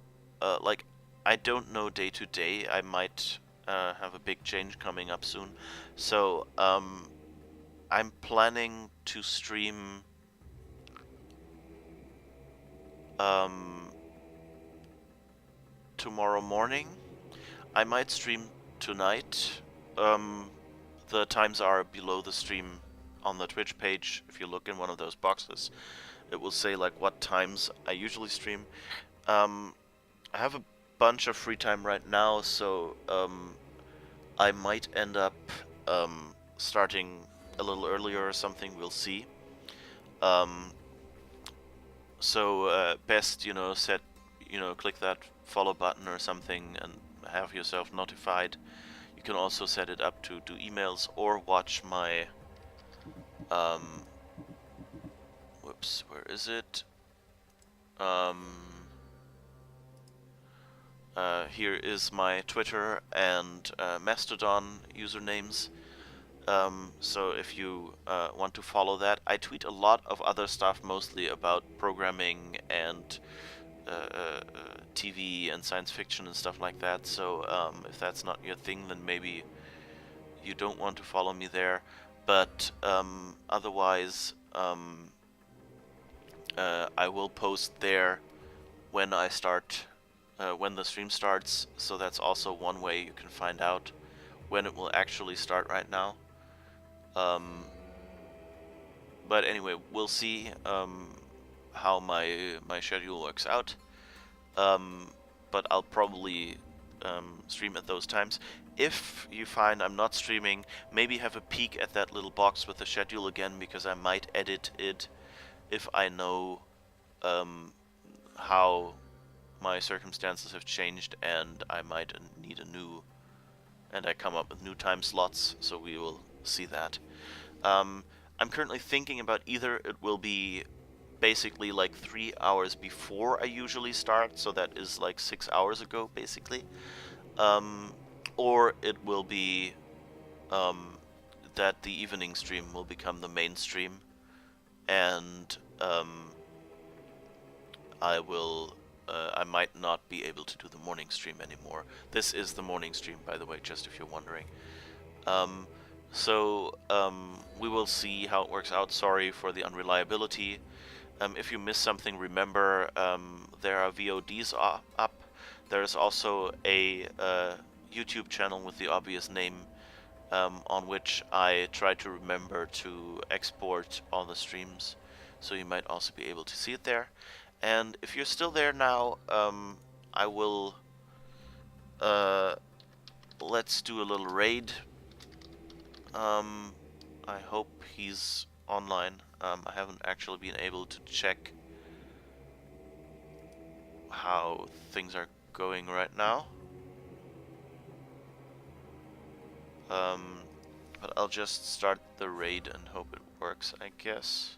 like, I don't know day to day. I might have a big change coming up soon, so I'm planning to stream tomorrow morning. I might stream tonight. The times are below the stream on the Twitch page. If you look in one of those boxes, it will say like what times I usually stream. I have a bunch of free time right now, so I might end up starting a little earlier or something. We'll see. So best, click that follow button or something and have yourself notified. You can also set it up to do emails or watch my whoops, where is it? Here is my Twitter and Mastodon usernames. So if you want to follow that, I tweet a lot of other stuff, mostly about programming and TV and science fiction and stuff like that. So if that's not your thing, then maybe you don't want to follow me there. But otherwise, I will post there when I start, when the stream starts. So that's also one way you can find out when it will actually start right now. But anyway, we'll see how my schedule works out. But I'll probably stream at those times. If you find I'm not streaming, maybe have a peek at that little box with the schedule again, because I might edit it if I know how my circumstances have changed and I might need a new, and I come up with new time slots, so we will see that. I'm currently thinking about either it will be basically like 3 hours before I usually start, so that is like 6 hours ago basically, or it will be that the evening stream will become the main stream, and I might not be able to do the morning stream anymore. This is the morning stream, by the way, just if you're wondering. So we will see how it works out. Sorry for the unreliability. If you miss something, remember there are VODs up. There's also a YouTube channel with the obvious name on which I try to remember to export all the streams, so you might also be able to see it there. And if you're still there now, I will let's do a little raid. I hope he's online. I haven't actually been able to check how things are going right now. But I'll just start the raid and hope it works, I guess.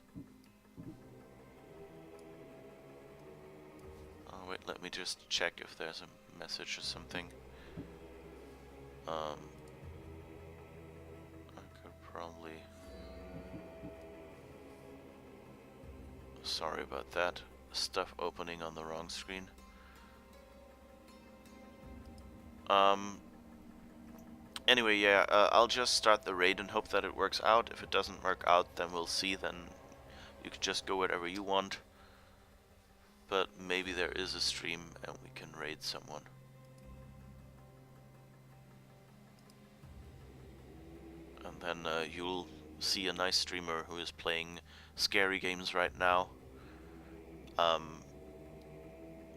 Oh wait, let me just check if there's a message or something. I could probably... Sorry about that. Stuff opening on the wrong screen. Anyway, yeah, I'll just start the raid and hope that it works out. If it doesn't work out, then we'll see. Then you can just go wherever you want. But maybe there is a stream and we can raid someone. And then you'll see a nice streamer who is playing scary games right now.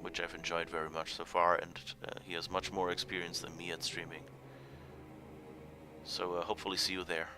Which I've enjoyed very much so far, and he has much more experience than me at streaming. So hopefully see you there.